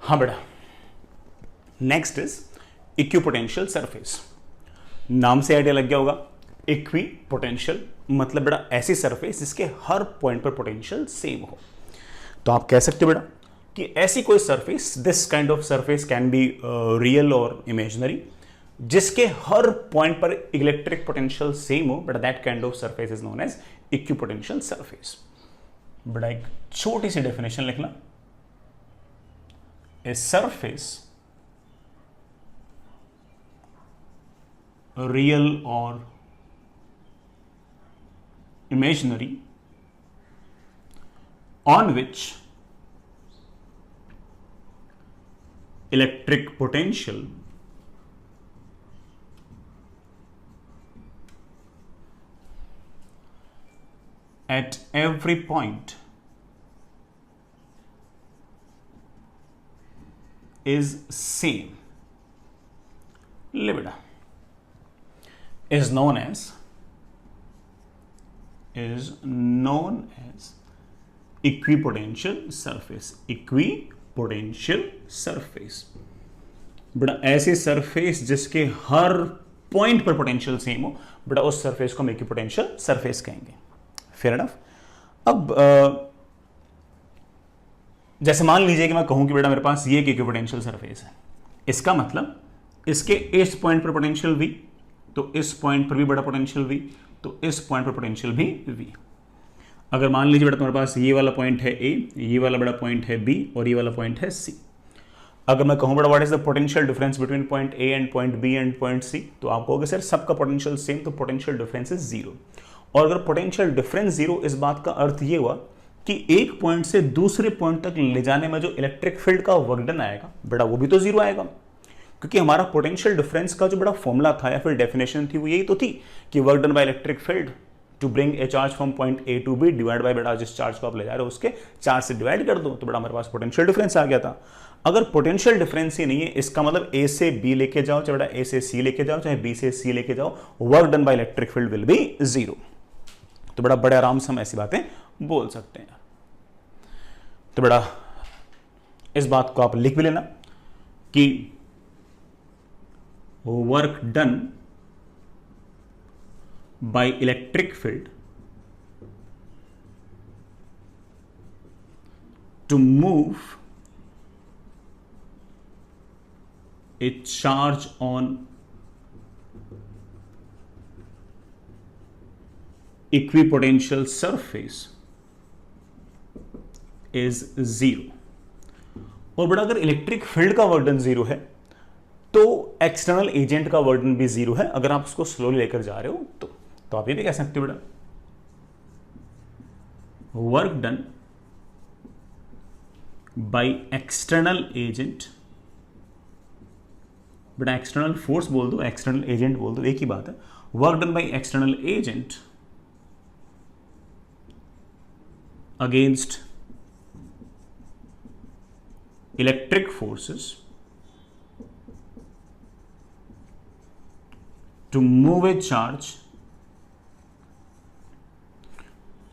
हाँ बेटा, next is equipotential surface. नाम से आइडिया लग गया होगा, इक्विपोटेंशियल मतलब बेटा ऐसी सरफेस जिसके हर पॉइंट पर पोटेंशियल सेम हो। तो आप कह सकते हो बेटा कि ऐसी कोई surface, this kind of surface can be real और इमेजिनरी, जिसके हर पॉइंट पर इलेक्ट्रिक पोटेंशियल सेम हो, but that kind of surface is known as equipotential surface. बड़ा एक छोटी सी डेफिनेशन लिखना, ए सरफेस रियल और imaginary on which electric potential at every point is same, libida, is known as equipotential surface, equipotential surface। बेटा ऐसी surface जिसके हर पॉइंट पर पोटेंशियल सेम हो, बेटा उस सरफेस को हम इक्विपोटेंशियल सरफेस कहेंगे। Fair enough. अब जैसे मान लीजिए कि मैं कहूं कि बेटा मेरे पास ये एक इक्विपोटेंशियल सरफेस है, इसका मतलब इसके इस पॉइंट पर पोटेंशियल V, तो इस पॉइंट पर भी बड़ा पोटेंशियल V, तो इस पॉइंट पर पोटेंशियल भी V। अगर मान लीजिए बेटा तुम्हारे पास ये वाला पॉइंट है A, ये वाला बड़ा पॉइंट है B और ये वाला पॉइंट है C। अगर मैं कहूं बेटा what is the potential difference between point A and point B and point C, तो आप कहोगे सर सबका पोटेंशियल सेम, तो पोटेंशियल डिफरेंस इज 0। और अगर पोटेंशियल डिफरेंस 0, इस बात का अर्थ ये हुआ कि एक पॉइंट से दूसरे पॉइंट तक ले जाने में जो इलेक्ट्रिक फील्ड का वर्क डन आएगा बेटा वो भी तो 0 आएगा, क्योंकि हमारा पोटेंशियल डिफरेंस का जो बड़ा फॉर्मूला था या फिर डेफिनेशन थी वो यही तो थी कि work done by electric field to bring a charge from point A to B divide by बेटा जिस चार्ज को आप ले जा रहे हो उसके चार्ज से डिवाइड कर दो, तो बेटा हमारे पास पोटेंशियल डिफरेंस आ गया था। अगर पोटेंशियल डिफरेंस ही नहीं है, इसका मतलब A से B लेके जाओ, चाहे बेटा A से C लेके जाओ, चाहे B से C लेके जाओ, work done by electric field will B 0। तो बेटा बड़े आराम से हम ऐसी बातें बोल सकते हैं। तो बेटा इस बात को आप लिख भी लेना कि work done by electric field to move a charge on equipotential surface is 0। और बेटा अगर इलेक्ट्रिक फील्ड का वर्क डन 0 है तो एक्सटर्नल एजेंट का वर्डन भी 0 है। अगर आप उसको स्लोली लेकर जा रहे हो तो आप ये भी कह सकते हो बेटा work done by external agent, बेटा एक्सटर्नल फोर्स बोल दो, एक्सटर्नल एजेंट बोल दो, एक ही बात है। Work done by external agent against electric forces to move a charge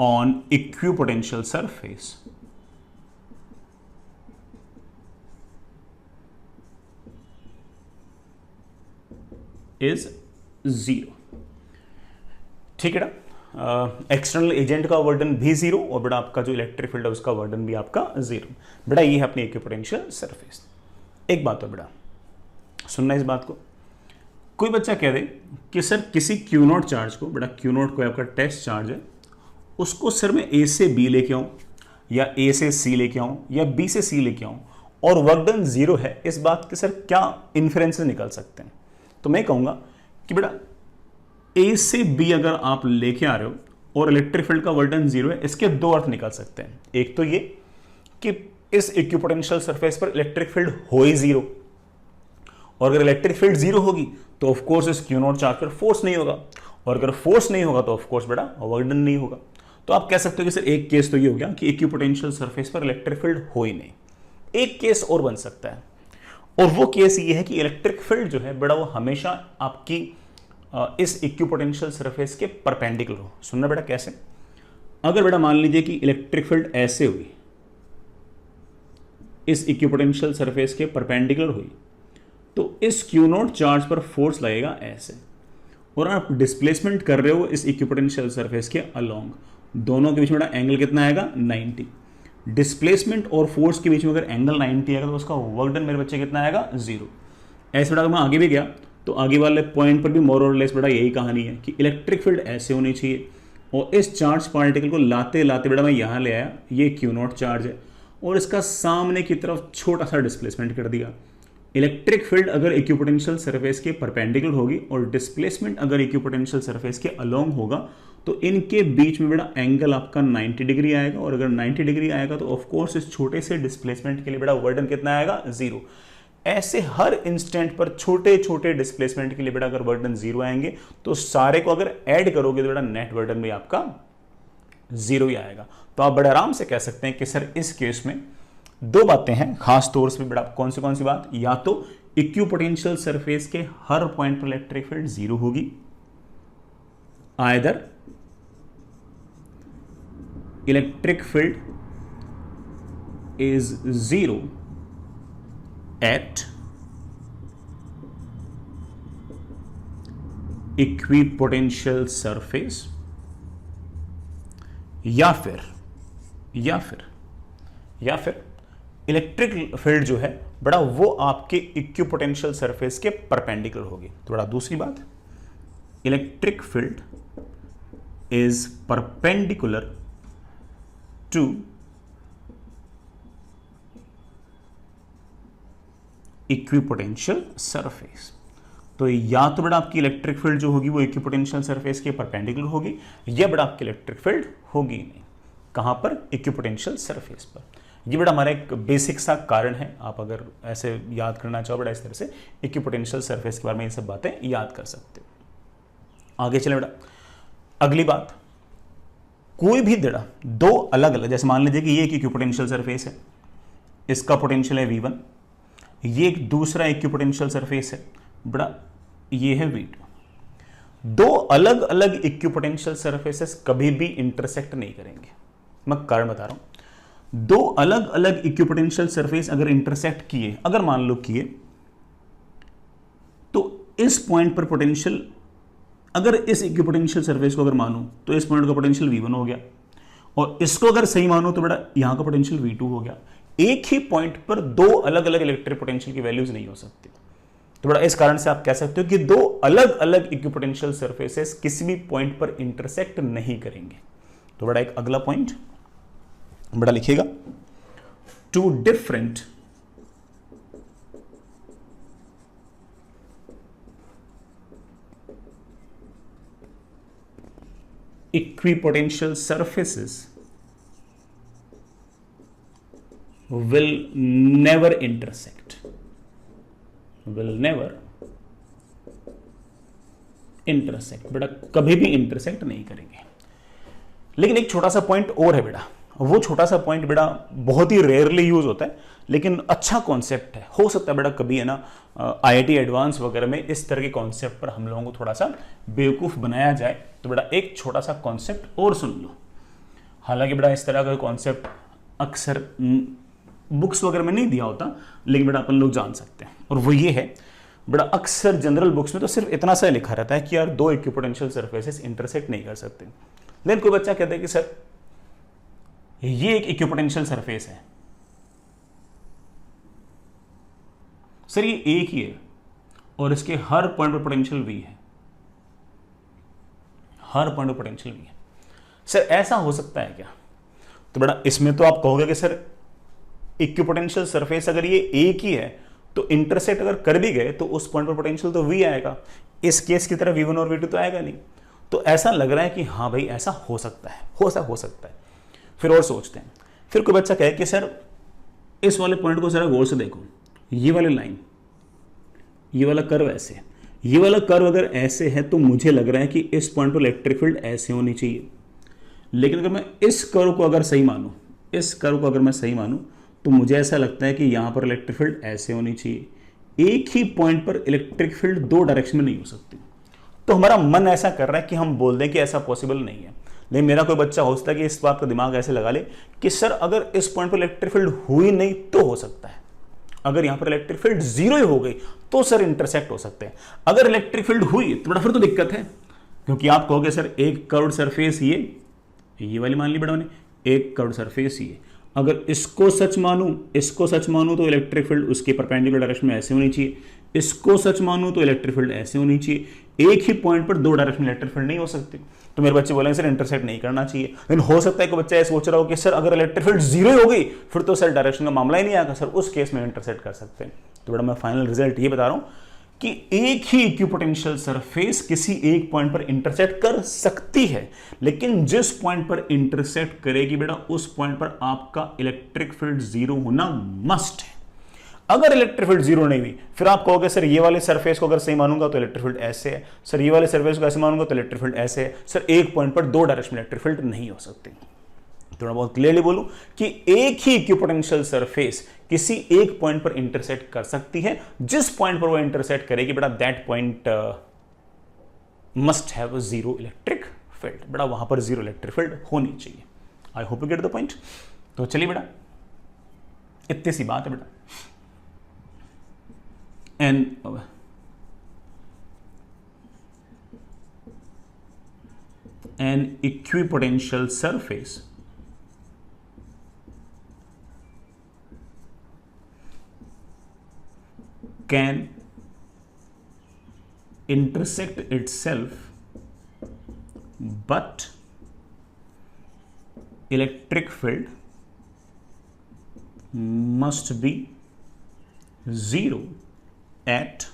on equipotential surface is 0। ठीक है ना, एक्सटर्नल एजेंट का वर्डन भी 0 और बेटा आपका जो इलेक्ट्रिक फील्ड है उसका वर्डन भी आपका 0। बेटा ये है अपनी इक्विपोटेंशियल सरफेस। एक बात है बेटा सुनना इस बात को, कोई बच्चा कह दे कि सर किसी क्यू नॉट चार्ज को, बेटा क्यू नॉट कोई आपका टेस्ट चार्ज है, उसको सर मैं A से B लेके आऊं या A से C लेके आऊं या B से C लेके आऊं और वर्क डन 0 है, इस बात के सर क्या इन्फ्रेंसेस निकल सकते हैं? तो मैं कहूंगा कि बेटा A से B अगर आप लेके आ रहे हो और इलेक्ट्रिक फील्ड का वर्क डन 0 है, इसके दो अर्थ निकल सकते हैं। एक तो ये कि इस इक्विपोटेंशियल सरफेस पर इलेक्ट्रिक फील्ड हो ही 0, और अगर इलेक्ट्रिक फील्ड 0 होगी तो ऑफ कोर्स इस क्यू नॉट चार्ज पर फोर्स नहीं होगा, और अगर फोर्स नहीं होगा तो ऑफ कोर्स बेटा वर्क डन नहीं होगा। तो आप कह सकते हो कि सर एक केस तो ये हो गया कि इक्विपोटेंशियल सरफेस पर इलेक्ट्रिक फील्ड हो ही नहीं। एक केस और बन सकता है, और वो केस ये है कि इलेक्ट्रिक फील्ड जो है बेटा वो हमेशा आपकी इस इक्विपोटेंशियल सरफेस के परपेंडिकुलर हो। सुनना बेटा कैसे, अगर बेटा मान लीजिए कि इलेक्ट्रिक फील्ड ऐसे हुई इस इक्विपोटेंशियल सरफेस के परपेंडिकुलर हुई तो इस क्यू नॉट चार्ज पर फोर्स लगेगा ऐसे, और आप डिस्प्लेसमेंट कर रहे हो इस इक्विपोटेंशियल सरफेस के अलोंग, दोनों के बीच में बड़ा एंगल कितना आएगा 90। डिस्प्लेसमेंट और फोर्स के बीच में अगर एंगल 90 आएगा तो उसका वर्क डन मेरे बच्चे कितना आएगा 0। ऐसे बड़ा मैं आगे भी गया तो आगे वाले पॉइंट पर भी मोर और लेस बड़ा यही कहानी है कि इलेक्ट्रिक फील्ड ऐसे होनी चाहिए, और इस चार्ज पार्टिकल को लाते लाते बेटा मैं यहाँ ले आया, ये क्यू नॉट चार्ज है और इसका सामने की तरफ छोटा सा डिस्प्लेसमेंट कर दिया। इलेक्ट्रिक फील्ड अगर इक्विपोटेंशियल सरफेस के परपेंडिकुलर होगी और डिस्प्लेसमेंट अगर इक्विपोटेंशियल सरफेस के अलोंग होगा तो इनके बीच में बेटा एंगल आपका 90 डिग्री आएगा, और अगर 90 डिग्री आएगा तो ऑफ कोर्स इस छोटे से डिस्प्लेसमेंट के लिए बेटा वर्क डन कितना आएगा 0। ऐसे हर इंस्टेंट पर छोटे छोटे डिस्प्लेसमेंट के लिए बेटा अगर वर्क डन 0 आएंगे तो सारे को अगर ऐड करोगे तो बेटा नेट वर्क डन भी आपका 0 ही आएगा। तो आप बड़े आराम से कह सकते हैं कि सर इस केस में दो बातें हैं खास तौर से बेटा, कौन सी बात, या तो इक्विपोटेंशियल सरफेस के हर पॉइंट पर इलेक्ट्रिक फील्ड 0 होगी, either electric field is 0 at equipotential surface, या फिर इलेक्ट्रिक फील्ड जो है बड़ा वो आपके इक्विपोटेंशियल सरफेस के परपेंडिकुलर होगी। तो बड़ा दूसरी बात, electric field is perpendicular to equipotential surface. तो या तो बड़ा आपकी इलेक्ट्रिक फील्ड जो होगी वो इक्विपोटेंशियल सरफेस के परपेंडिकुलर होगी, या बड़ा आपकी इलेक्ट्रिक फील्ड होगी नहीं। कहां पर? इक्विपोटेंशियल सरफेस पर। ये बड़ा हमारा एक बेसिक सा कारण है, आप अगर ऐसे याद करना चाहो बड़ा इस तरह से इक्विपोटेंशियल सरफेस के बारे में ये सब बातें याद कर सकते हो। आगे चले बेटा, अगली बात, कोई भी दड़ा दो अलग अलग, जैसे मान लीजिए कि ये एक इक्विपोटेंशियल सरफेस है, इसका पोटेंशियल है V1, ये एक दूसरा इक्विपोटेंशियल सरफेस है बड़ा, ये है V2। दो अलग अलग इक्विपोटेंशियल सरफेसेस कभी भी इंटरसेक्ट नहीं करेंगे। मैं कारण बता रहा हूं, दो अलग अलग इक्विपोटेंशियल सरफेस अगर इंटरसेक्ट किए, अगर मान लो किए, तो इस पॉइंट पर पोटेंशियल, अगर इस इक्विपोटेंशियल सरफेस को अगर मानो तो इस पॉइंट का पोटेंशियल V1 हो गया, और इसको अगर सही मानो तो बड़ा यहां का पोटेंशियल V2 हो गया। एक ही पॉइंट पर दो अलग अलग इलेक्ट्रिक पोटेंशियल की वैल्यूज नहीं हो सकती। तो बड़ा इस कारण से आप कह सकते हो कि दो अलग अलग इक्विपोटेंशियल सरफेसेस किसी भी पॉइंट पर इंटरसेक्ट नहीं करेंगे। तो बड़ा एक अगला पॉइंट बड़ा लिखिएगा, two different equipotential surfaces will never intersect, बेटा कभी भी इंटरसेक्ट नहीं करेंगे। लेकिन एक छोटा सा पॉइंट और है बेटा, वो छोटा सा पॉइंट बेटा बहुत ही रेयरली यूज होता है, लेकिन अच्छा कॉन्सेप्ट है। हो सकता है बेटा कभी है ना IIT एडवांस वगैरह में इस तरह के कॉन्सेप्ट पर हम लोगों को थोड़ा सा बेवकूफ बनाया जाए। तो बेटा एक छोटा सा कॉन्सेप्ट और सुन लो। हालांकि बेटा इस तरह का कॉन्सेप्ट अक्सर बुक्स वगैरह में नहीं दिया होता, लेकिन बेटा अपन लोग जान सकते हैं, और वो ये है बेटा, अक्सर जनरल बुक्स में तो सिर्फ इतना सा लिखा रहता है कि यार दो इक्विपोटेंशियल सरफेसेस इंटरसेक्ट नहीं कर सकते। लेकिन कोई बच्चा कहता है कि सर ये एक इक्विपोटेंशियल सरफेस है, सर ये एक ही है और इसके हर पॉइंट पर पोटेंशियल V है, हर पॉइंट पर पोटेंशियल V है, सर ऐसा हो सकता है क्या? तो बेटा इसमें तो आप कहोगे कि सर इक्विपोटेंशियल सरफेस अगर ये एक ही है तो इंटरसेक्ट अगर कर भी गए तो उस पॉइंट पर पोटेंशियल तो V आएगा, इस केस की तरह V1 और V2 तो आएगा नहीं। तो ऐसा लग रहा है कि हाँ भाई ऐसा हो सकता है, हो सकता है। फिर और सोचते हैं, फिर कोई बच्चा कहे कि सर इस वाले पॉइंट को जरा गौर से देखो, ये वाली लाइन, ये वाला कर्व ऐसे है, ये वाला कर्व अगर ऐसे है तो मुझे लग रहा है कि इस पॉइंट पर इलेक्ट्रिक फील्ड ऐसे होनी चाहिए। लेकिन अगर मैं इस कर्व को अगर सही मानूं, इस कर्व को अगर मैं सही मानूं तो मुझे ऐसा लगता है कि यहां पर इलेक्ट्रिक फील्ड ऐसे होनी चाहिए। एक ही पॉइंट पर इलेक्ट्रिक फील्ड दो डायरेक्शन में नहीं हो सकती। तो हमारा मन ऐसा कर रहा है कि हम बोल दें कि ऐसा पॉसिबल नहीं है, लेकिन मेरा कोई बच्चा हो सकता है कि इस बात का दिमाग ऐसे लगा ले कि सर अगर इस पॉइंट पर इलेक्ट्रिक फील्ड हुई नहीं तो हो सकता है, अगर यहां पर इलेक्ट्रिक फील्ड जीरो ही हो गई तो सर इंटरसेक्ट हो सकते हैं। अगर इलेक्ट्रिक फील्ड हुई तो बड़ा फिर तो दिक्कत है, क्योंकि आप कहोगे सर एक कर्व्ड सरफेस ये वाली मान ली बड़ा मैंने, एक कर्व्ड सरफेस ये, अगर इसको सच मानूं तो इलेक्ट्रिक फील्ड उसके परपेंडिकुलर डायरेक्शन में ऐसे होनी चाहिए, इसको सच मानूं तो इलेक्ट्रिक फील्ड ऐसे होनी चाहिए। एक ही पॉइंट पर दो डायरेक्शन इलेक्ट्रिक फील्ड नहीं हो सकती। तो मेरे बच्चे बोलेंगे सर इंटरसेक्ट नहीं करना चाहिए, लेकिन हो सकता है कि बच्चा ये सोच रहा हो कि सर अगर इलेक्ट्रिक फील्ड जीरो हो गई फिर तो सर डायरेक्शन का मामला ही नहीं आएगा, सर उस केस में इंटरसेक्ट कर सकते हैं। तो बड़ा मैं फाइनल रिजल्ट ये बता रहा हूं कि एक ही इक्विपोटेंशियल सरफेस किसी एक पॉइंट पर इंटरसेक्ट कर सकती है, लेकिन जिस पॉइंट पर इंटरसेक्ट करेगी बेटा उस पॉइंट पर आपका इलेक्ट्रिक फील्ड जीरो होना मस्ट है। अगर इलेक्ट्रिक फील्ड जीरो नहीं हुई फिर आप कहोगे सर ये वाले सरफेस को अगर सही मानूंगा तो इलेक्ट्रिक फील्ड ऐसे है, सर ये वाले सरफेस को ऐसे मानूंगा तो इलेक्ट्रिक फील्ड ऐसे है, सर एक पॉइंट पर दो डायरेक्शन इलेक्ट्रिक फील्ड नहीं हो सकती। थोड़ा बहुत क्लियरली बोलूं कि एक ही इक्विपोटेंशियल सरफेस किसी एक पॉइंट पर इंटरसेक्ट कर सकती है, जिस पॉइंट पर वो इंटरसेक्ट करेगी बेटा that point must have zero electric field, बेटा वहां पर जीरो इलेक्ट्रिक फील्ड होनी चाहिए। I hope you get the point. तो चलिए बेटा इतनी सी बात है बेटा। an equipotential surface can intersect itself, but electric field must be zero at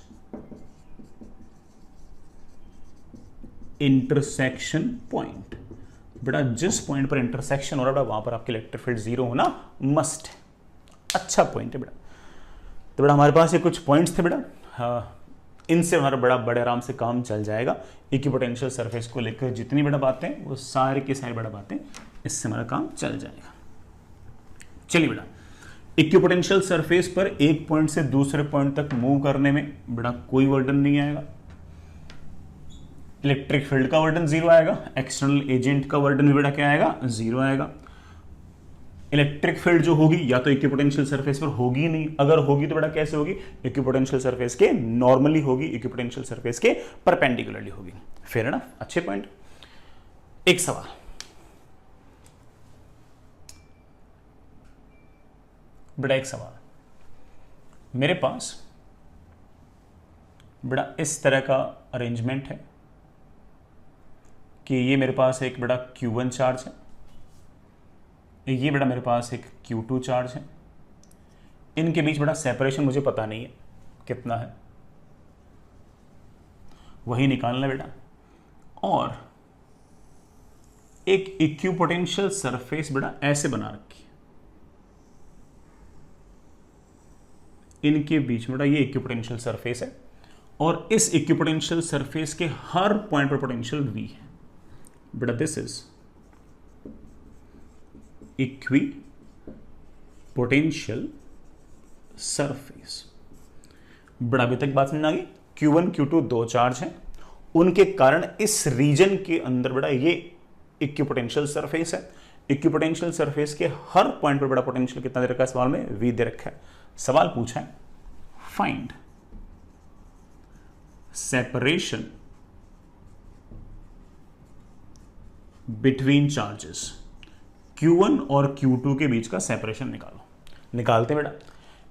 intersection point. बेटा जिस पॉइंट पर इंटरसेक्शन हो रहा है वहां पर आपके इलेक्ट्रिक फील्ड जीरो होना मस्ट है। अच्छा पॉइंट है बेटा। तो बेटा हमारे पास ये कुछ पॉइंट्स थे बेटा, इनसे हमारा बड़ा बड़े आराम से काम चल जाएगा। इक्विपोटेंशियल सरफेस को लेकर जितनी बड़ा बातें वो सारी की सारी बड़ा बातें, इससे हमारा काम चल जाएगा। चलिए बेटा इक्विपोटेंशियल सरफेस पर एक पॉइंट से दूसरे पॉइंट तक मूव करने में बेटा कोई वर्डन नहीं आएगा। इलेक्ट्रिक फील्ड का वर्डन जीरो आएगा, एक्सटर्नल एजेंट का वर्डन भी बेटा क्या आएगा, जीरो आएगा। इलेक्ट्रिक फील्ड जो होगी या तो इक्विपोटेंशियल सरफेस पर होगी नहीं, अगर होगी तो बेटा कैसे होगी, इक्विपोटेंशियल सरफेस के नॉर्मली होगी, इक्विपोटेंशियल सरफेस के परपेंडिकुलरली होगी। फेयर एनफ, अच्छे पॉइंट। एक सवाल, बेटा एक सवाल, मेरे पास बेटा इस तरह का अरेंजमेंट है कि ये मेरे पास एक बेटा Q1 चार्ज है, ये बेटा मेरे पास एक Q2 चार्ज है, इनके बीच बेटा सेपरेशन मुझे पता नहीं है कितना है, वही निकालना बेटा। और एक इक्विपोटेंशियल सरफेस बेटा ऐसे बना रखी है, इनके बीच में बेटा ये इक्विपोटेंशियल सरफेस है और इस इक्विपोटेंशियल सरफेस के हर पॉइंट पर पोटेंशियल V है बेटा। This is equipotential surface. बेटा अभी तक बात समझ आ गई। Q1 Q2 दो चार्ज हैं, उनके कारण इस रीजन के अंदर बेटा ये इक्विपोटेंशियल सरफेस है। इक्विपोटेंशियल सरफेस के हर पॉइंट पर बड़ा पोटेंशियल कितना दे रखा है, सवाल में V दे रखा है। सवाल पूछा है find separation between charges, Q1 और Q2 के बीच का सेपरेशन निकालो। निकालते बेटा।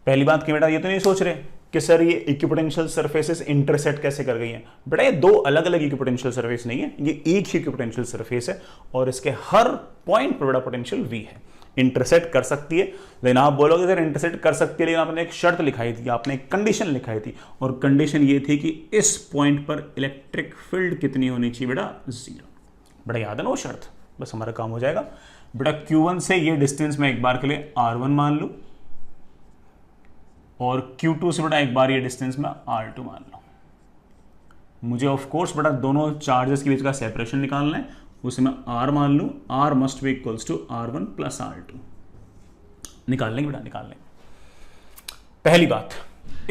पहली बात कि बेटा ये तो नहीं सोच रहे कि सर ये इक्विपोटेंशियल सरफेसेस इंटरसेक्ट कैसे कर गई हैं। बेटा ये दो अलग अलग इक्विपोटेंशियल सरफेस नहीं है, ये एक ही इक्विपोटेंशियल सरफेस है और इसके हर पॉइंट पर बड़ा पोटेंशियल V है। इंटरसेक्ट कर सकती है, लेकिन आप बोलोगे सर इंटरसेक्ट कर सकती है, लेकिन आपने एक शर्त लिखाई थी, आपने एक कंडीशन लिखाई थी और कंडीशन ये थी कि इस पॉइंट पर इलेक्ट्रिक फील्ड कितनी होनी चाहिए बेटा, जीरो। बेटा याद है ना वो शर्त, बस हमारा काम हो जाएगा। बेटा Q1 से ये डिस्टेंस मैं एक बार के लिए R1 मान लूं और Q2 से बेटा एक बार ये डिस्टेंस मैं R2 मान लूं। मुझे ऑफ कोर्स बेटा दोनों चार्जेस के बीच का सेपरेशन निकालना है, उसे मैं R मान लूं, R must be equals to R1 plus R2। निकाल लेंगे बेटा, निकाल लेंगे। पहली बात,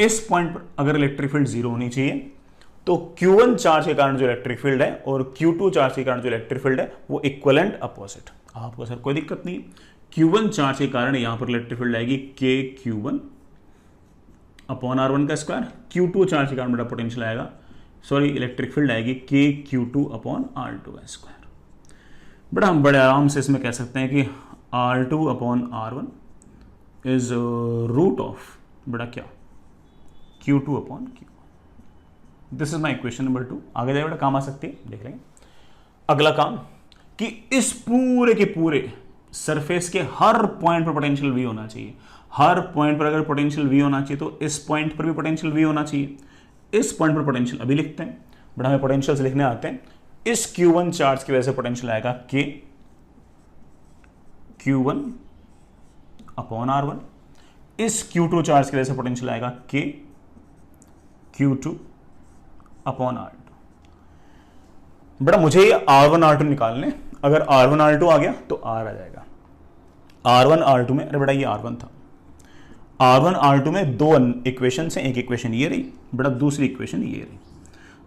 इस पॉइंट पर अगर इलेक्ट्रिक फील्ड जीरो होनी चाहिए तो Q1 चार्ज के कारण जो इलेक्ट्रिक फील्ड है और Q2 चार्ज के कारण जो इलेक्ट्रिक फील्ड है वो इक्वलेंट अपोजिट। आपको सर कोई दिक्कत नहीं, Q1 चार्ज के कारण यहां पर इलेक्ट्रिक फील्ड आएगी KQ1 अपॉन R1 का स्क्वायर, Q2 चार्ज के कारण बड़ा पोटेंशियल आएगा, सॉरी इलेक्ट्रिक फील्ड आएगी KQ2 अपॉन R2 का स्क्वायर। बड़ा हम बड़े आराम से इसमें कह सकते हैं कि R2 upon R1 is root of बड़ा क्या Q2 upon Q1। This is my equation number 2। आगे जाए बड़ा काम आ सकती है, देख लेंगे। अगला काम कि इस पूरे के पूरे सरफेस के हर पॉइंट पर पोटेंशियल V होना चाहिए। हर पॉइंट पर अगर पोटेंशियल V होना चाहिए तो इस पॉइंट पर भी पोटेंशियल V होना चाहिए। इस पॉइंट पर पोटेंशियल अभी लिखते हैं, बट हमें पोटेंशियल्स लिखने आते हैं। इस Q1 चार्ज की वजह से पोटेंशियल आएगा Q1 अपॉन R1। इस Q2 चार्ज की वजह से पोटेंशियल आएगा Q2 अपॉन R2। बड़ा मुझे ये R1 R2 निकालने, अगर R1 R2 आ गया तो R आ जाएगा। R1 R2 में, अरे बेटा ये R1 था, R1 R2 में दो इक्वेशन से, एक इक्वेशन ये रही बेटा, दूसरी इक्वेशन ये रही।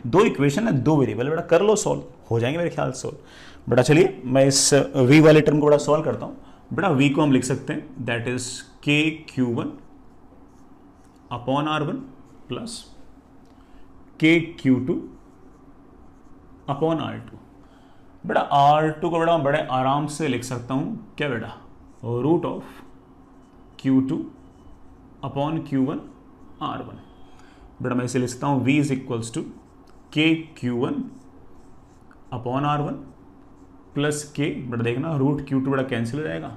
दो इक्वेशन है, दो वेरिएबल, बेटा कर लो सॉल्व, हो जाएंगे मेरे ख्याल से सॉल्व। बेटा चलिए मैं इस v वाले टर्म को बड़ा सॉल्व करता हूं। बेटा v को हम लिख सकते हैं that is KQ1 upon R1 plus KQ2 upon R2। बेटा R2 को बेटा बड़े आराम से लिख सकता हूं क्या बेटा, root of Q2 upon Q1 R1। बेटा मैं इसे लिख सकता हूं v is equals to KQ1 upon R1 plus K, बेटा देखना रूट Q2 बेटा कैंसिल हो जाएगा,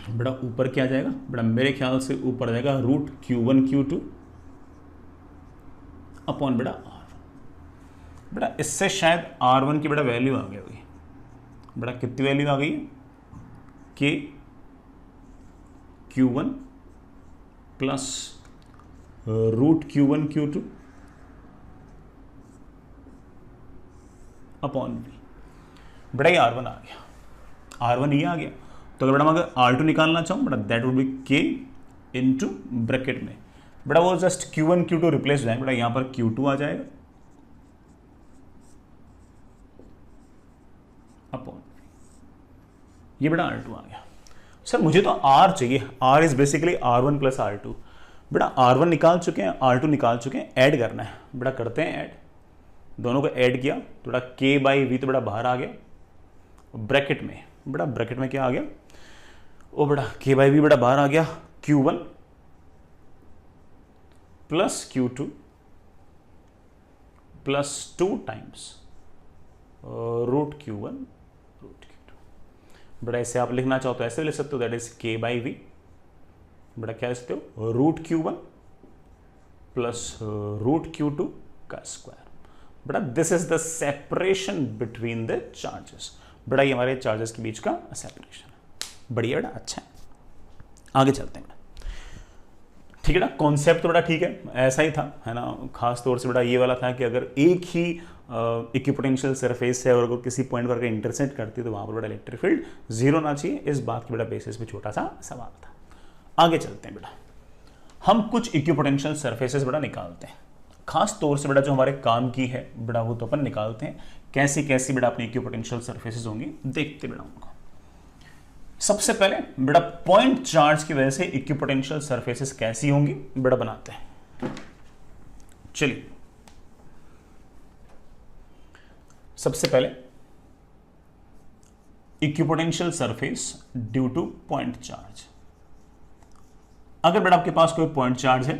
बेटा ऊपर क्या जाएगा, बेटा मेरे ख्याल से ऊपर जाएगा रूट Q1 Q2 अपॉन बेटा R1। बेटा इससे शायद R1 की बेटा वैल्यू आ गई होगी। बेटा कितनी वैल्यू आ गई, KQ1 plus root Q1 Q2 upon V। बेटा ये R1 आ गया, R1 ये आ गया। तो बेटा मैं अगर R2 निकालना चाहूं बेटा that would be K into bracket में, बेटा वो जस्ट Q1 Q2 रिप्लेस हो जाएंगे, बेटा यहां पर Q2 आ जाएगा अपॉन ये बेटा R2 आ गया। सर मुझे तो R चाहिए, R is basically R1 plus R2। बेटा R1 निकाल चुके हैं, R2 निकाल चुके हैं, ऐड करना है, बेटा करते हैं ऐड। दोनों को ऐड किया तो बेटा K बाई V तो बेटा बाहर आ गया, ब्रैकेट में बेटा ब्रैकेट में क्या आ गया, ओ बेटा K बाई V बेटा बाहर आ गया, Q1 plus Q2 plus 2 times root Q1 root Q2। बेटा ऐसे आप लिखना चाहो तो ऐसे लिख सकते हो, that is K by V, बेटा क्या लिख सकते हो, root Q1 plus root Q2 का स्क्वायर। बेटा this is the separation between the charges. बेटा ये हमारे चार्जेस के बीच का सेपरेशन है। बढ़िया बेटा, अच्छा है, आगे चलते हैं। ठीक है ना, कॉन्सेप्ट तो बेटा ठीक है, ऐसा ही था, है ना। खास तौर से बेटा ये वाला था कि अगर एक ही इक्विपोटेंशियल सरफेस है और अगर किसी पॉइंट पर अगर इंटरसेक्ट करती है तो वहां पर बेटा इलेक्ट्रिक फील्ड जीरो ना चाहिए, इस बात की बेटा बेसिस पे छोटा सा सवाल था। आगे चलते हैं बेटा, हम कुछ इक्विपोटेंशियल सरफेसेस बेटा निकालते हैं। खास तौर से बेटा जो हमारे काम की है बेटा वो तो अपन निकालते हैं। कैसी कैसी बेटा अपनी इक्विपोटेंशियल सरफेसेस होंगी देखते बेटा उनको। सबसे पहले बेटा पॉइंट चार्ज की वजह से इक्विपोटेंशियल सरफेसेस कैसी होंगी बेटा बनाते हैं। चलिए सबसे पहले equipotential surface due two point charge. अगर बेटा आपके पास कोई पॉइंट चार्ज है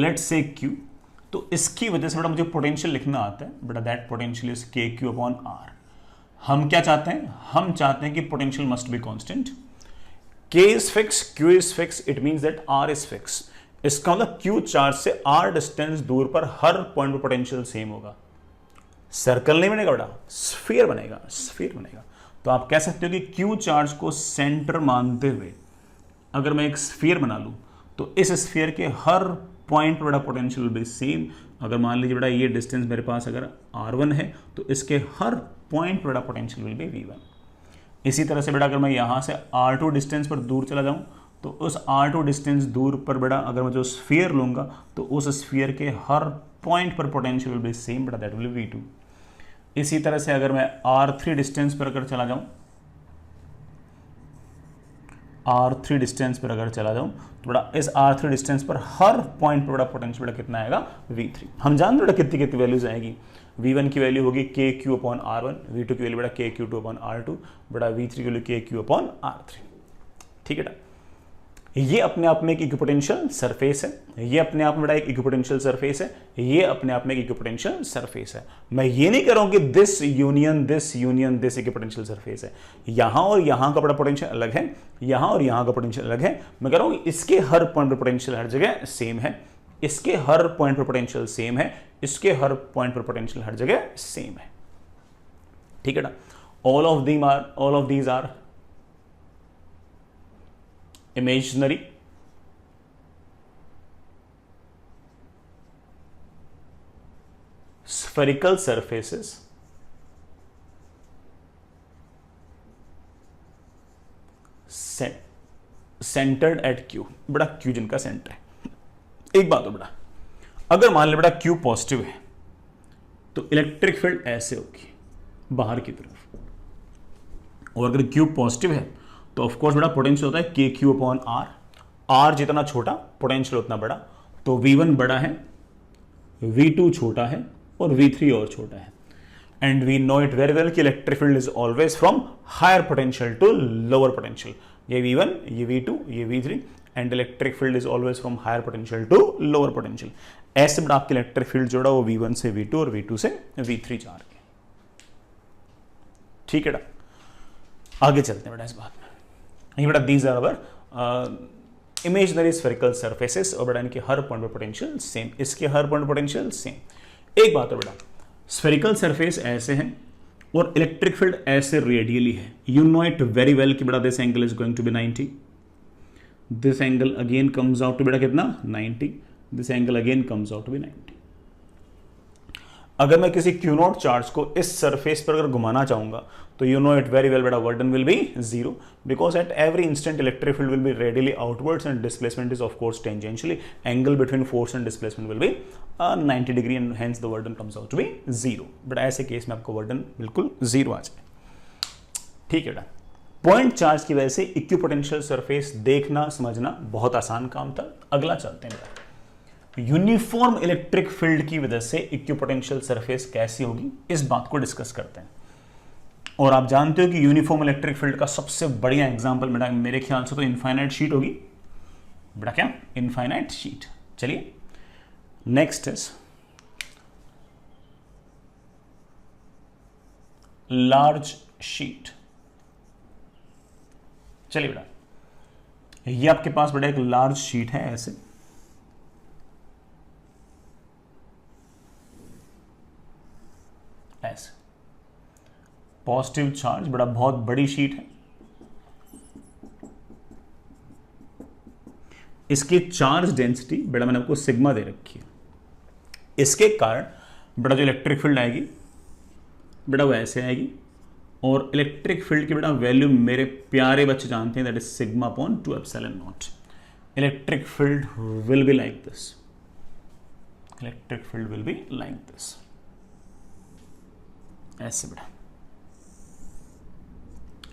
लेट्स से Q, तो इसकी वजह से बेटा मुझे पोटेंशियल लिखना आता है बेटा, that potential is KQ upon R। हम क्या चाहते हैं, हम चाहते हैं कि potential must be constant. K is fix, Q is fix, it means that R is fix. इसका मतलब Q चार्ज से R डिस्टेंस दूर पर हर पॉइंट पर पोटेंशियल सेम होगा। सर्कल नहीं बनेगा बेटा, स्फीयर बनेगा, स्फीयर बनेगा। तो आप कह सकते हो कि Q चार्ज को सेंटर मानते हुए अगर मैं एक स्फीयर बना लूं तो इस स्फीयर के हर पॉइंट पर बेटा पोटेंशियल विल बी सेम। अगर मान लीजिए बेटा ये डिस्टेंस मेरे पास अगर R1 है तो इसके हर पॉइंट पर बेटा पोटेंशियल विल बी V1। इसी तरह से बेटा अगर मैं यहां से R2 डिस्टेंस पर दूर चला जाऊं तो उस r2 डिस्टेंस दूर पर बेटा अगर मैं जो स्फीयर लूंगा तो उस स्फीयर के हर पॉइंट पर पोटेंशियल विल बी सेम बेटा, दैट विल बी v2। इसी तरह से अगर मैं r3 डिस्टेंस पर अगर चला जाऊं, r3 डिस्टेंस पर अगर चला जाऊं तो बेटा इस r3 डिस्टेंस पर हर पॉइंट पर बेटा पोटेंशियल बेटा कितना आएगा, v3। हम जानते बेटा कितनी कितनी वैल्यूज आएगी। v1 की वैल्यू होगी kq/r1, v2 की वैल्यू बेटा kq2/r2, बेटा v3 की वैल्यू kq/r3। ठीक है बेटा, ये अपने आप में एक इक्विपोटेंशियल सरफेस है, ये अपने आप में बड़ा एक इक्विपोटेंशियल सरफेस है, ये अपने आप में एक इक्विपोटेंशियल सरफेस है। मैं ये नहीं कह रहा हूं कि this union this equipotential surface है। यहां और यहां का बड़ा पोटेंशियल अलग है, यहां और यहां का पोटेंशियल अलग है। मैं कह रहा हूं इसके हर पॉइंट पर पोटेंशियल हर जगह सेम है, इसके हर पॉइंट पर पोटेंशियल सेम है, इसके हर पॉइंट पर पोटेंशियल हर जगह सेम है। ठीक है ना, all of these are imaginary spherical surfaces centered at Q, बड़ा Q जिनका सेंटर है। एक बात हो बेटा, अगर मान ले बेटा Q पॉजिटिव है तो इलेक्ट्रिक फील्ड ऐसे होगी बाहर की तरफ, और अगर Q पॉजिटिव है तो ऑफ कोर्स बड़ा पोटेंशियल होता है kq/r, r जितना छोटा पोटेंशियल उतना बड़ा, तो v1 बड़ा है, v2 छोटा है और v3 और छोटा है। And we know it very well कि electric field is always from higher potential to lower potential. ये v1, ये v2, ये v3, and electric field is always from higher potential to lower potential. ऐसे बड़ा आपकी इलेक्ट्रिक फील्ड जोड़ा वो v1 से v2 और v2 से v3 जा रही है। ठीक है बेटा, आगे चलते हैं बेटा इस बात में। ये बेटा these are our imaginary spherical surfaces, और बेटा इनके हर पॉइंट पर पोटेंशियल सेम, इसके हर पॉइंट पोटेंशियल सेम। एक बात है बेटा, स्फेरिकल सरफेस ऐसे हैं और इलेक्ट्रिक फील्ड ऐसे रेडियली है। You know it very well कि बेटा this angle is going to be 90, this angle again comes out to बेटा कितना 90, this angle again comes out to be 90। अगर मैं किसी क्यू नॉट चार्ज को इस सरफेस पर अगर घुमाना चाहूंगा तो you know it very well बेटा work done will be zero, because at every instant electric field will be radially outwards and displacement is of course tangentially, angle between force and displacement will be 90 degree and hence the work done comes out to be zero. But ऐसे case में आपको वर्डन बिल्कुल zero आ जाए। ठीक है बेटा, point charge की वजह से इक्विपोटेंशियल सरफेस देखना समझना बहुत आसान काम था। अगला चलते हैं बेटा, यूनिफॉर्म इलेक्ट्रिक फील्ड की वजह से इक्विपोटेंशियल सरफेस कैसी होगी, इस बात को डिस्कस करते हैं। और आप जानते हो कि यूनिफॉर्म इलेक्ट्रिक फील्ड का सबसे बढ़िया एग्जांपल बेटा मेरे ख्याल से तो इनफाइनाइट शीट होगी बेटा। क्या इनफाइनाइट शीट। चलिए नेक्स्ट इज लार्ज शीट। चलिए बेटा, ये आपके पास बेटा एक लार्ज शीट है ऐसे, ऐसे पॉजिटिव चार्ज, बड़ा बहुत बड़ी शीट है। इसकी चार्ज डेंसिटी बेटा मैंने आपको सिग्मा दे रखी है। इसके कारण बेटा जो इलेक्ट्रिक फील्ड आएगी बेटा वो ऐसे आएगी, और इलेक्ट्रिक फील्ड की बेटा वैल्यू मेरे प्यारे बच्चे जानते हैं, that is sigma upon 2 epsilon not. Electric field will be like this, electric field will be like this, ऐसे बेटा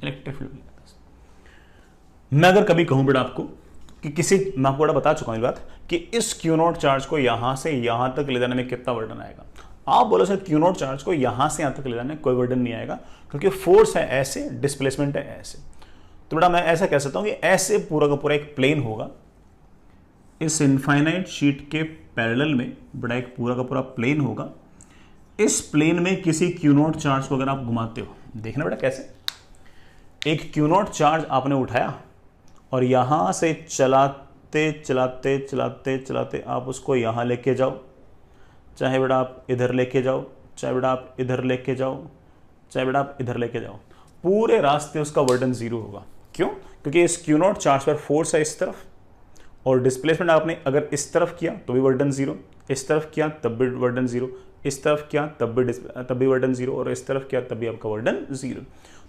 electric field will like this. मैं अगर कभी कहूं बेटा आपको कि किसी, मैं आपको बेटा बता चुका हूं ये बात कि इस क्यू नॉट चार्ज को यहां से यहां तक ले जाने में कितना वर्डन आएगा, आप बोलो सर क्यू नॉट चार्ज को यहां से यहां तक ले जाने में कोई वर्डन नहीं आएगा, क्योंकि फोर्स है ऐसे, डिस्प्लेसमेंट है ऐसे। तो बेटा मैं ऐसा कह सकता हूं कि ऐसे पूरा का पूरा एक प्लेन होगा, इस इनफाइनाइट शीट के पैरेलल में बेटा एक पूरा का पूरा प्लेन होगा। इस प्लेन में किसी क्यू नॉट चार्ज को अगर आप घुमाते हो, देखना बेटा कैसे, एक क्यू नॉट चार्ज आपने उठाया और यहां से चलाते चलाते चलाते चलाते आप उसको यहां लेके जाओ, चाहे बेटा आप इधर लेके जाओ, चाहे बेटा आप इधर लेके जाओ, चाहे बेटा आप इधर लेके जाओ, पूरे रास्ते उसका वर्डन जीरो होगा। क्यों? क्योंकि इस क्यू नॉट चार्ज पर फोर्स है इस तरफ, और डिस्प्लेसमेंट आपने अगर इस तरफ किया तो भी वर्डन जीरो, इस तरफ किया तब भी वर्डन जीरो, इस तरफ किया तब भी वर्डन जीरो, और इस तरफ किया तब भी आपका वर्डन जीरो।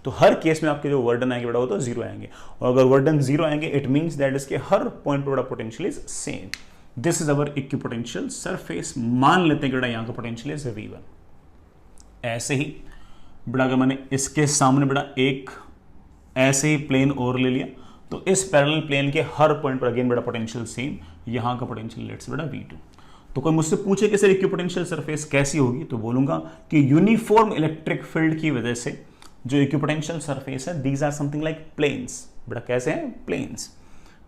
तो हर केस में आपके जो वर्डन आएंगे बेटा वो तो जीरो आएंगे, और अगर वर्डन जीरो आएंगे इट मींस दैट इसके हर पॉइंट पर बड़ा potential is same. This is our equipotential surface. मान लेते हैं कि बेटा यहां का पोटेंशियल इज V1। ऐसे ही बेटा अगर मैंने इसके सामने बेटा एक ऐसे ही प्लेन और ले लिया तो इस पैरेलल प्लेन के हर पॉइंट पर अगेन बेटा पोटेंशियल सेम, यहां का पोटेंशियल लेट्स बेटा V2। तो कोई मुझसे पूछे कि सर इक्विपोटेंशियल सरफेस कैसी होगी, तो बोलूंगा कि यूनिफॉर्म इलेक्ट्रिक फील्ड की वजह से जो इक्विपोटेंशियल सरफेस है these are something like planes. बेटा कैसे हैं प्लेन्स,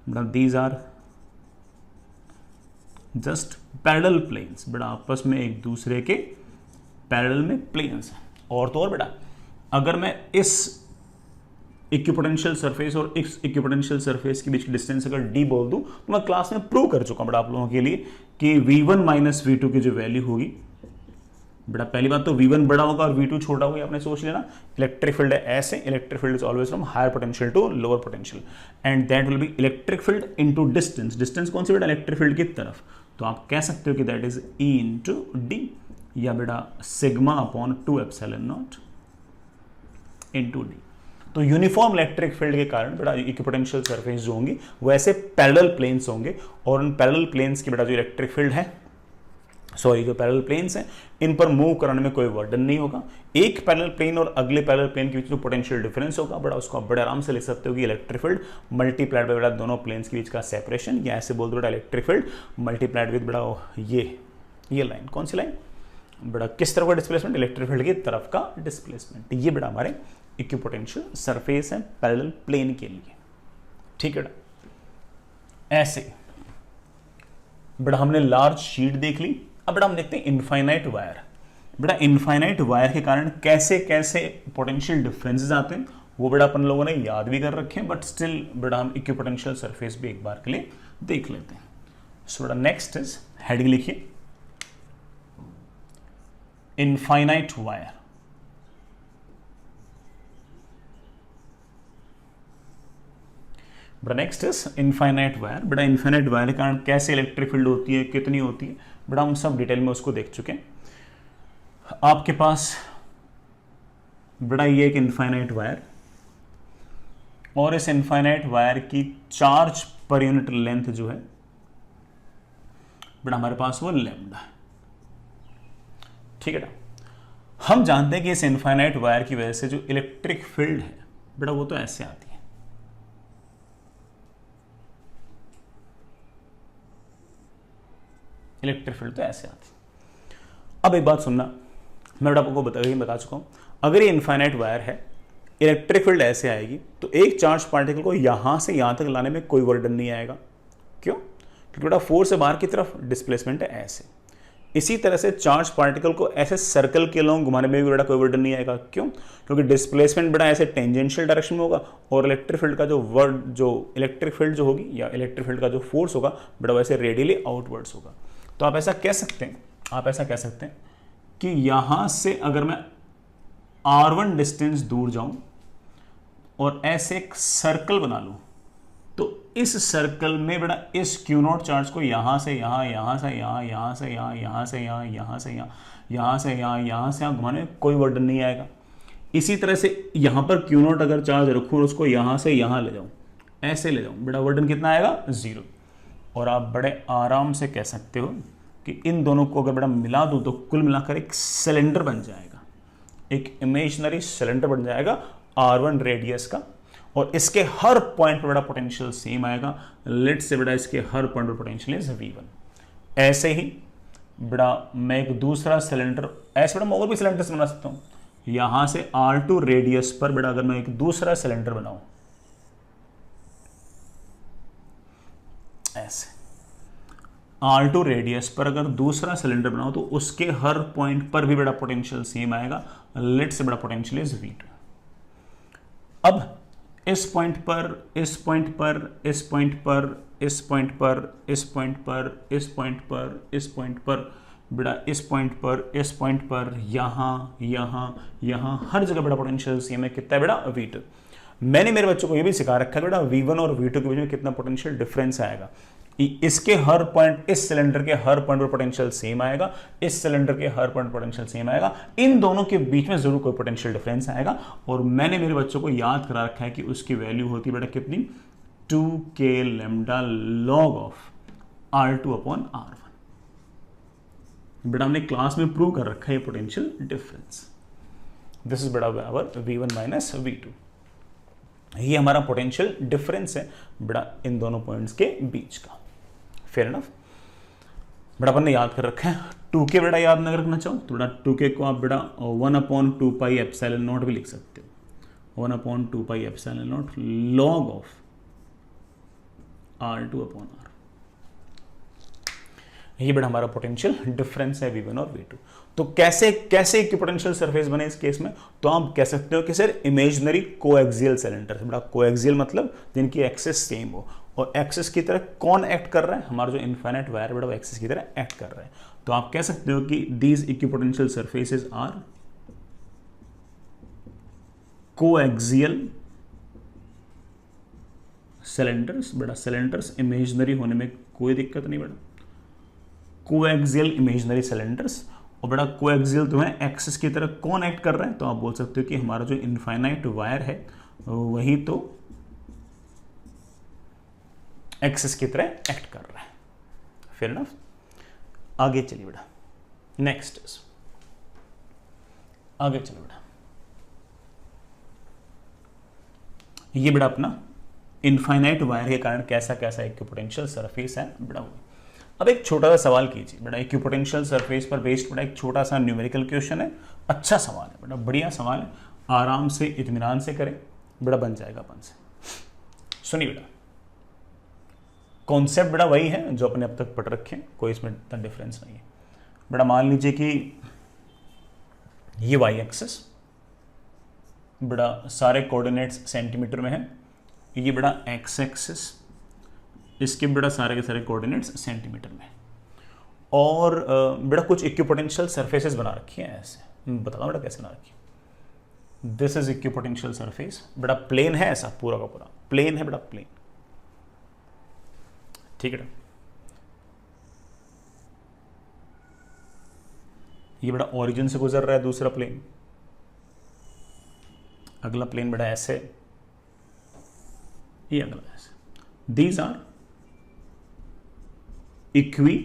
बेटा these are just parallel planes, बेटा आपस में एक दूसरे के पैरेलल में प्लेन्स हैं। और तो और बेटा अगर मैं इस इक्विपोटेंशियल सरफेस और इस इक्विपोटेंशियल सरफेस के बीच की डिस्टेंस अगर d बोल दूं तो मैं क्लास में प्रूव कर चुका हूं बेटा आप लोगों के लिए कि V1 माइनस V2 की जो वैल्यू होगी, बेटा पहली बात तो V1 बड़ा होगा और V2 छोटा होगा, आपने सोच लेना। इलेक्ट्रिक फील्ड है ऐसे, electric field is always from higher potential to lower potential and that will be electric field into distance. Distance कौन सी बेटा, इलेक्ट्रिक फील्ड की तरफ। तो आप कह सकते हो कि that is E into D, या बेटा sigma upon 2 epsilon not into D. तो यूनिफॉर्म इलेक्ट्रिक फील्ड के कारण बेटा इक्विपोटेंशियल सरफेस जो होंगी वो ऐसे पैरेलल प्लेन्स होंगे, और उन पैरेलल प्लेन्स की बेटा जो इलेक्ट्रिक फील्ड है, सॉरी जो पैरेलल प्लेन्स हैं इन पर मूव कराने में कोई वर्डन नहीं होगा। एक पैरेलल प्लेन और अगले पैरेलल प्लेन के बीच जो पोटेंशियल डिफरेंस होगा बेटा उसको आप बड़े आराम से लिख सकते हो कि इलेक्ट्रिक फील्ड मल्टीप्लाइड बाय बेटा दोनों प्लेन्स के बीच का सेपरेशन, या ऐसे बोल दो बेटा इलेक्ट्रिक फील्ड मल्टीप्लाइड विद बेटा ये लाइन, कौन सी लाइन बेटा, किस तरफ का डिस्प्लेसमेंट, इलेक्ट्रिक फील्ड की तरफ का डिस्प्लेसमेंट। ये बेटा हमारे इक्विपोटेंशियल सरफेस है पैरेलल प्लेन के लिए, ठीक है बेटा। ऐसे बेटा हमने लार्ज शीट देख ली, अब बेटा हम देखते हैं इनफाइनाइट वायर। बेटा इनफाइनाइट वायर के कारण कैसे कैसे पोटेंशियल डिफरेंसेस आते हैं वो बेटा अपन लोगों ने याद भी कर रखे हैं, बट स्टिल बेटा हम इक्विपोटेंशियल सरफेस भी एक बार के लिए देख लेते हैं। सो बेटा नेक्स्ट इज, हेडिंग लिखिए इनफाइनाइट वायर। बेटा नेक्स्ट इज इनफाइनाइट वायर। बेटा इनफाइनाइट वायर के कारण कैसे इलेक्ट्रिक फील्ड होती है, कितनी होती है, बेटा हम सब डिटेल में उसको देख चुके हैं। आपके पास बेटा ये एक इनफाइनाइट वायर, और इस इनफाइनाइट वायर की चार्ज पर यूनिट लेंथ जो है बेटा हमारे पास वो लैम्डा है, ठीक है बेटा। हम जानते हैं कि इस इनफाइनाइट वायर की वजह से जो इलेक्ट्रिक फील्ड है बेटा वो तो ऐसे आती है, इलेक्ट्रिक फील्ड तो ऐसे आती। अब एक बात सुनना, मैं बेटा आपको बता चुका हूं, अगर ये इनफाइनाइट वायर है इलेक्ट्रिक फील्ड ऐसे आएगी तो एक चार्ज पार्टिकल को यहां से यहां तक लाने में कोई वर्डन नहीं आएगा। क्यों? क्योंकि बेटा फोर्स से बाहर की तरफ डिस्प्लेसमेंट है ऐसे। इसी तरह से चार्ज पार्टिकल को ऐसे सर्कल के अलोंग घुमाने में भी बेटा कोई वर्डन नहीं आएगा। क्यों? क्योंकि डिस्प्लेसमेंट बेटा ऐसे टेंजेंशियल डायरेक्शन में होगा, और इलेक्ट्रिक फील्ड का जो इलेक्ट्रिक फील्ड जो होगी या इलेक्ट्रिक फील्ड का जो फोर्स होगा बेटा वैसे रेडियली आउटवर्ड्स होगा। तो आप ऐसा कह सकते हैं, कि यहां से अगर मैं R1 डिस्टेंस दूर जाऊं और ऐसे एक सर्कल बना लूं, तो इस सर्कल में बेटा इस Q0 चार्ज को यहां से यहां, यहां से यहां, यहां से यहां, यहां से यहां, यहां से यहां, यहां से यहां, यहां से यहां घुमाने में कोई वर्डन नहीं आएगा। इसी तरह से यहां पर Q0 अगर चार्ज रखूं और उसको यहां से यहां ले जाऊं, ऐसे ले जाऊं, बेटा वर्डन कितना आएगा, 0। और आप बड़े आराम से कह सकते हो कि इन दोनों को अगर बेटा मिला दूं तो कुल मिलाकर एक सिलेंडर बन जाएगा, एक इमेजिनरी सिलेंडर बन जाएगा R1 रेडियस का, और इसके हर पॉइंट पर बेटा पोटेंशियल सेम आएगा। लेट्स से बेटा इसके हर पॉइंट पर पोटेंशियल इज V1। ऐसे ही बेटा मैं एक दूसरा सिलेंडर, ऐसे बेटा मैं और भी सिलेंडर बना सकता हूँ। यहां से R2 रेडियस पर बेटा अगर मैं एक दूसरा सिलेंडर बनाऊं ऐसे, R2 रेडियस पर अगर दूसरा सिलेंडर बनाओ तो उसके हर पॉइंट पर भी बेटा पोटेंशियल सेम आएगा। लेट्स से बेटा पोटेंशियल इज V2। अब इस पॉइंट पर, इस पॉइंट पर, इस पॉइंट पर, इस पॉइंट पर, इस पॉइंट पर, इस पॉइंट पर, इस पॉइंट पर बेटा, इस पॉइंट पर, इस पॉइंट पर, यहां यहां यहां, हर जगह बेटा पोटेंशियल सेम है। कितना है बेटा, V2। मैंने मेरे बच्चों को ये भी सिखा रखा है बेटा V1 और V2 के बीच में कितना पोटेंशियल डिफरेंस आएगा। इसके हर पॉइंट, इस सिलेंडर के हर पॉइंट पर पोटेंशियल सेम आएगा, इस सिलेंडर के हर पॉइंट पोटेंशियल सेम आएगा, इन दोनों के बीच में जरूर कोई पोटेंशियल डिफरेंस आएगा। और मैंने मेरे बच्चों को याद करा रखा है कि उसकी वैल्यू होती है बेटा कितनी, 2k lambda log of R2 upon R1। बेटा हमने क्लास में प्रूव कर रखा है पोटेंशियल डिफरेंस। दिस इज बेटा आवर V1 माइनस V2। ये हमारा पोटेंशियल डिफरेंस है बेटा इन दोनों पॉइंट्स के बीच का। Fair enough. बेटा अपन ने याद कर रखा है 2k। बेटा याद ना रखना चाहो तो बेटा 2k को आप बेटा 1/2 पाई एप्सिलॉन नॉट भी लिख सकते हो, 1/2 pi epsilon not log of R2 upon R। ये बेटा हमारा पोटेंशियल डिफरेंस है V1 और V2। तो कैसे कैसे इक्विपोटेंशियल सरफेस बने इस केस में, तो आप कह सकते हो कि सर इमेजिनरी कोएक्सियल सिलेंडर। बेटा कोएक्सियल मतलब जिनकी एक्सिस सेम हो, और एक्सिस की तरह कौन एक्ट कर रहा है, हमारा जो इनफाइनाइट वायर बेटा वो एक्सिस की तरह एक्ट कर रहा है। तो आप कह सकते हो कि these equipotential surfaces are coaxial cylinders. बेटा सिलेंडर्स इमेजिनरी होने में कोई दिक्कत नहीं बेटा, कोएक्सियल इमेजिनरी सिलेंडर्स। और बेटा कोएक्सियल तो है, एक्सिस की तरह कौन एक्ट कर रहा है, तो आप बोल सकते हो कि हमारा जो इनफाइनाइट वायर है वही तो एक्सिस की तरह एक्ट कर रहा है। Fair enough. आगे चलिए बेटा, नेक्स्ट आगे चलिए बेटा, ये बेटा अपना इनफाइनाइट वायर के कारण कैसा कैसा इक्विपोटेंशियल सरफेस है बेटा। अब एक छोटा सा सवाल कीजिए बेटा, इक्विपोटेंशियल सरफेस पर बेस्ड बेटा एक छोटा सा न्यूमेरिकल क्वेश्चन है। अच्छा सवाल है बेटा, बढ़िया सवाल है, आराम से इत्मीनान से करें बेटा, बन जाएगा अपन से। सुनिए बेटा, कॉन्सेप्ट बेटा वही है जो अपने अब तक पढ़ रखे हैं, कोई इसमें इतना डिफरेंस नहीं है बेटा। मान लीजिए कि ये वाई एक्सिस बेटा सारे कोऑर्डिनेट्स सेंटीमीटर में है, ये बेटा एक्स एक्सिस, इसके बेटा सारे के सारे कोऑर्डिनेट्स सेंटीमीटर में, और बेटा कुछ इक्विपोटेंशियल सरफेसेस बना रखी हैं ऐसे। बताओ बेटा कैसे बना रखी है। दिस इज इक्विपोटेंशियल सरफेस बेटा, प्लेन है ऐसा पूरा का पूरा प्लेन है बेटा, प्लेन। ठीक है बेटा, ये बेटा ओरिजिन से गुजर रहा है दूसरा प्लेन, अगला प्लेन बेटा ऐसे, ये अगला ऐसे। These are equi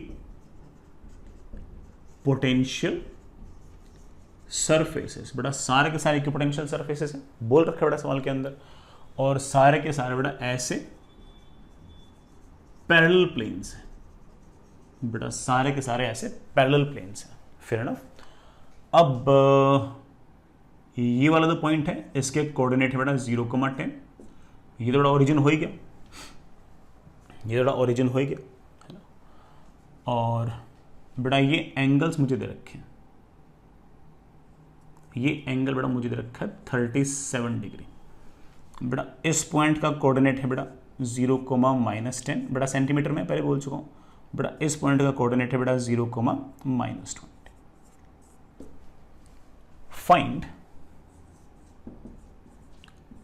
potential surfaces. बेटा सारे के सारे इक्विपोटेंशियल सरफेसेस हैं, बोल रखा है बेटा सवाल के अंदर, और सारे के सारे बेटा ऐसे पैरेलल प्लेन्स हैं बेटा, सारे के सारे ऐसे पैरेलल प्लेन्स हैं। Fair enough. अब ये वाला जो पॉइंट है इसके कोऑर्डिनेट है बेटा 0,10। ये तो बेटा ओरिजिन हो ही गया, ये बेटा ओरिजिन हो ही गया है ना। और बेटा ये एंगल्स मुझे दे रखे हैं, ये एंगल बेटा मुझे दे रखा है 37 डिग्री। बेटा इस पॉइंट का कोऑर्डिनेट है बेटा 0,-10 बेटा सेंटीमीटर में पहले बोल चुका हूं। बेटा इस पॉइंट का कोऑर्डिनेट है बेटा 0,-20। Find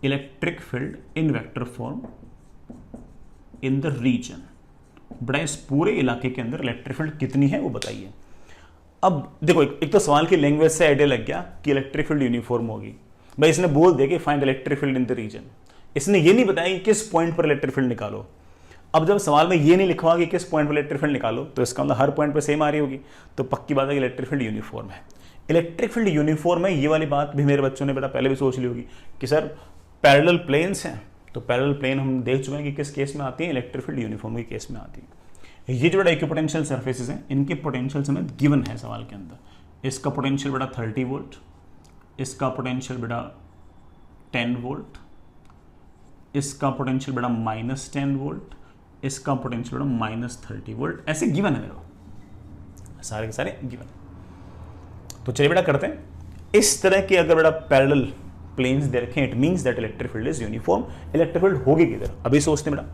electric field in vector form in the region. बेटा इस पूरे इलाके के अंदर इलेक्ट्रिक फील्ड कितनी है वो बताइए। अब देखो एक तो सवाल की लैंग्वेज से आइडिया लग गया कि इलेक्ट्रिक फील्ड यूनिफॉर्म होगी। भाई इसने बोल दिया कि find electric field in the region, इसने ये नहीं बताया कि किस पॉइंट पर इलेक्ट्रिक फील्ड निकालो। अब जब सवाल में ये नहीं लिखवा कि किस पॉइंट पर इलेक्ट्रिक फील्ड निकालो, तो इसका मतलब हर पॉइंट पर सेम आ रही होगी, तो पक्की बात है कि इलेक्ट्रिक फील्ड यूनिफॉर्म है। इलेक्ट्रिक फील्ड यूनिफॉर्म है, ये वाली बात भी मेरे बच्चों ने बेटा पहले भी सोच ली होगी कि सर पैरेलल प्लेन्स हैं, तो पैरेलल प्लेन हम देख चुके हैं कि किस केस में आती है, इलेक्ट्रिक फील्ड यूनिफॉर्म के केस में आती है। ये जो बेटा इक्विपोटेंशियल सरफेसेस हैं, इनके पोटेंशियल हमें गिवन है सवाल के अंदर। इसका पोटेंशियल बेटा 30 वोल्ट, इसका पोटेंशियल बेटा 10 वोल्ट, इसका पोटेंशियल बेटा -10 वोल्ट, इसका पोटेंशियल बेटा -30 वोल्ट, ऐसे गिवन है मेरे को, सारे के सारे गिवन। तो चलिए बेटा करते हैं। इस तरह के अगर बेटा पैरेलल प्लेन्स दे रखें, it means that electric field is uniform. Electric field होगी किधर, अभी सोचते हैं बेटा।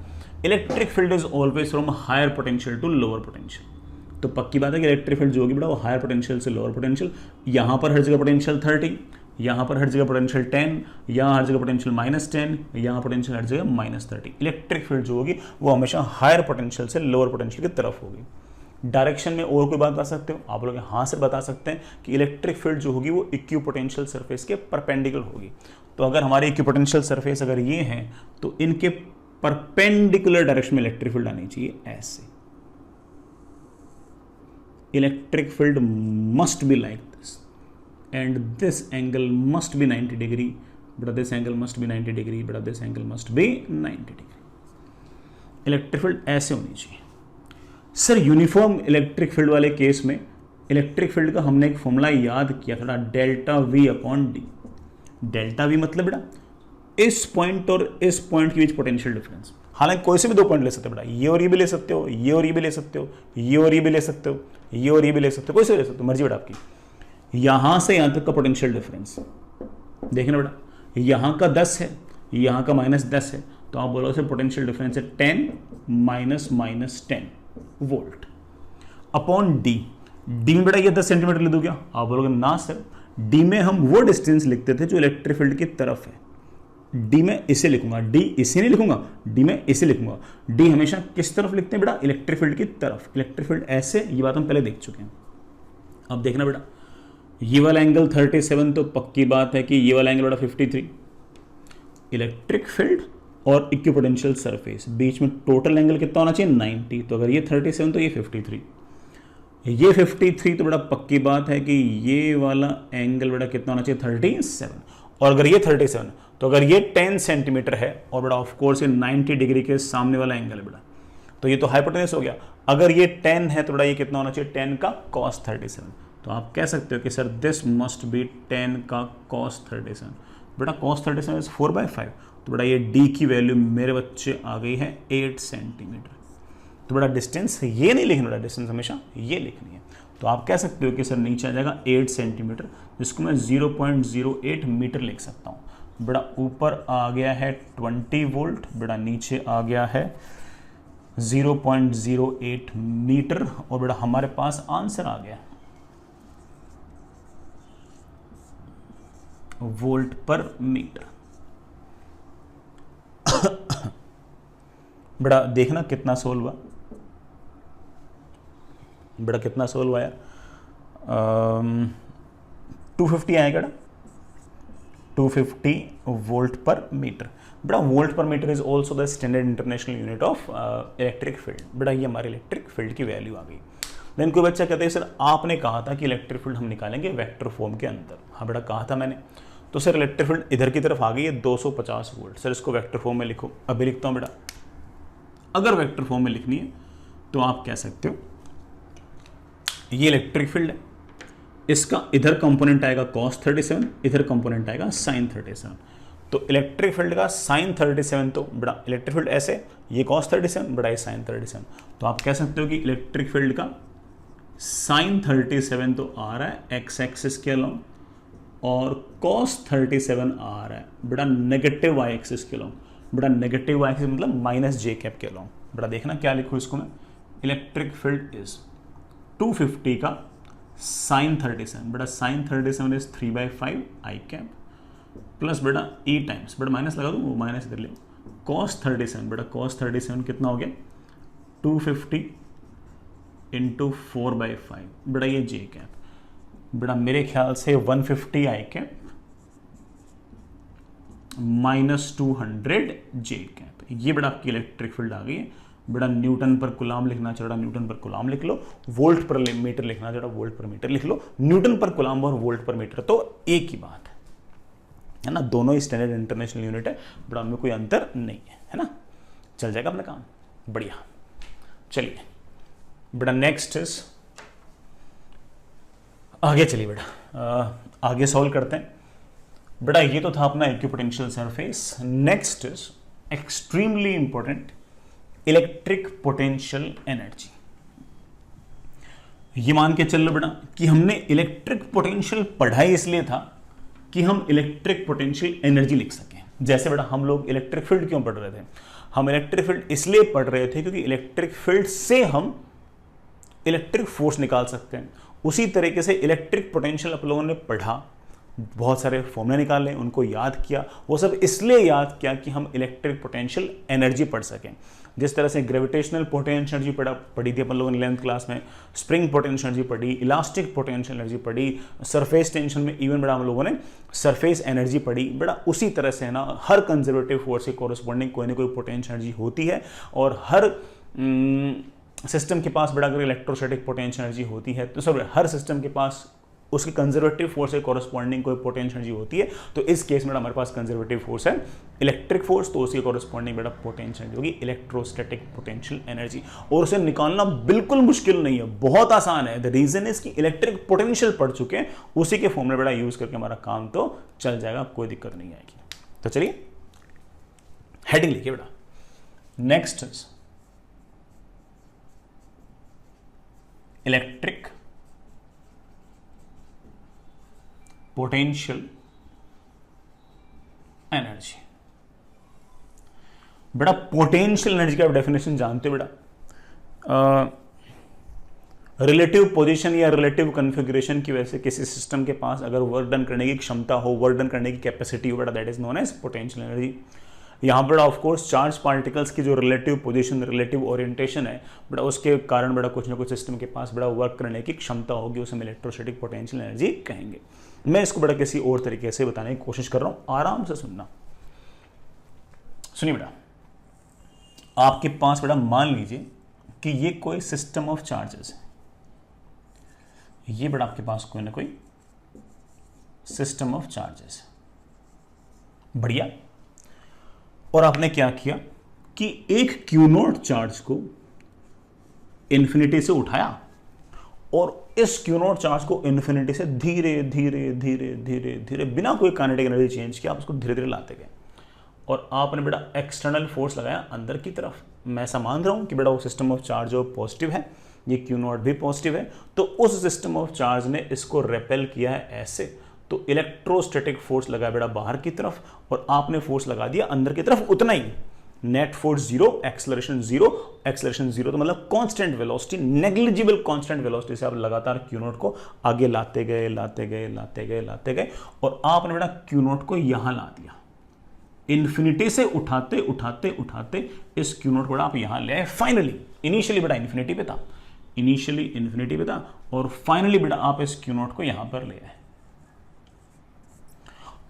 Electric field is always from higher potential to lower potential. तो पक्की बात है कि इलेक्ट्रिक फील्ड जो होगी बेटा वो हायर पोटेंशियल से लोअर पोटेंशियल। यहां पर हर जगह पोटेंशियल 30, यहाँ पर हर जगह पोटेंशियल 10, यहाँ हर जगह पोटेंशियल -10, यहाँ पोटेंशियल हर जगह -30। इलेक्ट्रिक फील्ड जो होगी वो हमेशा हायर पोटेंशियल से लोअर पोटेंशियल की तरफ होगी। डायरेक्शन में और कोई बात बता सकते हो आप लोग? हाँ से बता सकते हैं कि इलेक्ट्रिक फील्ड जो होगी वो इक्विपोटेंशियल सरफेस के परपेंडिकुलर होगी। तो अगर हमारे इक्विपोटेंशियल सरफेस अगर ये हैं तो इनके परपेंडिकुलर डायरेक्शन में इलेक्ट्रिक फील्ड आनी चाहिए ऐसे। Electric field must be like this and this angle must be 90 degree, but this angle must be 90 degree, but this angle must be 90 degree. Electric field ऐसे होनी चाहिए। सर यूनिफॉर्म इलेक्ट्रिक फील्ड वाले case में electric field का हमने एक formula याद किया था, delta we upon D. Delta we मतलब बेटा इस पॉइंट और इस पॉइंट के बीच पोटेंशियल डिफरेंस। हालांकि कोई से भी 2 पॉइंट ले सकते हो बेटा, ये और ये भी ले सकते हो, ये और ये भी ले सकते हो, ये और ये भी ले सकते हो, ये और ये भी ले सकते हो, कोई से भी ले सकते हो, मर्जी बेटा आपकी। यहां से यहां तक का पोटेंशियल डिफरेंस देखना बेटा, यहां का 10 है, यहां का -10 है, तो आप बोलोगे सर पोटेंशियल डिफरेंस है 10 -10 वोल्ट अपॉन डी। डी में बेटा ये 10 सेंटीमीटर ले दो क्या? आप बोलोगे ना सर, डी में हम वो डिस्टेंस लिखते थे जो इलेक्ट्रिक फील्ड की तरफ है। डी में इसे लिखूंगा, डी इसे नहीं लिखूंगा, डी में इसे लिखूंगा। डी हमेशा किस तरफ लिखते हैं बेटा? इलेक्ट्रिक फील्ड की तरफ। इलेक्ट्रिक फील्ड ऐसे, ये बात हम पहले देख चुके हैं। अब देखना बेटा, ये वाला एंगल 37 तो पक्की बात है कि ये वाला एंगल बेटा 53। इलेक्ट्रिक फील्ड और इक्विपोटेंशियल सरफेस बीच में टोटल एंगल कितना होना चाहिए? 90। तो अगर ये 37 तो ये 53, ये 53 तो बेटा पक्की बात है कि ये वाला एंगल बेटा कितना होना चाहिए? 37। और अगर ये 37 तो अगर ये 10 सेंटीमीटर है और बेटा ऑफ कोर्स ये 90 डिग्री के सामने वाला एंगल है बेटा, तो ये तो हाइपोटेन्यूस हो गया। अगर ये 10 है तो बेटा ये कितना होना चाहिए? 10 का cos 37। तो आप कह सकते हो कि सर दिस मस्ट बी 10 का cos 37। बेटा cos 37 इज 4/5, तो बेटा ये d की वैल्यू मेरे बच्चे आ गई है 8 सेंटीमीटर। तो बेटा डिस्टेंस ये नहीं लिखना, बेटा डिस्टेंस हमेशा ये लिखनी है। तो आप कह सकते हो कि सर नीचे आ जाएगा 8 सेंटीमीटर, जिसको मैं 0.08 मीटर लिख सकता हूँ। बेटा ऊपर आ गया है 20 वोल्ट, बेटा नीचे आ गया है 0.08 मीटर, और बेटा हमारे पास आंसर आ गया वोल्ट पर मीटर। बेटा देखना कितना सोल्व हुआ, बेटा कितना सोल्व हुआ यार? 250 आएगा बेटा, 250 वोल्ट पर मीटर। बेटा वोल्ट पर metre is also the standard international unit of electric field. बेटा ये हमारी इलेक्ट्रिक फील्ड की वैल्यू आ गई। देन कोई बच्चा कहते हैं सर आपने कहा था कि इलेक्ट्रिक फील्ड हम निकालेंगे वेक्टर फॉर्म के अंदर। हाँ बेटा कहा था मैंने। तो सर इलेक्ट्रिक फील्ड इधर की तरफ आ गई है 250 वोल्ट। सर इसको वेक्टर फॉर्म में लिखो। अभी लिखता हूँ बेटा। अगर वेक्टर फॉर्म में लिखनी है तो आप कह सकते हो ये इलेक्ट्रिक फील्ड है, इसका इधर कंपोनेंट आएगा cos 37, इधर कंपोनेंट आएगा sin 37। तो इलेक्ट्रिक फील्ड का sin 37 तो बेटा इलेक्ट्रिक फील्ड ऐसे, ये cos 37, बड़ा ये sin 37। तो आप कह सकते हो कि इलेक्ट्रिक फील्ड का sin 37 तो आ रहा है x एक्सिस के अलोंग, और cos 37 आ रहा है बेटा नेगेटिव y एक्सिस के अलोंग। बेटा नेगेटिव y एक्सिस मतलब -j कैप के अलोंग। बेटा देखना क्या लिखूँ इसको मैं, इलेक्ट्रिक फील्ड इज 250 का sin 37। बेटा sin 37 is 3/5 I cap plus बेटा e टाइम्स, बेटा माइनस लगा दूँ, वो माइनस इधर ले, cos 37। बेटा cos 37 कितना हो गया? 250 इंटू 4/5। बेटा ये j कैप, बेटा मेरे ख्याल से 150 आई कैप -200 j कैप। ये बेटा आपकी इलेक्ट्रिक फील्ड आ गई है। बेटा न्यूटन पर कुलाम लिखना चाहिए, न्यूटन पर कुलाम लिख लो। वोल्ट पर मीटर लिखना चाहिए, वोल्ट पर मीटर लिख लो। न्यूटन पर कुलाम और वोल्ट पर मीटर तो एक ही बात है ना, दोनों ही स्टैंडर्ड इंटरनेशनल यूनिट है, बेटा उनमें कोई अंतर नहीं है ना। चल जाएगा अपना काम, बढ़िया। चलिए बेटा नेक्स्ट इज, आगे चलिए बेटा, आगे सॉल्व करते हैं। बेटा ये तो था अपना equipotential surface. Next is extremely important, electric potential energy. ये मान के चल लो बेटा कि हमने इलेक्ट्रिक पोटेंशियल पढ़ाई इसलिए था कि हम इलेक्ट्रिक पोटेंशियल एनर्जी लिख सकें। जैसे बेटा हम लोग इलेक्ट्रिक फील्ड क्यों पढ़ रहे थे? हम इलेक्ट्रिक फील्ड इसलिए पढ़ रहे थे क्योंकि इलेक्ट्रिक फील्ड से हम इलेक्ट्रिक फोर्स निकाल सकते हैं। उसी तरीके से इलेक्ट्रिक पोटेंशियल आप लोगों ने पढ़ा बहुत सारे फॉर्मूले निकाले, उनको याद किया। वो सब इसलिए याद किया कि हम इलेक्ट्रिक पोटेंशियल एनर्जी पढ़ सकें। जिस तरह से ग्रेविटेशनल पोटेंशियल एनर्जी पढ़ी थी अपन लोगों ने 11th क्लास में, स्प्रिंग पोटेंशियल एनर्जी पढ़ी, इलास्टिक पोटेंशियल एनर्जी पढ़ी, सरफेस टेंशन में इवन बड़ा हम लोगों ने सरफेस एनर्जी पढ़ी। बड़ा उसी तरह से है ना, हर कंजर्वेटिव फोर्स के कॉरस्पॉन्डिंग कोई ना कोई पोटेंशियल एनर्जी होती है, और हर सिस्टम के पास बड़ा अगर इलेक्ट्रोस्टैटिक पोटेंशियल एनर्जी होती है तो सॉरी हर सिस्टम के पास उसके कंजर्वेटिव फोर्स के कॉरस्पॉन्डिंग कोई पोटेंशियल एनर्जी होती है। तो इस केस में हमारे पास कंजर्वेटिव फोर्स है इलेक्ट्रिक फोर्स, तो उसके कॉरस्पॉन्डिंग बड़ा पोटेंशियल एनर्जी होगी इलेक्ट्रोस्टैटिक पोटेंशियल एनर्जी। और उसे निकालना बिल्कुल मुश्किल नहीं है, बहुत आसान है। द रीजन इज कि इलेक्ट्रिक पोटेंशियल पढ़ चुके हैं, उसी के फॉर्मूले बड़ा यूज करके हमारा काम तो चल जाएगा, कोई दिक्कत नहीं आएगी। तो चलिए हेडिंग लिखिए बेटा, नेक्स्ट इलेक्ट्रिक पोटेंशियल एनर्जी। बेटा पोटेंशियल एनर्जी का डेफिनेशन जानते हो बेटा, रिलेटिव पोजीशन या रिलेटिव कॉन्फ़िगरेशन की वजह से किसी सिस्टम के पास अगर वर्क डन करने की क्षमता हो, वर्क डन करने की कैपेसिटी हो बेटा, that is known as potential energy. यहाँ पर ऑफ कोर्स चार्ज पार्टिकल्स की जो रिलेटिव पोजीशन, रिलेटिव ओरिएंटेशन है बड़ा, उसके कारण बड़ा कुछ ना कुछ सिस्टम के पास बड़ा वर्क करने की क्षमता होगी, उसे हम इलेक्ट्रोस्टैटिक पोटेंशियल एनर्जी कहेंगे। मैं इसको बड़ा किसी और तरीके से बताने की कोशिश कर रहा हूं, आराम से सुनना। सुनिए बेटा, आपके पास बेटा मान लीजिए कि ये कोई सिस्टम ऑफ चार्जेस है, ये बेटा आपके पास कोई ना कोई सिस्टम ऑफ चार्जेस है, बढ़िया। और आपने क्या किया कि एक क्यू नॉट चार्ज को इन्फिनिटी से उठाया और इस क्यू नॉट चार्ज को इन्फिनिटी से धीरे धीरे धीरे धीरे धीरे बिना कोई काइनेटिक एनर्जी चेंज किया आप उसको धीरे धीरे लाते गए, और आपने बेटा एक्सटर्नल फोर्स लगाया अंदर की तरफ। मैं ऐसा मान रहा हूं कि बेटा वो सिस्टम ऑफ चार्ज जो पॉजिटिव है, ये क्यू नॉट भी पॉजिटिव है, तो उस सिस्टम ऑफ चार्ज ने इसको रेपेल किया है ऐसे, तो इलेक्ट्रोस्टैटिक फोर्स लगा बेटा बाहर की तरफ और आपने फोर्स लगा दिया अंदर की तरफ, उतना ही। Net force zero, acceleration zero, acceleration zero तो मतलब constant velocity, negligible constant velocity से आप लगातार क्यू नॉट को आगे लाते गए लाते गए लाते गए लाते गए, और आपने बेटा क्यू नॉट को यहां ला दिया, इन्फिनिटी से उठाते उठाते उठाते इस क्यू नॉट को आप यहां ले आए फाइनली। इनिशियली बेटा इन्फिनिटी पे था, इनिशियली इन्फिनिटी पे था, और फाइनली बेटा आप इस क्यू नॉट को यहां पर ले आए।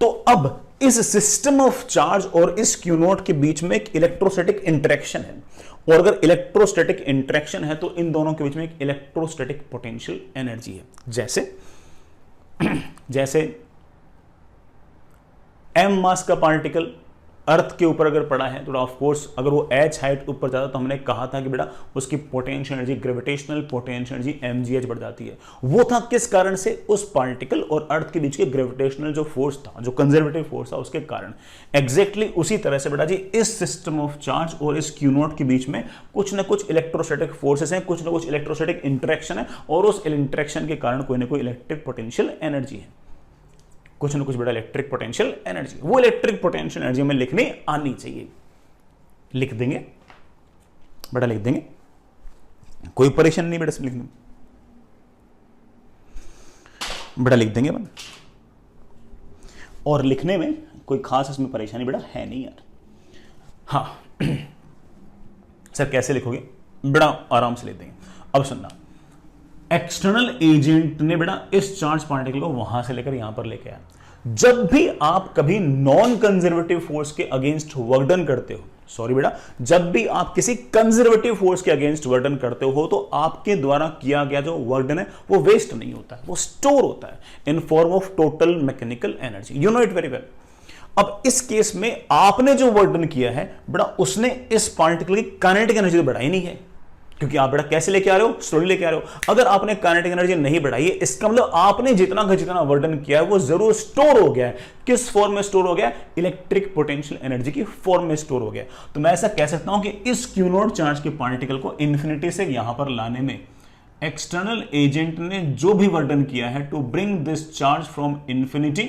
तो अब इस सिस्टम ऑफ चार्ज और इस क्यू नॉट के बीच में एक इलेक्ट्रोस्टैटिक इंटरेक्शन है, और अगर इलेक्ट्रोस्टैटिक इंटरेक्शन है तो इन दोनों के बीच में एक इलेक्ट्रोस्टैटिक पोटेंशियल एनर्जी है। जैसे m मास का पार्टिकल अर्थ के ऊपर अगर पड़ा है तो ऑफ कोर्स अगर वो h हाइट ऊपर जाता तो हमने कहा था कि बेटा उसकी potential energy, gravitational potential energy mgh बढ़ जाती है। वो था किस कारण से? उस पार्टिकल और अर्थ के बीच के ग्रेविटेशनल जो फोर्स था, जो कंजर्वेटिव फोर्स था, उसके कारण। एग्जैक्टली उसी तरह से बेटा जी इस सिस्टम ऑफ चार्ज और इस क्यू नॉट के बीच में कुछ ना कुछ इलेक्ट्रोस्टैटिक फोर्सेस हैं, कुछ ना कुछ इलेक्ट्रोस्टैटिक इंटरेक्शन है, और उस इंटरेक्शन के कारण कोई ना कोई इलेक्ट्रिक पोटेंशियल एनर्जी है, कुछ ना कुछ बड़ा इलेक्ट्रिक पोटेंशियल एनर्जी। वो इलेक्ट्रिक पोटेंशियल एनर्जी हमें लिखने आनी चाहिए, लिख देंगे बेटा, लिख देंगे, कोई परेशानी नहीं बेटा से लिखने में, बेटा लिख देंगे बन। और लिखने में कोई खास इसमें परेशानी बेटा है नहीं यार। हाँ सर कैसे लिखोगे? बेटा आराम से लिख देंगे। अब सुनना, एक्सटर्नल एजेंट ने बेटा इस चार्ज पार्टिकल को वहां से लेकर यहां पर लेके आया। जब भी आप कभी नॉन कंजर्वेटिव फोर्स के अगेंस्ट वर्क डन करते हो, सॉरी बेटा, जब भी आप किसी कंजर्वेटिव फोर्स के अगेंस्ट वर्क डन करते हो तो आपके द्वारा किया गया जो वर्क डन है वो वेस्ट नहीं होता है, वो स्टोर होता है in form of total mechanical energy. You know it very well. अब इस केस में आपने जो वर्क डन किया है बेटा, उसने इस पार्टिकल की काइनेटिक एनर्जी तो बढ़ाई नहीं है, क्योंकि आप बेटा कैसे लेके आ रहे हो? स्लोली लेके आ रहे हो। अगर आपने काइनेटिक एनर्जी नहीं बढ़ाई है, इसका मतलब आपने जितना का जितना वर्क डन किया है वो जरूर स्टोर हो गया है। किस फॉर्म में स्टोर हो गया? इलेक्ट्रिक पोटेंशियल एनर्जी की फॉर्म में स्टोर हो गया। तो मैं ऐसा कह सकता हूं कि इस क्यू नॉट चार्ज के पार्टिकल को इन्फिनिटी से यहां पर लाने में एक्सटर्नल एजेंट ने जो भी वर्क डन किया है to bring this charge from infinity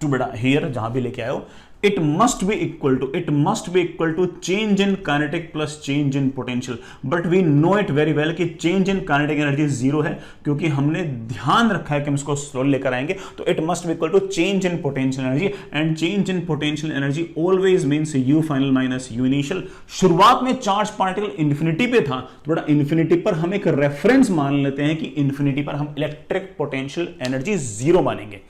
to बेटा हियर, जहां भी लेके आए हो, it must be equal to change in kinetic plus change in potential, but we know it very well कि change in kinetic energy zero है, क्योंकि हमने ध्यान रखा है कि हम इसको स्लो लेकर आएंगे, तो it must be equal to change in potential energy, and change in potential energy always means U final minus U initial. शुरुआत में चार्ज पार्टिकल इंफिनिटी पे था, तो बड़ा इंफिनिटी पर हम एक रेफरेंस मान लेते हैं कि इंफिनिटी पर हम इलेक्ट्रिक पोटेंशियल एनर्जी जीरो मानेंगे।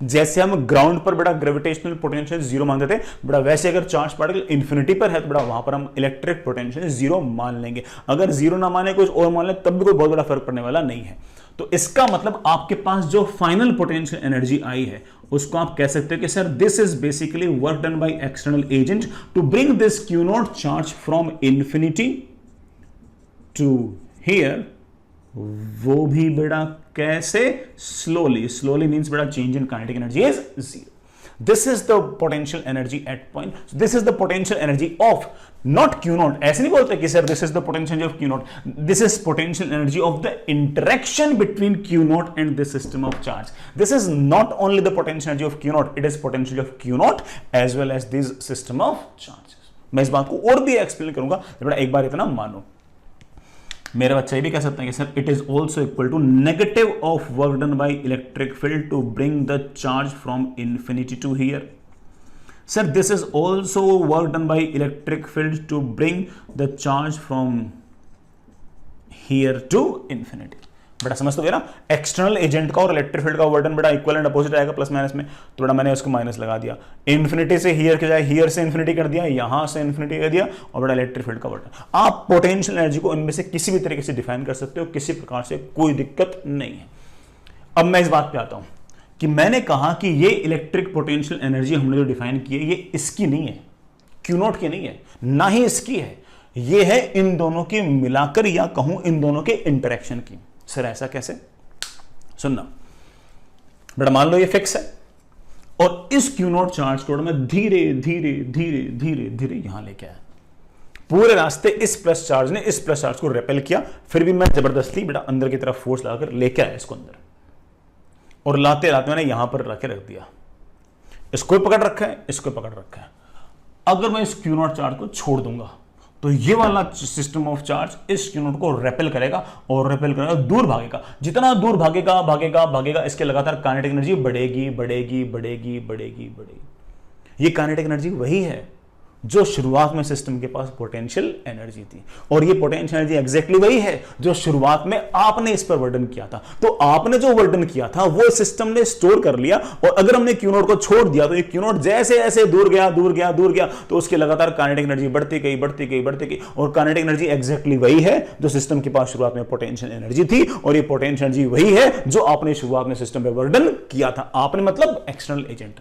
जैसे हम ग्राउंड पर बड़ा ग्रेविटेशनल पोटेंशियल जीरो मानते थे, बड़ा वैसे अगर चार्ज पार्टिकल इंफिनिटी पर है तो बड़ा वहां पर हम इलेक्ट्रिक पोटेंशियल जीरो मान लेंगे। अगर जीरो ना माने कुछ और मान ले तब भी कोई बहुत बड़ा फर्क पड़ने वाला नहीं है। तो इसका मतलब आपके पास जो फाइनल पोटेंशियल एनर्जी आई है उसको आप कह सकते हो कि sir this is basically work done by external agent to bring this q naught charge from infinity to here, वो भी बेटा कैसे, स्लोली मींस बेटा change in kinetic energy is zero. This is the potential energy at point, this is the potential energy of naught q naught, ऐसे नहीं बोलते कि sir this is the potential of q naught, this is potential energy of the interaction between q naught and this system of charge. This is not only the potential energy of q naught, it is potential of q naught as well as this system of charge. मैं इस बात को और भी explain करूंगा, बेटा एक बार इतना मानो। मेरा बच्चा ये भी कह सकता है कि sir it is also equal to negative of work done by electric field to bring the charge from infinity to here. Sir this is also work done by electric field to bring the charge from here to infinity. बड़ा समझ तो गया ना, external agent का और electric field का वर्डन बड़ा equal and opposite आएगा प्लस माइनस में, तो बड़ा मैंने उसको माइनस लगा दिया, इंफिनिटी से हियर के जाए हियर से इंफिनिटी कर दिया, यहां से इंफिनिटी कर दिया, और बड़ा इलेक्ट्रिक फील्ड का वर्डन। आप पोटेंशियल एनर्जी को इनमें से किसी भी तरीके से डिफाइन कर सकते हो, किसी प्रकार से कोई दिक्कत नहीं है। अब मैं इस बात पे आता हूं कि मैंने कहा कि ये इलेक्ट्रिक पोटेंशियल एनर्जी हमने जो डिफाइन की है ये इसकी नहीं है, क्यू नॉट की नहीं है, ना ही इसकी है, ये है इन दोनों की मिलाकर या कहूं इन दोनों के इंटरेक्शन की। सर ऐसा कैसे? सुनना बेटा, मान लो ये फिक्स है और इस क्यू नॉट चार्ज को मैं धीरे धीरे धीरे धीरे धीरे यहां लेके आया, पूरे रास्ते इस प्लस चार्ज ने इस प्लस चार्ज को रेपेल किया, फिर भी मैं जबरदस्ती बेटा अंदर की तरफ फोर्स लगाकर लेके आया इसको अंदर, और लाते लाते मैंने यहां पर रख दिया, इसको पकड़ रखा है, इसको पकड़ रखा है। अगर मैं इस क्यू नॉट चार्ज को छोड़ दूंगा तो ये वाला सिस्टम ऑफ चार्ज इस क्यू नॉट को रेपेल करेगा और रेपेल करेगा, दूर भागेगा, जितना दूर भागेगा भागेगा भागेगा इसके लगातार काइनेटिक एनर्जी बढ़ेगी बढ़ेगी बढ़ेगी बढ़ेगी बढ़ेगी। ये काइनेटिक एनर्जी वही है जो शुरुआत में सिस्टम के पास पोटेंशियल एनर्जी थी, और ये पोटेंशियल एनर्जी एग्जैक्टली वही है जो शुरुआत में आपने इस पर वर्डन किया था। तो आपने जो वर्डन किया था वो सिस्टम ने स्टोर कर लिया, और अगर हमने क्यू नॉट को छोड़ दिया तो ये क्यू नॉट जैसे जैसे दूर गया दूर गया दूर गया तो उसके लगातार काइनेटिक एनर्जी बढ़ती गई बढ़ती गई बढ़ती गई, और काइनेटिक एनर्जी एग्जैक्टली वही है जो सिस्टम के पास शुरुआत में पोटेंशियल एनर्जी थी, और ये पोटेंशियल एनर्जी वही है जो आपने शुरुआत में सिस्टम पे वर्डन किया था। आपने मतलब एक्सटर्नल एजेंट।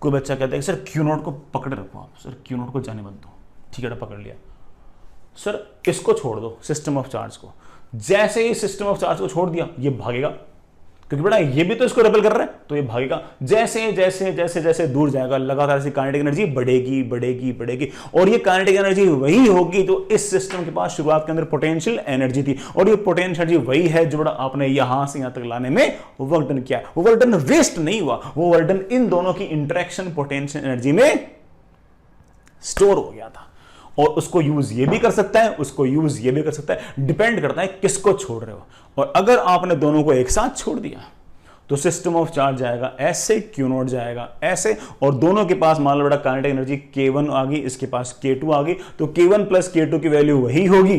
कोई बच्चा कहता है कि सर क्यू नॉट को पकड़े रखो आप, सर क्यू नॉट को जाने मत दो, ठीक है पकड़ लिया, सर इसको छोड़ दो सिस्टम ऑफ चार्ज को, जैसे ही सिस्टम ऑफ चार्ज को छोड़ दिया ये भागेगा, क्योंकि बेटा ये भी तो इसको रेपेल कर रहा है, तो ये भागेगा, जैसे जैसे जैसे जैसे दूर जाएगा लगातार ऐसी काइनेटिक एनर्जी बढ़ेगी बढ़ेगी बढ़ेगी, और ये काइनेटिक एनर्जी वही होगी तो इस सिस्टम के पास शुरुआत के अंदर पोटेंशियल एनर्जी थी, और ये पोटेंशियल एनर्जी वही है जो बड़ा आपने यहां से यहां तक लाने में वर्क डन किया। वो वर्क डन वेस्ट नहीं हुआ, वो वर्क डन इन दोनों की इंटरेक्शन पोटेंशियल एनर्जी में स्टोर हो गया था, और उसको यूज ये भी कर सकता है, उसको यूज ये भी कर सकता है, डिपेंड करता है किसको छोड़ रहे हो। और अगर आपने दोनों को एक साथ छोड़ दिया तो सिस्टम ऑफ चार्ज जाएगा ऐसे, क्यू नॉट जाएगा ऐसे, और दोनों के पास मान लो बेटा काइनेटिक एनर्जी K1 आ गई, इसके पास K2 आ गई, तो K1 प्लस K2 की वैल्यू वही होगी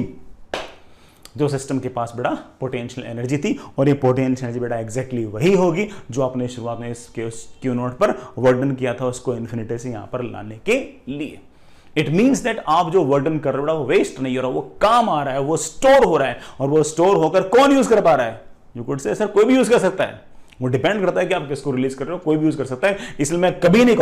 जो सिस्टम के पास बेटा पोटेंशियल एनर्जी थी, और ये पोटेंशियल एनर्जी बेटा एग्जैक्टली वही होगी जो आपने शुरुआत में इस क्यू नॉट पर वर्डन किया था उसको इन्फिनिटी से यहां पर लाने के लिए। इट मीन्स दैट आप जो वर्डन कर रहे हो वो वेस्ट नहीं हो रहा, वो काम आ रहा है, वो स्टोर हो रहा है, और वो स्टोर होकर कौन यूज कर पा रहा है? यू कुड से सर कोई भी यूज कर सकता है, वो डिपेंड करता है कि आप किसको रिलीज कर रहे हो, कोई भी यूज कर सकता है। इसलिए मैं कभी नहीं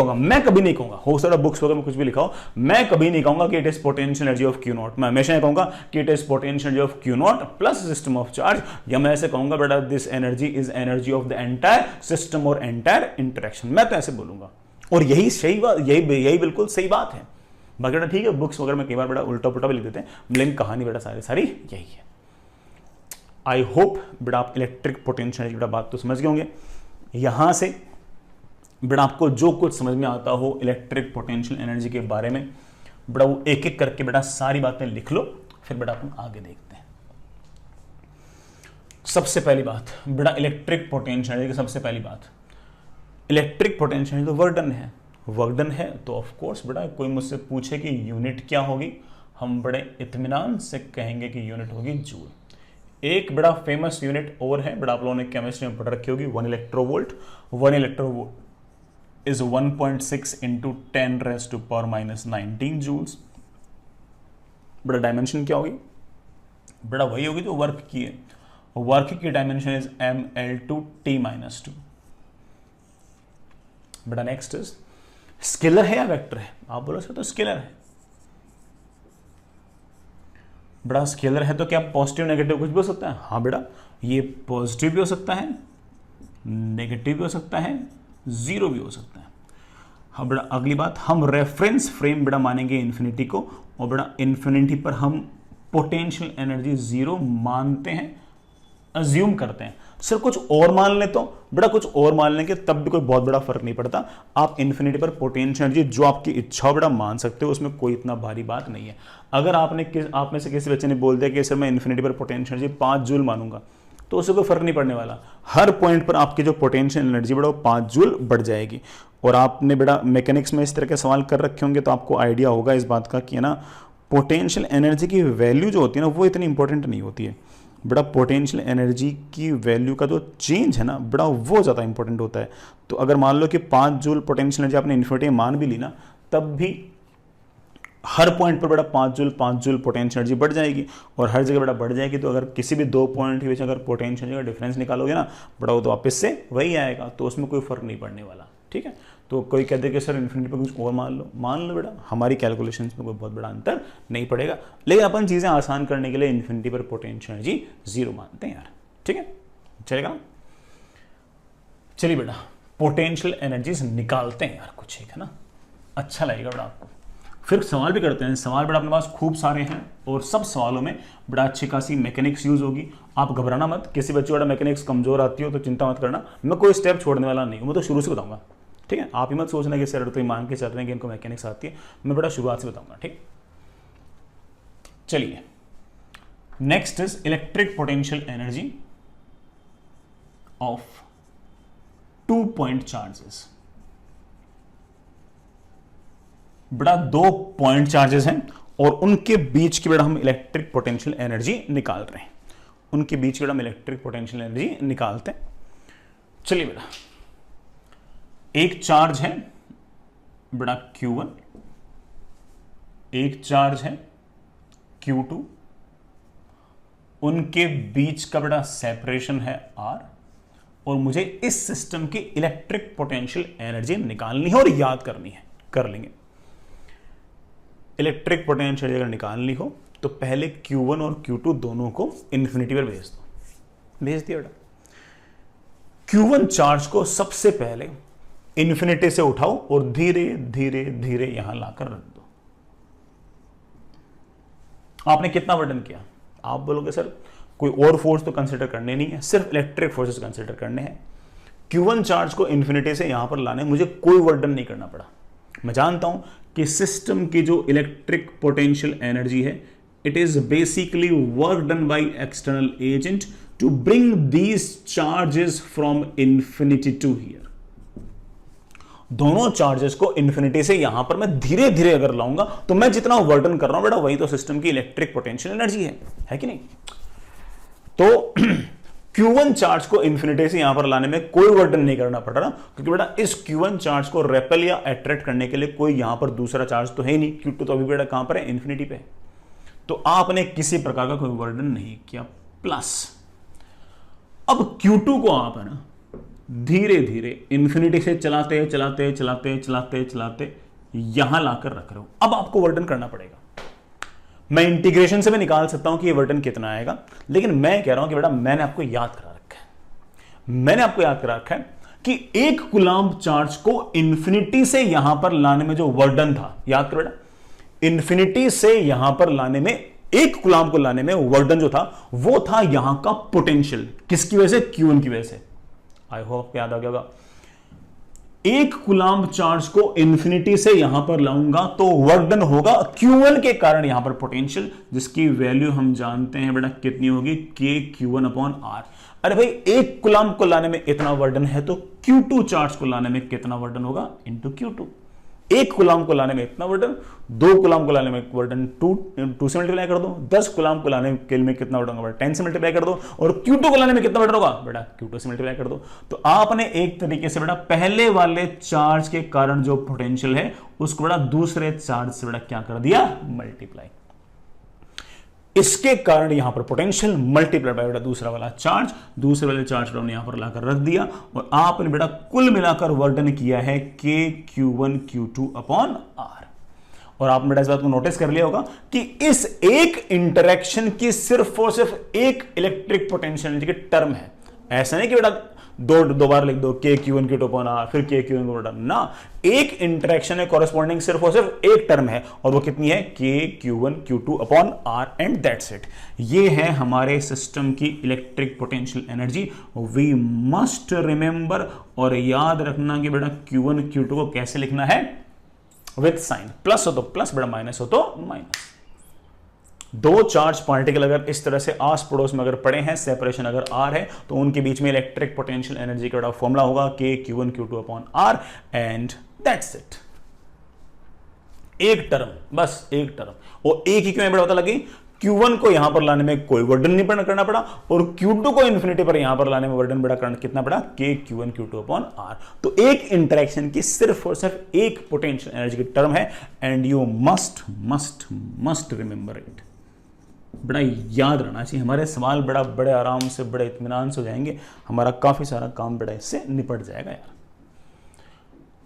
कहूंगा हो सकता बुक्स वगैरह में कुछ भी लिखा हो, मैं कभी नहीं कहूंगा कि it is potential energy of q not, मैं हमेशा कहूंगा कि it is potential energy of q not plus system of charge, या मैं ऐसे कहूंगा बेटा this energy is energy of the entire system और एंटायर इंटरेक्शन, मैं तो ऐसे बोलूंगा, और यही सही बात, यही बिल्कुल सही बात है। बाकी बेटा ठीक है, बुक्स वगैरह में कई बार बेटा उल्टा पुल्टा भी लिख देते हैं, लेकिन कहानी बेटा सारी यही है। आई होप बेटा आप इलेक्ट्रिक पोटेंशियल बेटा बात तो समझ गए होंगे। यहां से बेटा आपको जो कुछ समझ में आता हो इलेक्ट्रिक पोटेंशियल एनर्जी के बारे में, बेटा वो एक एक करके बेटा सारी बातें लिख लो, फिर बेटा अपन आगे देखते हैं। सबसे पहली बात बेटा इलेक्ट्रिक पोटेंशियल एनर्जी की सबसे पहली बात, इलेक्ट्रिक पोटेंशियल तो वर्क डन है, वर्क डन है तो ऑफ कोर्स बेटा कोई मुझसे पूछे कि यूनिट क्या होगी, हम बड़े इत्मीनान से कहेंगे कि यूनिट होगी जूल। एक बड़ा फेमस यूनिट और है, बड़ा आप लोगों ने केमिस्ट्री में पढ़ रखी होगी, 1 electronvolt. 1 electronvolt is 1.6 into 10⁻⁻19 joules. बड़ा डायमेंशन क्या होगी, बड़ा वही होगी जो वर्क की है, वर्क की डायमेंशन इज ml/t-2। बड़ा नेक्स्ट इज स्केलर है या वेक्टर है, आप बोलो सर तो स्केलर है। बड़ा स्केलर है तो क्या पॉजिटिव नेगेटिव कुछ भी हो सकता है, हाँ बेटा ये पॉजिटिव भी हो सकता है, नेगेटिव भी हो सकता है, जीरो भी हो सकता है। हाँ बेटा अगली बात, हम रेफरेंस फ्रेम बेटा मानेंगे इन्फिनिटी को, और बेटा इन्फिनिटी पर हम पोटेंशियल एनर्जी जीरो मानते हैं, अज्यूम करते हैं। सर कुछ और मान ले तो बेटा कुछ और मान लेंगे तब भी कोई बहुत बड़ा फर्क नहीं पड़ता। आप इन्फिनिटी पर पोटेंशियल एनर्जी जो आपकी इच्छा बेटा मान सकते हो, उसमें कोई इतना भारी बात नहीं है। अगर आप में से किसी बच्चे ने बोल दिया कि सर मैं इन्फिनिटी पर पोटेंशियल एनर्जी 5 जूल मानूंगा, तो उससे कोई फर्क नहीं पड़ने वाला। हर पॉइंट पर आपकी जो पोटेंशियल एनर्जी बेटा वो 5 जूल बढ़ जाएगी। और आपने बेटा मैकेनिक्स में इस तरह के सवाल कर रखे होंगे तो आपको आइडिया होगा इस बात का कि ना पोटेंशियल एनर्जी की वैल्यू जो होती है ना वो इतनी इंपॉर्टेंट नहीं होती है। बड़ा पोटेंशियल एनर्जी की वैल्यू का जो चेंज है ना बड़ा वो ज़्यादा इंपॉर्टेंट होता है। तो अगर मान लो कि 5 जूल पोटेंशियल एनर्जी आपने इन्फिनिटी में मान भी ली ना, तब भी हर पॉइंट पर बड़ा 5 जूल पोटेंशियल एनर्जी बढ़ जाएगी, और हर जगह बड़ा बढ़ जाएगी। तो अगर किसी भी 2 पॉइंट के बीच अगर पोटेंशियल एनर्जी का डिफरेंस निकालोगे ना बड़ा वो तो वापस से वही आएगा, तो उसमें कोई फर्क नहीं पड़ने वाला। ठीक है, तो कोई कहते कि सर इन्फिनिटी पर कुछ और मान लो बेटा, हमारी कैलकुलेशंस में कोई बहुत बड़ा अंतर नहीं पड़ेगा। लेकिन अपन चीज़ें आसान करने के लिए इन्फिनिटी पर पोटेंशियल एनर्जी जीरो मानते हैं यार। ठीक है, चलेगा। चलिए बेटा पोटेंशियल एनर्जीज निकालते हैं यार कुछ एक, है ना, अच्छा लगेगा बेटा आपको। फिर सवाल भी करते हैं। सवाल बेटा अपने पास खूब सारे हैं और सब सवालों में बड़ा अच्छी खासी मैकेनिक्स यूज होगी। आप घबराना मत, किसी बच्चे बड़ा मैकेनिक्स कमजोर आती हो तो चिंता मत करना, मैं कोई स्टेप छोड़ने वाला नहीं हूँ, मैं तो शुरू से बताऊंगा। ठीक है, आप ही मत सोचना कि सर तो मान के चल रहे हैं कि इनको मैकेनिक्स आती है, मैं बड़ा शुरुआत से बताऊंगा। ठीक, चलिए next is electric potential energy of 2 point charges. बड़ा 2 पॉइंट चार्जेस हैं और उनके बीच की बेटा हम इलेक्ट्रिक पोटेंशियल एनर्जी निकाल रहे हैं, उनके बीच की बेटा हम इलेक्ट्रिक पोटेंशियल एनर्जी निकालते हैं। चलिए बेटा एक चार्ज है बड़ा Q1, एक चार्ज है Q2, उनके बीच का बड़ा सेपरेशन है R, और मुझे इस सिस्टम की इलेक्ट्रिक पोटेंशियल एनर्जी निकालनी है और याद करनी है। कर लेंगे। इलेक्ट्रिक पोटेंशियल अगर निकालनी हो तो पहले Q1 और Q2 दोनों को इन्फिनिटी पर भेज दो। भेज दिया बेटा। Q1 चार्ज को सबसे पहले इन्फिनिटी से उठाओ और धीरे धीरे धीरे यहां लाकर रख दो। आपने कितना वर्डन किया? आप बोलोगे सर कोई और फोर्स तो कंसीडर करने नहीं है, सिर्फ इलेक्ट्रिक फोर्सेस कंसीडर करने हैं। Q1 चार्ज को इन्फिनिटी से यहां पर लाने मुझे कोई वर्डन नहीं करना पड़ा। मैं जानता हूं कि सिस्टम की जो इलेक्ट्रिक पोटेंशियल एनर्जी है it is basically work done by external agent to bring these charges from infinity to here. दोनों चार्जेस को इन्फिनिटी से यहां पर मैं धीरे धीरे अगर लाऊंगा तो मैं जितना वर्डन कर रहा हूं बेटा वही तो सिस्टम की इलेक्ट्रिक पोटेंशियल एनर्जी है कि नहीं? तो Q1 चार्ज को इन्फिनिटी से यहां पर लाने में कोई वर्डन नहीं करना पड़ रहा, क्योंकि बेटा इस Q1 चार्ज को रेपेल या अट्रैक्ट करने के लिए कोई यहां पर दूसरा चार्ज तो है ही नहीं। Q2 तो अभी बेटा कहां पर है? इन्फिनिटी पे। तो आपने किसी प्रकार का कोई वर्डन नहीं किया। प्लस अब Q2 को आप है ना धीरे धीरे इन्फिनिटी से चलाते चलाते चलाते चलाते चलाते यहां लाकर रख रहे हो। अब आपको वर्डन करना पड़ेगा। मैं इंटीग्रेशन से भी निकाल सकता हूं कि ये वर्डन कितना आएगा, लेकिन मैं कह रहा हूं कि बेटा मैंने आपको याद करा रखा है, मैंने आपको याद करा रखा है कि 1 कूलम्ब चार्ज को इन्फिनिटी से यहां पर लाने में जो वर्डन था, याद करो बेटा, इन्फिनिटी से यहां पर लाने में 1 कूलम्ब को लाने में वर्डन जो था वो था यहां का पोटेंशियल। किसकी वजह से? Q1 की वजह से। आई होप याद आ गया होगा। 1 कूलम्ब चार्ज को इन्फिनिटी से यहां पर लाऊंगा तो वर्क डन होगा Q1 के कारण यहां पर पोटेंशियल, जिसकी वैल्यू हम जानते हैं बेटा कितनी होगी, K Q1 अपॉन R। अरे भाई 1 कूलम्ब को लाने में इतना वर्डन है तो Q2 चार्ज को लाने में कितना वर्डन होगा, इंटू Q2। 1 कूलम्ब को लाने में इतना वर्डन, 2 कूलम्ब को लाने में वर्डन 2 से मल्टीप्लाई कर दो, 10 कूलम्ब को लाने के लिए कितना वर्डन होगा, 10 से मल्टीप्लाई कर दो, और Q2 को लाने में कितना वर्डन होगा बेटा, Q2 से मल्टीप्लाई कर दो। तो आपने एक तरीके से बेटा पहले वाले चार्ज के कारण जो पोटेंशियल है उसको बेटा दूसरे चार्ज से बेटा क्या कर दिया, मल्टीप्लाई। इसके कारण यहां पर पोटेंशियल मल्टीप्लाई बाय बेटा दूसरा वाला चार्ज, दूसरे वाले चार्ज को हमने यहां पर लाकर रख दिया, और आपने बेटा कुल मिलाकर वर्डन किया है K Q1 Q2 upon R। और आपने बेटा इस बात को नोटिस कर लिया होगा कि इस एक इंटरेक्शन की सिर्फ और सिर्फ एक इलेक्ट्रिक पोटेंशियल एनर्जी की टर्म है। ऐसा नहीं कि बेटा दो बार लिख दो K Q1 Q2 upon R फिर K Q1 Q2 ना, एक इंटरेक्शन है कॉरेस्पॉन्डिंग सिर्फ और सिर्फ एक टर्म है, और वो कितनी है, K Q1 Q2 upon R and that's it. ये है हमारे सिस्टम की electric potential energy. We must remember, और याद रखना कि बेटा Q1 Q2 को कैसे लिखना है, विथ साइन, प्लस हो तो प्लस बेटा, माइनस हो तो माइनस। दो चार्ज पार्टिकल अगर इस तरह से आस पड़ोस में अगर पड़े हैं, सेपरेशन अगर R है, तो उनके बीच में इलेक्ट्रिक पोटेंशियल एनर्जी का फॉर्मूला होगा K Q1 Q2 upon R and that's it. एक टर्म, बस एक टर्म, और एक ही क्यों बेटा पता लगी, Q1 को यहां पर लाने में कोई वर्डन नहीं करना पड़ा, और Q2 को इन्फिनिटी पर यहां पर लाने में वर्डन बेटा करना कितना पड़ा, K Q1 Q2 upon R। तो एक इंटरेक्शन की सिर्फ और सिर्फ एक पोटेंशियल एनर्जी की टर्म है, and you must must must remember it. बड़ा याद रहना चाहिए। हमारे सवाल बड़ा बड़े आराम से, बड़े इत्मीनान से हो जाएंगे, हमारा काफी सारा काम बड़ा इससे निपट जाएगा यार।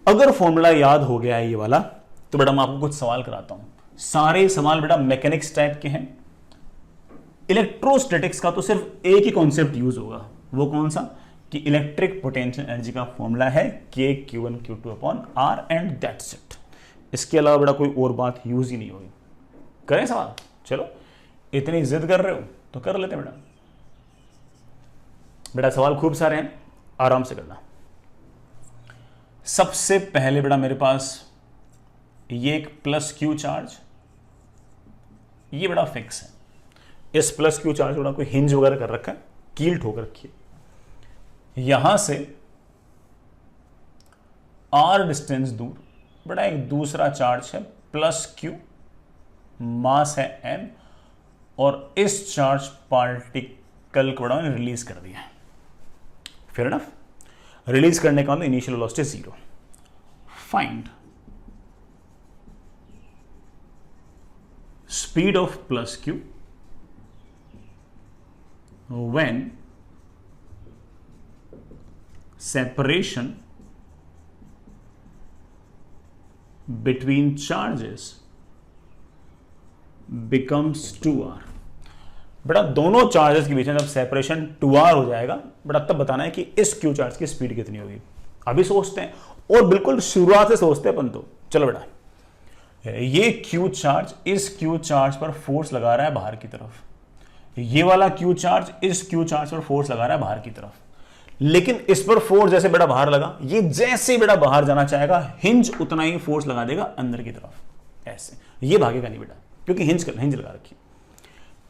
अगर फॉर्मूला याद हो गया है ये वाला, तो बेटा मैं आपको कुछ सवाल कराता हूं। सारे सवाल बेटा मैकेनिक्स टाइप के हैं। इलेक्ट्रोस्टैटिक्स का तो सिर्फ एक ही कॉन्सेप्ट यूज होगा, वो कौन सा, कि इलेक्ट्रिक पोटेंशियल एनर्जी का फॉर्मूला है K Q1 Q2 upon R and that's it. इसके अलावा बेटा कोई और बात यूज ही नहीं होगी। करें सवाल, चलो इतनी जिद कर रहे हो तो कर लेते बेटा। बेटा सवाल खूब सारे हैं, आराम से करना। सबसे पहले बेटा मेरे पास ये एक प्लस Q चार्ज, ये बड़ा फिक्स है। इस प्लस Q चार्ज बेटा कोई हिंज वगैरह कर रखा है, कील ठोक रखी है। यहां से R डिस्टेंस दूर बेटा एक दूसरा चार्ज है प्लस Q, मास है M, और इस चार्ज पार्टिकल को मैंने रिलीज कर दिया। Fair enough. रिलीज करने का मतलब initial velocity 0। Find speed of plus Q when separation between charges becomes 2R। बेटा दोनों चार्जेस के बीच में जब सेपरेशन 2R हो जाएगा बेटा, तब बताना है कि इस Q चार्ज की स्पीड कितनी होगी। अभी सोचते हैं, और बिल्कुल शुरुआत से सोचते हैं अपन तो। चलो बेटा, ये Q चार्ज इस Q चार्ज पर फोर्स लगा रहा है बाहर की तरफ, ये वाला Q चार्ज इस Q चार्ज पर फोर्स लगा रहा है बाहर की तरफ, लेकिन इस पर फोर्स जैसे बेटा बाहर लगा, ये जैसे बेटा बाहर जाना चाहेगा, हिंज उतना ही फोर्स लगा देगा अंदर की तरफ। ऐसे ये भागेगा नहीं बेटा, क्योंकि हिंज लगा रखी।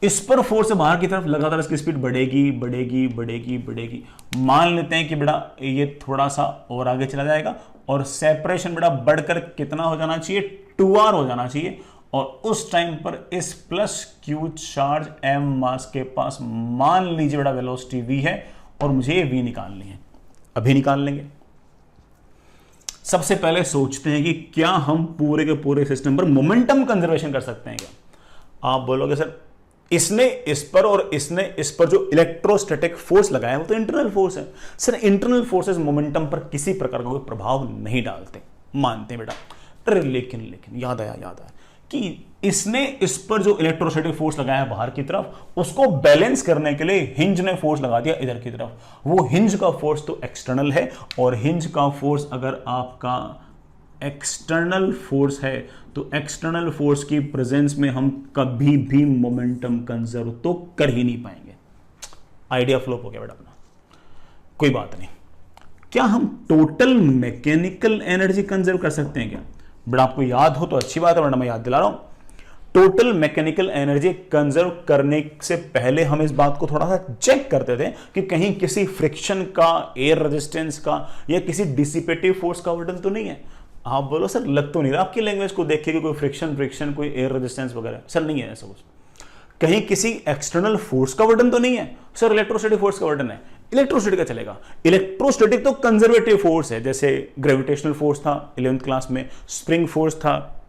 इस पर फोर्स से बाहर की तरफ लगातार इसकी स्पीड बढ़ेगी बढ़ेगी बढ़ेगी बढ़ेगी। मान लेते हैं कि बेटा ये थोड़ा सा और आगे चला जाएगा, और सेपरेशन बेटा बढ़कर कितना हो जाना चाहिए, 2R हो जाना चाहिए। और उस टाइम पर इस प्लस Q चार्ज M मास के पास मान लीजिए बेटा वेलोसिटी v है, और मुझे ये v निकालनी है। अभी निकाल लेंगे। सबसे पहले सोचते हैं कि क्या हम पूरे के पूरे सिस्टम पर मोमेंटम कंजर्वेशन कर सकते हैं क्या। आप बोलोगे सर इसने इस पर और इसने इस पर जो इलेक्ट्रोस्टैटिक फोर्स लगाया है वो तो इंटरनल फोर्स है। सर इंटरनल फोर्सेस मोमेंटम पर किसी प्रकार का कोई प्रभाव नहीं डालते, मानते हैं बेटा। लेकिन याद आया कि इसने इस पर जो इलेक्ट्रोस्टैटिक फोर्स लगाया बाहर की तरफ, उसको बैलेंस करने के लिए हिंज ने फोर्स लगा दिया इधर की तरफ। वो हिंज का फोर्स तो एक्सटर्नल है, और हिंज का फोर्स अगर आपका एक्सटर्नल फोर्स है, तो एक्सटर्नल फोर्स की प्रेजेंस में हम कभी भी मोमेंटम कंजर्व तो कर ही नहीं पाएंगे। आइडिया फ्लोप हो गया बेटा अपना, कोई बात नहीं। क्या हम टोटल मैकेनिकल एनर्जी कंजर्व कर सकते हैं क्या? बड़ा आपको याद हो तो अच्छी बात है, वरना मैं याद दिला रहा हूं। टोटल मैकेनिकल एनर्जी कंजर्व करने से पहले हम इस बात को थोड़ा सा चेक करते थे कि कहीं किसी फ्रिक्शन का, एयर रेजिस्टेंस का या किसी डिसिपेटिव फोर्स का वर्डन तो नहीं है। आप बोलो सर लग तो नहीं रहा आपकी लैंग्वेज को देख के कोई फ्रिक्शन कोई एयर रेजिस्टेंस वगैरह। सर नहीं है ऐसा कुछ। कहीं किसी एक्सटर्नल फोर्स का वर्डन तो नहीं है। सर इलेक्ट्रोस्टैटिक फोर्स का वर्डन है। इलेक्ट्रोस्टैटिक का चलेगा। इलेक्ट्रोस्टैटिक तो कंजर्वेटिव फोर्स है, जैसे ग्रेविटेशनल फोर्स था 11th क्लास में, स्प्रिंग फोर्स था,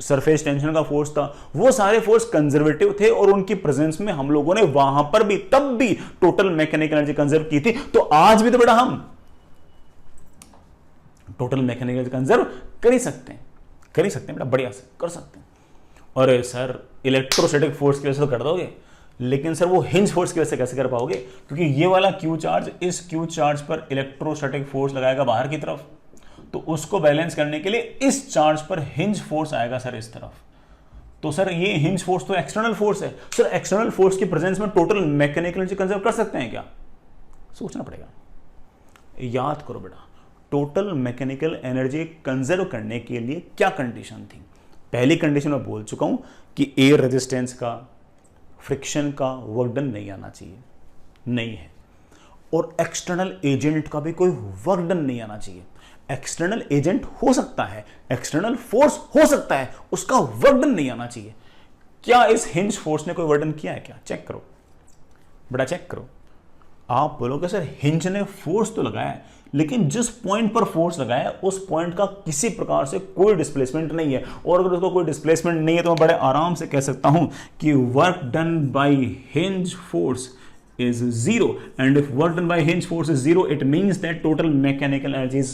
सरफेस टेंशन का फोर्स था, वो सारे फोर्स कंजर्वेटिव थे और उनकी प्रेजेंस में हम लोगों ने वहां पर भी तब भी टोटल मैकेनिकल एनर्जी कंजर्व की थी। तो आज भी तो बेटा हम टोटल मैकेनिकल एनर्जी कंजर्व कर ही सकते हैं बेटा, बढ़िया से कर सकते हैं। और सर इलेक्ट्रोस्टैटिक फोर्स की वजह से तो कर दोगे, लेकिन सर वो हिंज फोर्स की वजह से कैसे कर पाओगे? क्योंकि ये वाला क्यू चार्ज इस क्यू चार्ज पर इलेक्ट्रोस्टैटिक फोर्स लगाएगा बाहर की तरफ, तो उसको बैलेंस करने के लिए इस चार्ज पर हिंज फोर्स आएगा सर इस तरफ। तो सर ये हिंज फोर्स तो एक्सटर्नल फोर्स है। सर एक्सटर्नल फोर्स की प्रेजेंस में टोटल मैकेनिकल एनर्जी कंजर्व कर सकते हैं क्या? सोचना पड़ेगा। याद करो बेटा, टोटल मैकेनिकल एनर्जी कंजर्व करने के लिए क्या कंडीशन थी? पहली कंडीशन मैं बोल चुका हूं कि एयर रेजिस्टेंस का, फ्रिक्शन का वर्क डन नहीं आना चाहिए, नहीं है। और एक्सटर्नल एजेंट का भी कोई वर्क डन नहीं आना चाहिए। एक्सटर्नल एजेंट हो सकता है, एक्सटर्नल फोर्स हो सकता है, उसका वर्क डन नहीं आना चाहिए। क्या इस हिंज फोर्स ने कोई वर्क डन किया है क्या? चेक करो बेटा, चेक करो। आप बोलोगे सर हिंज ने फोर्स तो लगाया है, लेकिन जिस पॉइंट पर फोर्स लगाया है उस पॉइंट का किसी प्रकार से कोई डिस्प्लेसमेंट नहीं है। और अगर उसको कोई डिस्प्लेसमेंट नहीं है तो मैं बड़े आराम से कह सकता हूं कि work done bye hinge force is 0, and if work done by hinge force is 0, it means that total mechanical energy is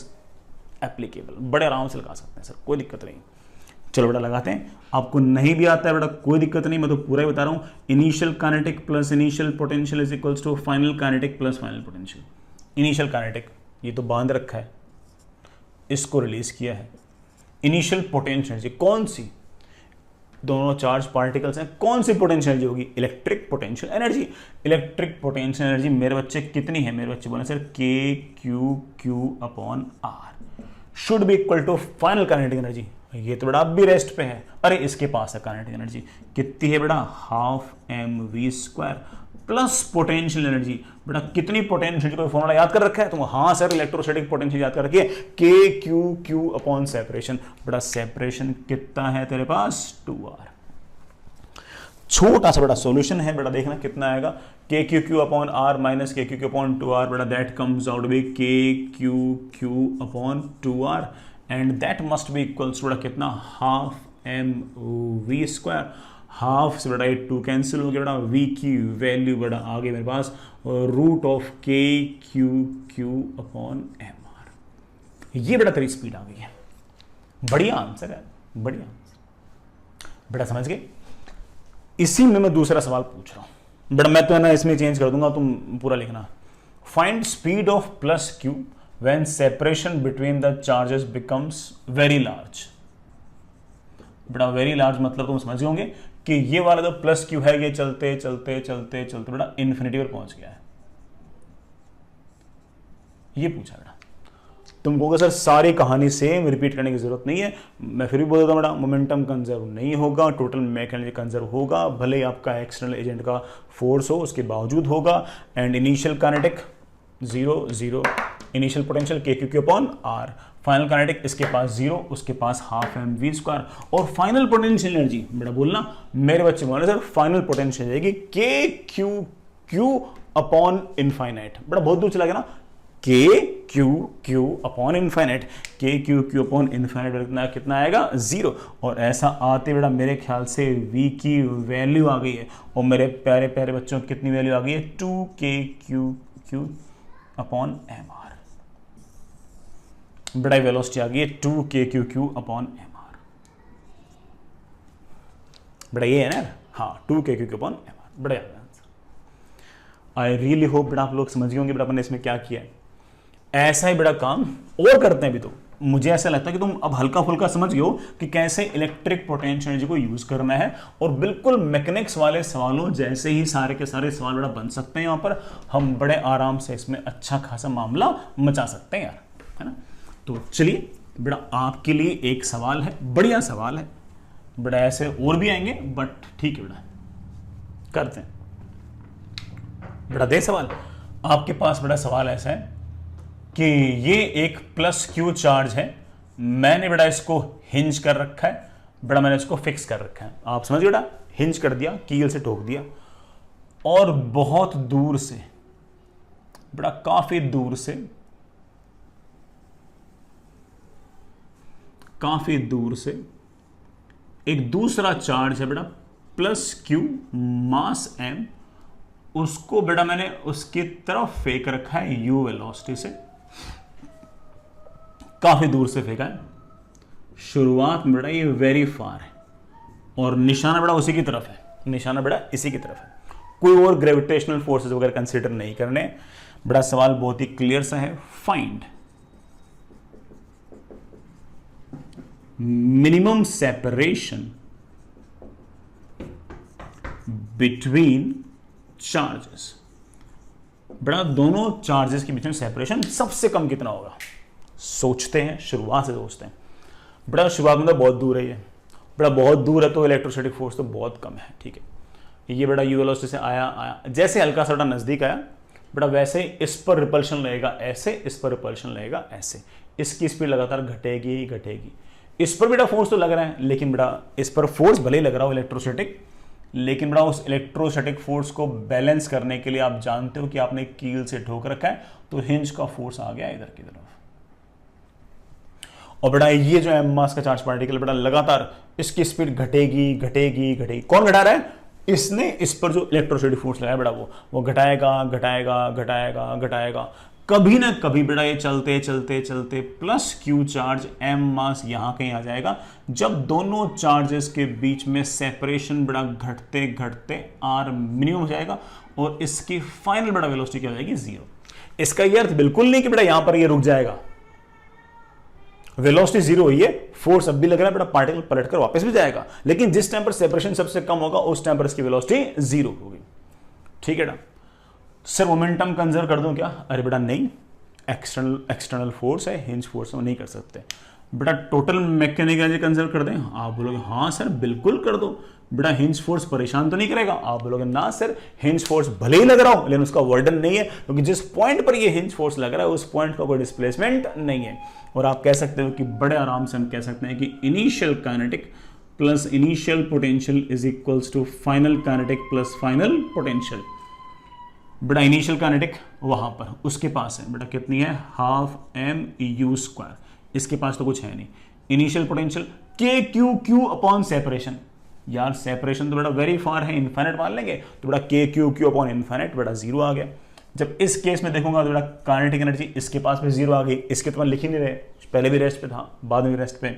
applicable। बड़े आराम से लगा सकते हैं सर, कोई दिक्कत नहीं। चलो बेटा लगाते हैं। आपको नहीं भी आता है बेटा कोई दिक्कत नहीं, मैं तो पूरा ही बता रहा हूं। Initial kinetic plus initial potential is equals to final kinetic plus final potential. Initial kinetic ये तो बांध रखा है, इसको रिलीज किया है। इनिशियल पोटेंशियल एनर्जी कौन सी? दोनों चार्ज पार्टिकल्स हैं, कौन सी पोटेंशियल एनर्जी होगी? Electric potential energy. Electric potential energy मेरे बच्चे कितनी है? मेरे बच्चे बोले sir k Q upon r should be equal to final kinetic energy. ये तो बेटा अब भी रेस्ट पे है। अरे इसके पास है काइनेटिक एनर्जी कितनी है बेटा? Half mv² plus potential energy. बेटा कितनी पोटेंशियल, कोई फॉर्मूला याद कर रखा है तुम? हाँ सर इलेक्ट्रोस्टैटिक पोटेंशियल याद कर रखी है, के क्यू अपॉन सेपरेशन। बेटा सेपरेशन कितना है तेरे पास? 2r। छोटा सा बेटा सॉल्यूशन है बेटा, देखना कितना आएगा। के क्यू अपॉन आर माइनस के क्यू अपॉन 2r बेटा, दैट कम्स आउट बी के Q upon 2r and that must be equals बेटा कितना? Half mv²। हाफ से बेटा ये 2 कैंसिल हो गया बेटा, v की वैल्यू बेटा आ गई मेरे पास रूट ऑफ के क्यू अपॉन mr। ये बेटा तेरी स्पीड आ गई है। बढ़िया आंसर है, बढ़िया बेटा, समझ गए? इसी में मैं दूसरा सवाल पूछ रहा हूं बेटा, मैं तो है ना इसमें चेंज कर दूंगा, तुम पूरा लिखना। Find speed of plus Q when separation between the charges becomes very large. बेटा वेरी लार्ज मतलब तुम समझ होंगे कि ये वाला जो प्लस क्यू है ये चलते चलते चलते चलते बेटा इन्फिनिटी पर पहुंच गया है। ये पूछा बेटा। तुम कहोगे सर सारी कहानी सेम रिपीट करने की जरूरत नहीं है, मैं फिर भी बोल देता हूं बेटा, मोमेंटम कंजर्व नहीं होगा, टोटल मैकेनिकल कंजर्व होगा, भले ही आपका एक्सटर्नल एजेंट का फोर्स हो उसके बावजूद होगा। And initial kinetic 0 initial potential के Q upon R, final kinetic इसके पास 0 उसके पास हाफ mv²। और फाइनल पोटेंशियल एनर्जी बेटा बोलना मेरे बच्चे बोले सर फाइनल पोटेंशियल जाएगी के क्यू अपॉन इनफाइनाइट। बेटा बहुत दूर चला गया ना, के क्यू अपॉन इनफाइनाइट, के क्यू अपॉन इनफाइनाइट कितना आएगा? 0। और ऐसा आते बेटा मेरे ख्याल से v की वैल्यू आ गई है, और मेरे प्यारे प्यारे बच्चों कितनी वैल्यू आ गई है? 2k Q upon mr। बेटा वेलोसिटी आ गई है 2k क्यू अपॉन mr। बेटा ये है ना? हाँ 2k क्यू अपॉन mr। बड़ा आंसर। आई रियली होप बेटा आप लोग समझ गए होंगे बेटा अपन ने इसमें क्या किया है। ऐसा ही बड़ा काम और करते हैं भी तो मुझे ऐसा लगता है कि तुम अब हल्का फुल्का समझ गए हो कि कैसे इलेक्ट्रिक पोटेंशियल एनर्जी को यूज करना है, और बिल्कुल मैकेनिक्स वाले सवालों जैसे ही सारे के सारे सवाल बड़ा बन सकते हैं। यहां पर हम बड़े आराम से इसमें अच्छा खासा मामला मचा सकते हैं यार, है ना। तो चलिए बेटा, आपके लिए एक सवाल है, बढ़िया सवाल है बेटा, ऐसे और भी आएंगे बट ठीक है बेटा, करते हैं बेटा। दे सवाल आपके पास। बेटा सवाल ऐसा है कि ये एक प्लस क्यू चार्ज है, मैंने बेटा इसको हिंज कर रखा है, बेटा मैंने इसको फिक्स कर रखा है। आप समझ बेटा, हिंज कर दिया, कील से ठोक दिया, और बहुत दूर से बेटा, काफी दूर से, काफी दूर से एक दूसरा चार्ज है बेटा प्लस क्यू मास एम, उसको बेटा मैंने उसकी तरफ फेंक रखा है यू वेलोसिटी से, काफी दूर से फेंका है। शुरुआत में बेटा ये वेरी फार है, और निशाना बेटा उसी की तरफ है, निशाना बेटा इसी की तरफ है। कोई और ग्रेविटेशनल फोर्सेस वगैरह कंसीडर नहीं करने। बेटा सवाल बहुत ही क्लियर सा है, find minimum separation between charges. बेटा दोनों चार्जेस के बीच में सेपरेशन सबसे कम कितना होगा? सोचते हैं, शुरुआत से सोचते हैं। बेटा शुरुआत में तो बहुत दूर है ये, बेटा बहुत दूर है तो इलेक्ट्रोस्टैटिक फोर्स तो बहुत कम है, ठीक है। ये बेटा यू वेलोसिटी से आया, जैसे हल्का सा नजदीक आया बेटा, वैसे इस पर रिपल्शन लगेगा ऐसे, इस पर रिपल्शन लगेगा ऐसे, इसकी स्पीड लगातार घटेगी ही घटेगी। इस पर बेटा फोर्स तो लग रहा है, लेकिन बेटा इस पर फोर्स भले ही लग रहा हो इलेक्ट्रोस्टैटिक, लेकिन बेटा उस इलेक्ट्रोस्टैटिक फोर्स को बैलेंस करने के लिए आप जानते हो कि आपने कील से ठोक रखा है, तो हिंज का फोर्स आ गया इधर की तरफ। और बेटा ये जो एम मास का चार्ज पार्टिकल बेटा लगातार इसकी स्पीड घटेगी घटेगी घटेगी। कौन घटा रहा है? इसने इस पर जो इलेक्ट्रोस्टैटिक फोर्स लगाया बेटा वो घटाएगा घटाएगा घटाएगा घटाएगा। कभी ना कभी बेटा ये चलते चलते चलते प्लस क्यू चार्ज एम मास यहां कहीं आ जाएगा, जब दोनों चार्जेस के बीच में सेपरेशन बेटा घटते घटते आर मिनिमम हो जाएगा, और इसकी फाइनल बेटा वेलोसिटी क्या हो जाएगी? 0। इसका ये अर्थ बिल्कुल नहीं कि बेटा यहां पर ये रुक जाएगा, वेलोसिटी 0 हुई है, फोर्स अब भी लग रहा है बेटा, पार्टिकल पलटकर वापस भी जाएगा, लेकिन जिस टाइम पर सेपरेशन सबसे कम होगा उस टाइम पर इसकी वेलोसिटी 0 होगी, ठीक है ना। सर मोमेंटम कंजर्व कर दूं क्या? अरे बेटा नहीं, एक्सटर्नल फोर्स है, हिंज फोर्स है, वो नहीं कर सकते बेटा। टोटल मैकेनिकल एनर्जी कंजर्व कर दें? आप बोलोगे हाँ सर बिल्कुल कर दो बेटा, हिंज फोर्स परेशान तो नहीं करेगा? आप बोलोगे ना सर, हिंज फोर्स भले ही लग रहा हो लेकिन उसका वर्डन नहीं है, क्योंकि जिस पॉइंट पर ये हिंज फोर्स लग रहा है उस पॉइंट का कोई डिस्प्लेसमेंट नहीं है। और आप कह सकते हो कि बड़े आराम से हम कह सकते हैं कि initial kinetic plus initial potential is equals to final kinetic plus final potential. बेटा इनिशियल काइनेटिक वहां पर उसके पास है बेटा, कितनी है? हाफ एम यू स्क्वायर, इसके पास तो कुछ है नहीं। इनिशियल पोटेंशियल के क्यू क्यू अपॉन सेपरेशन, यार सेपरेशन तो बेटा वेरी फार है, इन्फाइनाइट मान लेंगे, तो बेटा के क्यू क्यू अपॉन इन्फाइनाइट बेटा 0 आ गया। जब इस केस में देखूंगा तो बेटा काइनेटिक एनर्जी इसके पास भी 0 आ गई, इसके तो मैं लिख ही नहीं रहे, पहले भी रेस्ट पे था बाद में भी रेस्ट पे।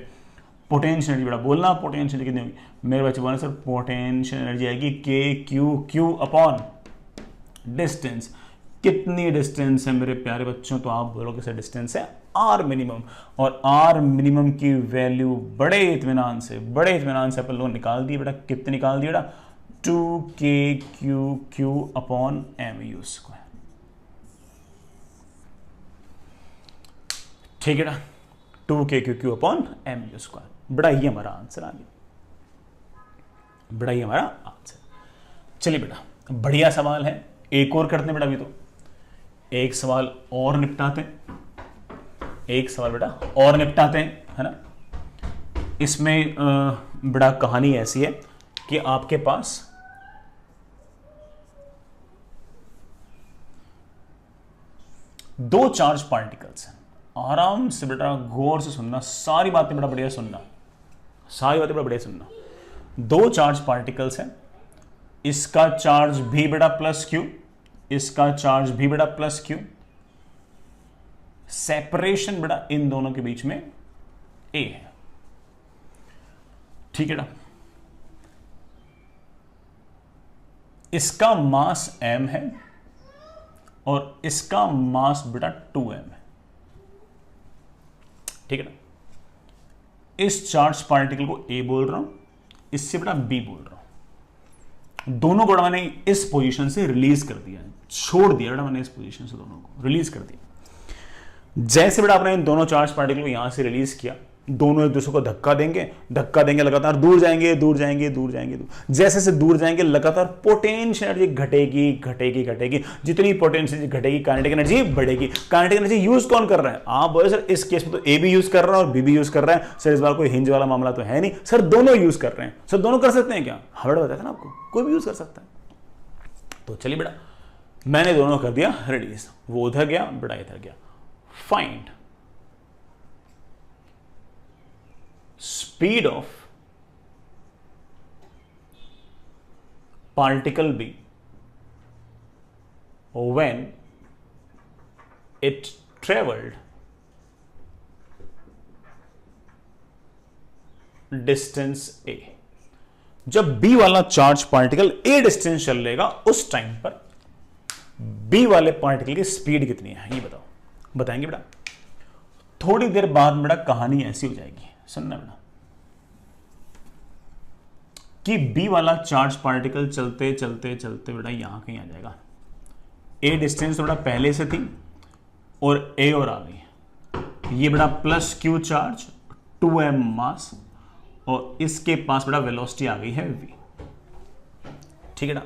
पोटेंशियल एनर्जी बेटा बोलना, पोटेंशियल कितनी होगी मेरे बच्चे बोलना? सर पोटेंशियल एनर्जी आएगी k q q upon distance. कितनी डिस्टेंस है मेरे प्यारे बच्चों? तो आप बोलोगे सर डिस्टेंस है आर मिनिमम, और आर मिनिमम की वैल्यू बड़े इत्मीनान से अपन लोग निकाल दिए बेटा। कितने निकाल दिए बेटा? 2k q q upon m u square, ठीक है ना, 2k q q upon m u square. बेटा ये हमारा आंसर आ गया, बेटा ये हमारा आंसर। चलिए बेटा बढ़िया सवाल है, एक और करते हैं बेटा। अभी तो एक सवाल और निपटाते हैं, एक सवाल बेटा और निपटाते हैं, है ना। इसमें बड़ा कहानी ऐसी है कि आपके पास दो चार्ज पार्टिकल्स हैं। आराम से बेटा गौर से सुनना, सारी बातें बेटा बढ़िया सुनना, सारी बातें बेटा बढ़िया सुनना। दो चार्ज पार्टिकल्स हैं, इसका चार्ज भी बेटा प्लस क्यू, इसका चार्ज भी बेटा प्लस क्यू। सेपरेशन बेटा इन दोनों के बीच में ए है, ठीक है ना। इसका मास m है और इसका मास बेटा 2m है, ठीक है ना। इस चार्ज पार्टिकल को ए बोल रहा हूं, इससे बड़ा बी बोल रहा हूं। दोनों को मैंने इस पोजीशन से रिलीज कर दिया, छोड़ दिया बेटा मैंने इस पोजीशन से, दोनों को रिलीज कर दिया। जैसे बेटा आपने इन दोनों चार्ज पार्टिकल को यहां से रिलीज किया, दोनों एक दूसरे को धक्का देंगे, लगातार दूर जाएंगे, जैसे से दूर जाएंगे लगातार पोटेंशियल एनर्जी घटेगी। जितनी पोटेंशियल घटेगी काइनेटिक एनर्जी बढ़ेगी। काइनेटिक एनर्जी यूज कौन कर रहा है? आप बोले सर इस केस में तो ए भी यूज कर रहा है और बी भी यूज कर रहा है। सर इस बार कोई हिंज वाला मामला तो है नहीं। सर दोनों यूज कर रहे हैं। सर दोनों कर सकते हैं क्या? हाँ बेटा बताया था ना आपको, कोई भी यूज कर सकता है। तो चलिए बेटा मैंने दोनों कर दिया रिलीज, वो उधर गया, बेटा इधर गया। Find speed of particle B when it traveled distance A। जब B वाला चार्ज पार्टिकल A डिस्टेंस चल लेगा उस टाइम पर B वाले पार्टिकल की स्पीड कितनी है ये बताओ। बताएंगे बेटा। थोड़ी देर बाद बेटा कहानी ऐसी हो जाएगी, सुनना बेटा, कि बी वाला चार्ज पार्टिकल चलते बेटा यहां कहीं आ जाएगा। ए डिस्टेंस तो बेटा पहले से थी और ए और आ गई। ये बेटा प्लस क्यू चार्ज 2m मास और इसके पास बेटा वेलोसिटी आ गई है v। ठीक है ना।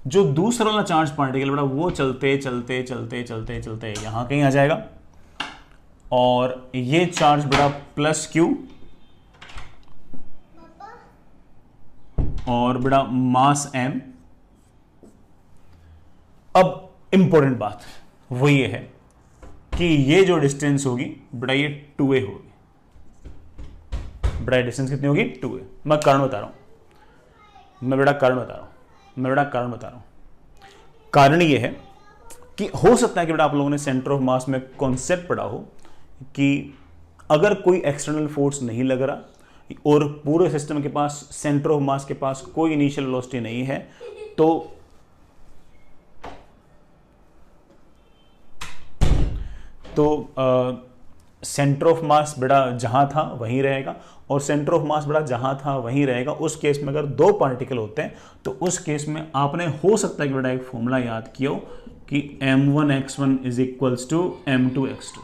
जो दूसरा वाला चार्ज पार्टिकल बेटा वो चलते यहां कहीं आ जाएगा और ये चार्ज बेटा प्लस क्यू और बेटा मास m। अब इंपॉर्टेंट बात वो ये है कि ये जो डिस्टेंस होगी बेटा ये 2a होगी। बेटा डिस्टेंस कितनी होगी? 2a। मैं कारण बता रहा हूं। कारण ये है कि हो सकता है कि बेटा आप लोगों ने सेंटर ऑफ मास में कॉन्सेप्ट पढ़ा हो कि अगर कोई एक्सटर्नल फोर्स नहीं लग रहा और पूरे सिस्टम के पास सेंटर ऑफ मास के पास कोई इनिशियल वेलोसिटी नहीं है तो सेंटर ऑफ मास बेटा जहां था वहीं रहेगा और सेंटर ऑफ मास बेटा जहां था वहीं रहेगा। उस केस में अगर दो पार्टिकल होते हैं तो उस केस में आपने हो सकता है कि बेटा एक फॉर्मूला याद किया हो कि m1x1 is equals to m2x2।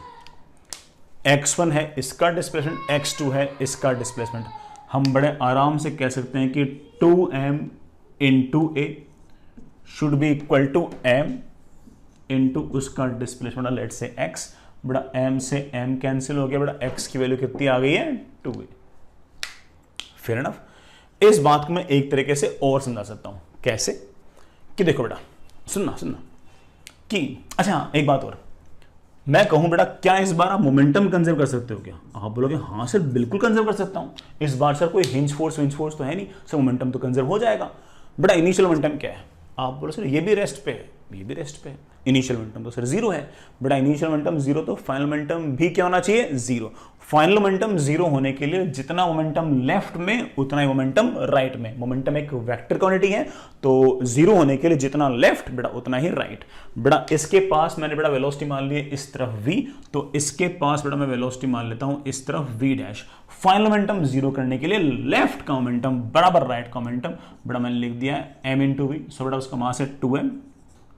x1 है इसका डिस्प्लेसमेंट, x2 है इसका डिस्प्लेसमेंट। हम बड़े आराम से कह सकते हैं कि 2m into a should be equal to m into उसका डिस्प्लेसमेंट लेट से x। बड़ा m से m कैंसिल हो गया, बड़ा x की वैल्यू कितनी आ गई है? 2a। Fair enough. इस बात को मैं एक तरीके से और समझा सकता हूं। कैसे? कि देखो बेटा सुनना कि अच्छा एक बात और, मैं कहूं बेटा क्या इस बार आप मोमेंटम कंजर्व कर सकते हो क्या? आप बोलोगे हाँ सर बिल्कुल कंजर्व कर सकता हूं। इस बार सर कोई हिंज फोर्स तो है नहीं सर, मोमेंटम तो कंजर्व हो जाएगा। बेटा इनिशियल मोमेंटम क्या है? आप बोलो सर ये भी रेस्ट पे है, ये भी रेस्ट पे है। इनिशियल मोमेंटम तो सर जीरो है। बेटा इनिशियल मोमेंटम जीरो तो फाइनल मोमेंटम भी क्या होना चाहिए? जीरो। फाइनल मोमेंटम जीरो होने के लिए जितना मोमेंटम लेफ्ट में उतना ही मोमेंटम राइट में। मोमेंटम एक वेक्टर क्वांटिटी है तो जीरो होने के लिए जितना लेफ्ट बेटा उतना ही राइट। बेटा इसके पास मैंने बेटा वेलोसिटी मान ली इस तरफ v, तो इसके पास बेटा मैं वेलोसिटी मान लेता हूं इस तरफ v dash. Final momentum zero करने के लिए लेफ्ट का मोमेंटम बराबर राइट का मोमेंटम बेटा मैंने लिख दिया है m इंटू वी। सो बेटा उसका मास है 2m,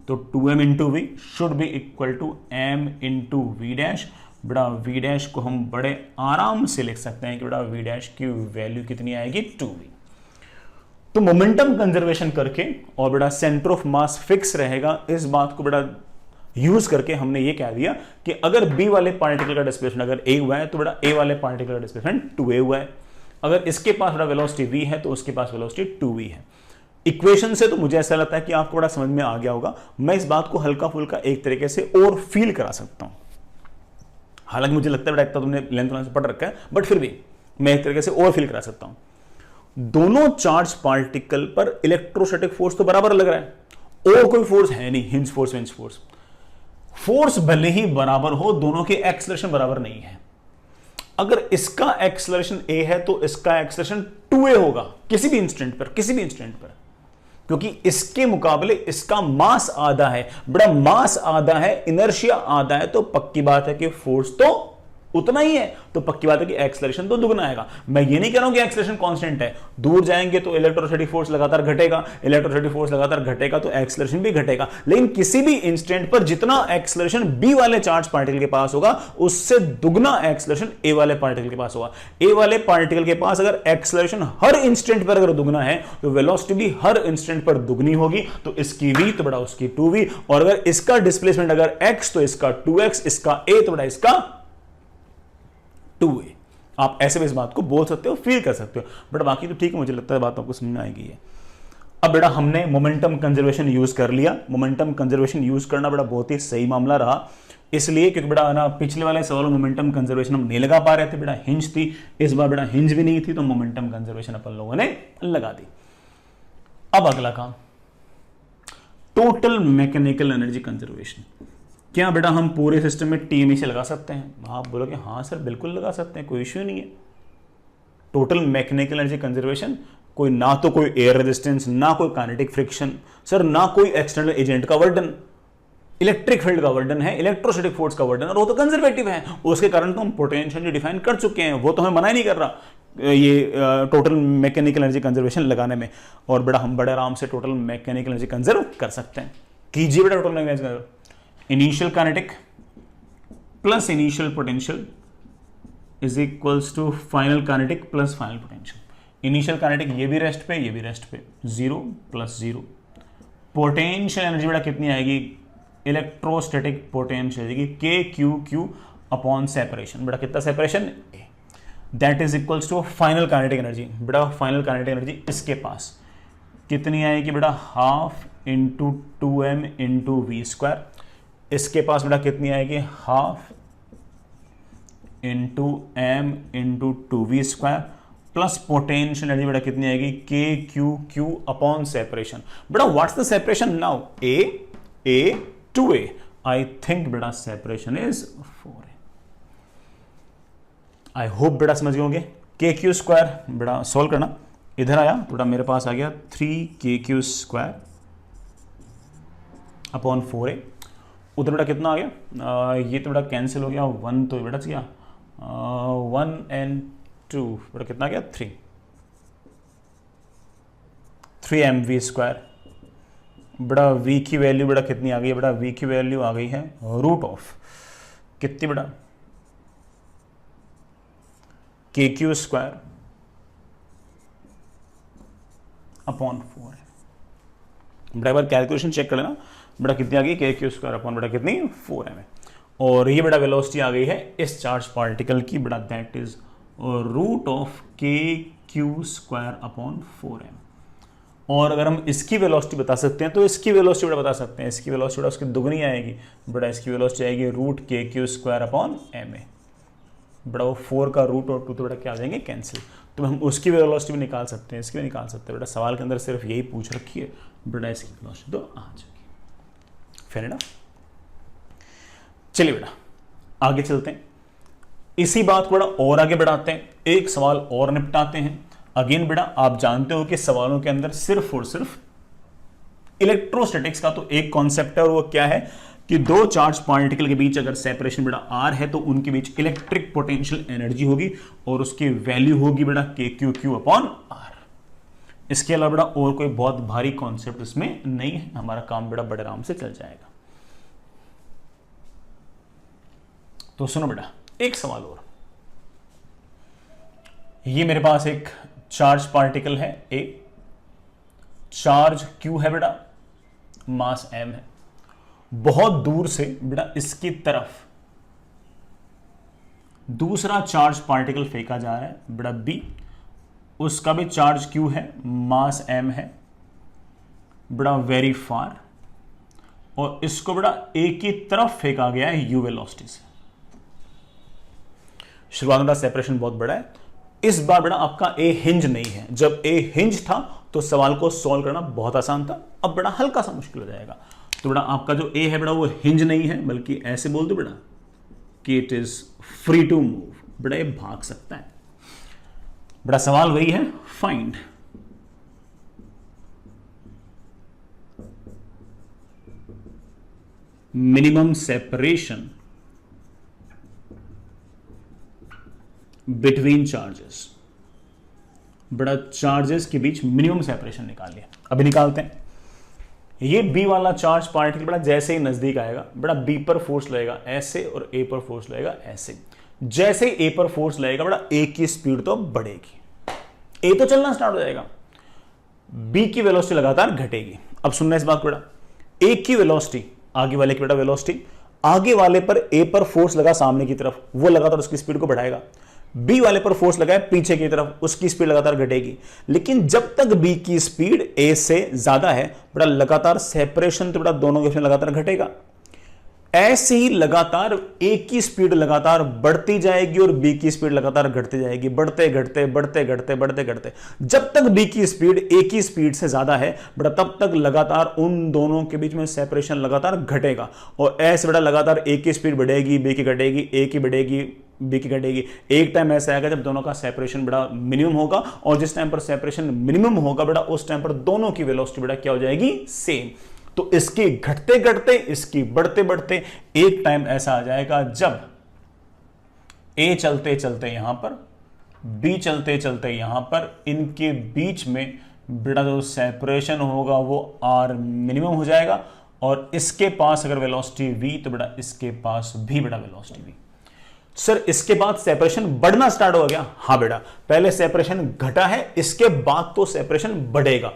तो 2m into v should be equal to m into v dash. बेटा वी डैश को हम बड़े आराम से लिख सकते हैं कि बेटा वी डैश की वैल्यू कितनी आएगी? 2v। तो मोमेंटम कंजर्वेशन करके और बेटा सेंटर ऑफ मास फिक्स रहेगा, इस बात को बेटा यूज करके हमने ये कह दिया कि अगर बी वाले पार्टिकल का डिस्प्लेसमेंट अगर a हुआ है तो बेटा a वाले पार्टिकल का डिस्प्लेसमेंट 2a हुआ है। अगर इसके पास बेटा वेलोसिटी v है तो उसके पास वेलोसिटी 2v है। इक्वेशन से तो मुझे ऐसा लगता है कि आपको बड़ा समझ में आ गया होगा। मैं इस बात को हल्का फुल्का एक तरीके से और फील करा सकता हूं। हालांकि मुझे लगता है बेटा इतना तुमने लेंथ से पढ़ रखा है, बट फिर भी मैं एक तरीके से और फील करा सकता हूं। दोनों चार्ज पार्टिकल पर इलेक्ट्रोस्टैटिक फोर्स तो बराबर लग रहा है और कोई फोर्स है नहीं, hinge force Vij force. Force भले ही बराबर हो, दोनों के एक्सेलरेशन बराबर नहीं है। अगर इसका एक्सेलरेशन a है तो इसका एक्सेलरेशन 2a होगा किसी भी इंस्टेंट पर, क्योंकि इसके मुकाबले इसका मास आधा है। बड़ा मास आधा है, इनर्शिया आधा है, तो पक्की बात है कि फोर्स तो उतना ही है, तो पक्की बात है कि एक्सेलरेशन तो दुगना आएगा। मैं ये नहीं कह रहा हूं कि एक्सेलरेशन कांस्टेंट है, दूर जाएंगे तो इलेक्ट्रोस्टैटिक फोर्स लगातार घटेगा, इलेक्ट्रोस्टैटिक फोर्स लगातार घटेगा तो एक्सेलरेशन भी घटेगा, लेकिन किसी भी इंस्टेंट पर जितना एक्सेलरेशन बी वाले चार्ज पार्टिकल के पास होगा उससे दुगना एक्सेलरेशन ए वाले पार्टिकल के पास होगा। ए वाले पार्टिकल के पास अगर एक्सेलरेशन हर इंस्टेंट पर अगर दुगना है तो वेलोसिटी भी हर इंस्टेंट पर दुगनी होगी, तो इसकी v तो बड़ा उसकी 2v, और अगर इसका डिस्प्लेसमेंट अगर x तो इसका 2x, इसका a तो बड़ा इसका 2a। आप ऐसे भी इस बात को बोल सकते हो, फील कर सकते हो, बट बाकी तो ठीक है, मुझे लगता है बात आपको समझ में आएगी है। अब बेटा हमने मोमेंटम कंजर्वेशन यूज कर लिया। मोमेंटम कंजर्वेशन यूज करना बड़ा बहुत ही सही मामला रहा, इसलिए क्योंकि बेटा ना पिछले वाले सवालों में मोमेंटम कंजर्वेशन हम नहीं लगा पा रहे थे, बेटा हिंज थी, इस बार बेटा हिंज भी नहीं थी, तो मोमेंटम कंजर्वेशन अपन लोगों ने लगा दी। अब अगला काम, टोटल मैकेनिकल एनर्जी कंजर्वेशन। क्या बेटा हम पूरे सिस्टम में टीएमई से लगा सकते हैं? आप बोलोगे हाँ सर बिल्कुल लगा सकते हैं, कोई इश्यू नहीं है। टोटल मैकेनिकल एनर्जी कंजर्वेशन, कोई ना तो कोई एयर रेजिस्टेंस, ना कोई काइनेटिक फ्रिक्शन, सर ना कोई एक्सटर्नल एजेंट का वर्डन, इलेक्ट्रिक फील्ड का वर्डन है, इलेक्ट्रोस्टैटिक फोर्स का वर्डन, और वो तो कंजर्वेटिव है, उसके कारण तो हम पोटेंशियल डिफाइन कर चुके हैं, वो तो हमें मना ही नहीं कर रहा ये टोटल मैकेनिकल एनर्जी कंजर्वेशन लगाने में। और बेटा हम बड़े आराम से टोटल मैकेनिकल एनर्जी कंजर्व कर सकते हैं। कीजिए बेटा total mechanical energy, initial kinetic plus initial potential is equals to final kinetic plus final potential. Initial kinetic ये भी रेस्ट पे, ये भी रेस्ट पे, 0 प्लस 0। पोटेंशियल एनर्जी बेटा कितनी आएगी? इलेक्ट्रोस्टैटिक पोटेंशियल आएगी k q q upon separation. बेटा कितना separation? That is equals to final kinetic energy. बेटा फाइनल काइनेटिक एनर्जी इसके पास कितनी आएगी बेटा? Half into 2m into v square. इसके पास बेटा कितनी आएगी? Half into m into 2v square plus potential energy बेटा कितनी आएगी? K q q upon separation. बेटा what's the separation now? a to a। I think बेटा separation is 4a। I hope बेटा समझ गए होंगे। के क्यू स्क्वायर बेटा सॉल्व करना, इधर आया बेटा मेरे पास आ गया 3k² स्क्वायर अपॉन 4a। उधर बेटा कितना आ गया? ये तो बेटा कैंसिल हो गया, 1 तो बेटा गया, 1 and 2 बेटा कितना आ गया? 3mv square. बेटा v की वैल्यू बेटा कितनी आ गई? बेटा v की वैल्यू आ गई है रूट ऑफ कितनी बेटा? kq स्क्वायर अपॉन 4 है। बेटा एक बार कैलकुलेशन चेक कर लेना, बेटा कितनी आ गई? kq स्क्वायर अपॉन बेटा कितनी? 4m है। और ये बेटा वेलोसिटी आ गई है इस चार्ज पार्टिकल की, बेटा that is root of kq square upon 4m। और अगर हम इसकी वेलोसिटी बता सकते हैं तो इसकी वेलोसिटी बेटा बता सकते हैं, इसकी वेलोसिटी बेटा उसकी दुगनी आएगी, बेटा इसकी वेलोसिटी आएगी root kq square upon ma। बेटा वो 4 का रूट और 2 तो बेटा क्या आ जाएंगे? कैंसिल। तो हम उसकी वेलोसिटी भी निकाल सकते हैं, इसकी भी निकाल सकते हैं। बेटा सवाल के अंदर सिर्फ यही पूछ रखी है, बेटा इसकी वेलोसिटी तो आ जाएगी। Fair enough. चलिए बेटा आगे चलते हैं, इसी बात को बेटा और आगे बढ़ाते हैं, एक सवाल और निपटाते हैं। अगेन बेटा आप जानते हो कि सवालों के अंदर सिर्फ और सिर्फ इलेक्ट्रोस्टैटिक्स का तो एक कॉन्सेप्ट है, और वो क्या है कि दो चार्ज पार्टिकल के बीच अगर सेपरेशन बेटा आर है तो उनके बीच इलेक्ट्रिक पोटेंशियल एनर्जी होगी और उसकी वैल्यू होगी बेटा के क्यू क्यू अपॉन आर। इसके अलावा बेटा और कोई बहुत भारी कॉन्सेप्ट इसमें नहीं है, हमारा काम बेटा बड़े आराम से चल जाएगा। तो सुनो बेटा एक सवाल और, ये मेरे पास एक चार्ज पार्टिकल है ए, चार्ज क्यू है बेटा, मास एम है, बहुत दूर से बेटा इसकी तरफ दूसरा चार्ज पार्टिकल फेंका जा रहा है बेटा बी, उसका भी चार्ज क्यू है, मास एम है बेटा वेरी फार, और इसको बेटा ए की तरफ फेंका गया है यू वेलोसिटी से। शुरुआत में सेपरेशन बहुत बड़ा है, इस बार बेटा आपका ए हिंज नहीं है, जब ए हिंज था तो सवाल को सॉल्व करना बहुत आसान था, अब बेटा हल्का सा मुश्किल हो जाएगा। तो बेटा आपका जो ए है बेटा वो हिंज नहीं है, बल्कि ऐसे बोल दो बेटा कि it is free to move, बेटा ये भाग सकता है। बेटा सवाल वही है, find minimum separation between charges, बड़ा चार्जेस के बीच मिनिमम सेपरेशन निकाल लिया। अभी निकालते हैं। ये बी वाला चार्ज पार्टिकल बड़ा जैसे ही नजदीक आएगा बड़ा बी पर फोर्स लगेगा ऐसे और ए पर फोर्स लगेगा ऐसे। जैसे ही ए पर फोर्स लगेगा बड़ा ए की स्पीड तो बढ़ेगी, ए तो चलना स्टार्ट हो जाएगा, बी की वेलोसिटी लगातार घटेगी। अब सुनना इस बात को बेटा, ए की वेलोसिटी आगे वाले की बेटा वेलोसिटी, आगे वाले पर ए पर फोर्स लगा सामने की तरफ, वो लगातार उसकी स्पीड को बढ़ाएगा। बी वाले पर फोर्स लगाए पीछे की तरफ, उसकी स्पीड लगातार घटेगी। लेकिन जब तक बी की स्पीड ए से ज्यादा है बड़ा लगातार सेपरेशन तो बड़ा दोनों के बीच में लगातार घटेगा। ऐसे ही लगातार ए की स्पीड लगातार बढ़ती जाएगी और बी की स्पीड लगातार घटती जाएगी, बढ़ते घटते बढ़ते घटते बढ़ते घटते, जब तक बी की स्पीड ए की स्पीड से ज्यादा है बड़ा तब तक लगातार उन दोनों के बीच में सेपरेशन लगातार घटेगा। और ऐसे बड़ा लगातार ए की स्पीड बढ़ेगी, बी की घटेगी, ए की बढ़ेगी, बी की घटेगी। एक टाइम ऐसा आएगा जब दोनों का सेपरेशन बड़ा मिनिमम होगा, और जिस टाइम पर सेपरेशन मिनिमम होगा बड़ा उस टाइम पर दोनों की वेलोसिटी बड़ा क्या हो जाएगी, सेम। तो इसकी घटते घटते इसकी बढ़ते बढ़ते एक टाइम ऐसा आ जाएगा जब ए चलते चलते यहां पर, बी चलते चलते यहां पर, इनके बीच में बड़ा जो सेपरेशन होगा वो आर मिनिमम हो जाएगा। और इसके पास अगर वेलोसिटी वी तो बड़ा इसके पास भी बड़ा वेलोसिटी वी। सर इसके बाद सेपरेशन बढ़ना स्टार्ट हो गया? हाँ बेटा, पहले सेपरेशन घटा है, इसके बाद तो सेपरेशन बढ़ेगा।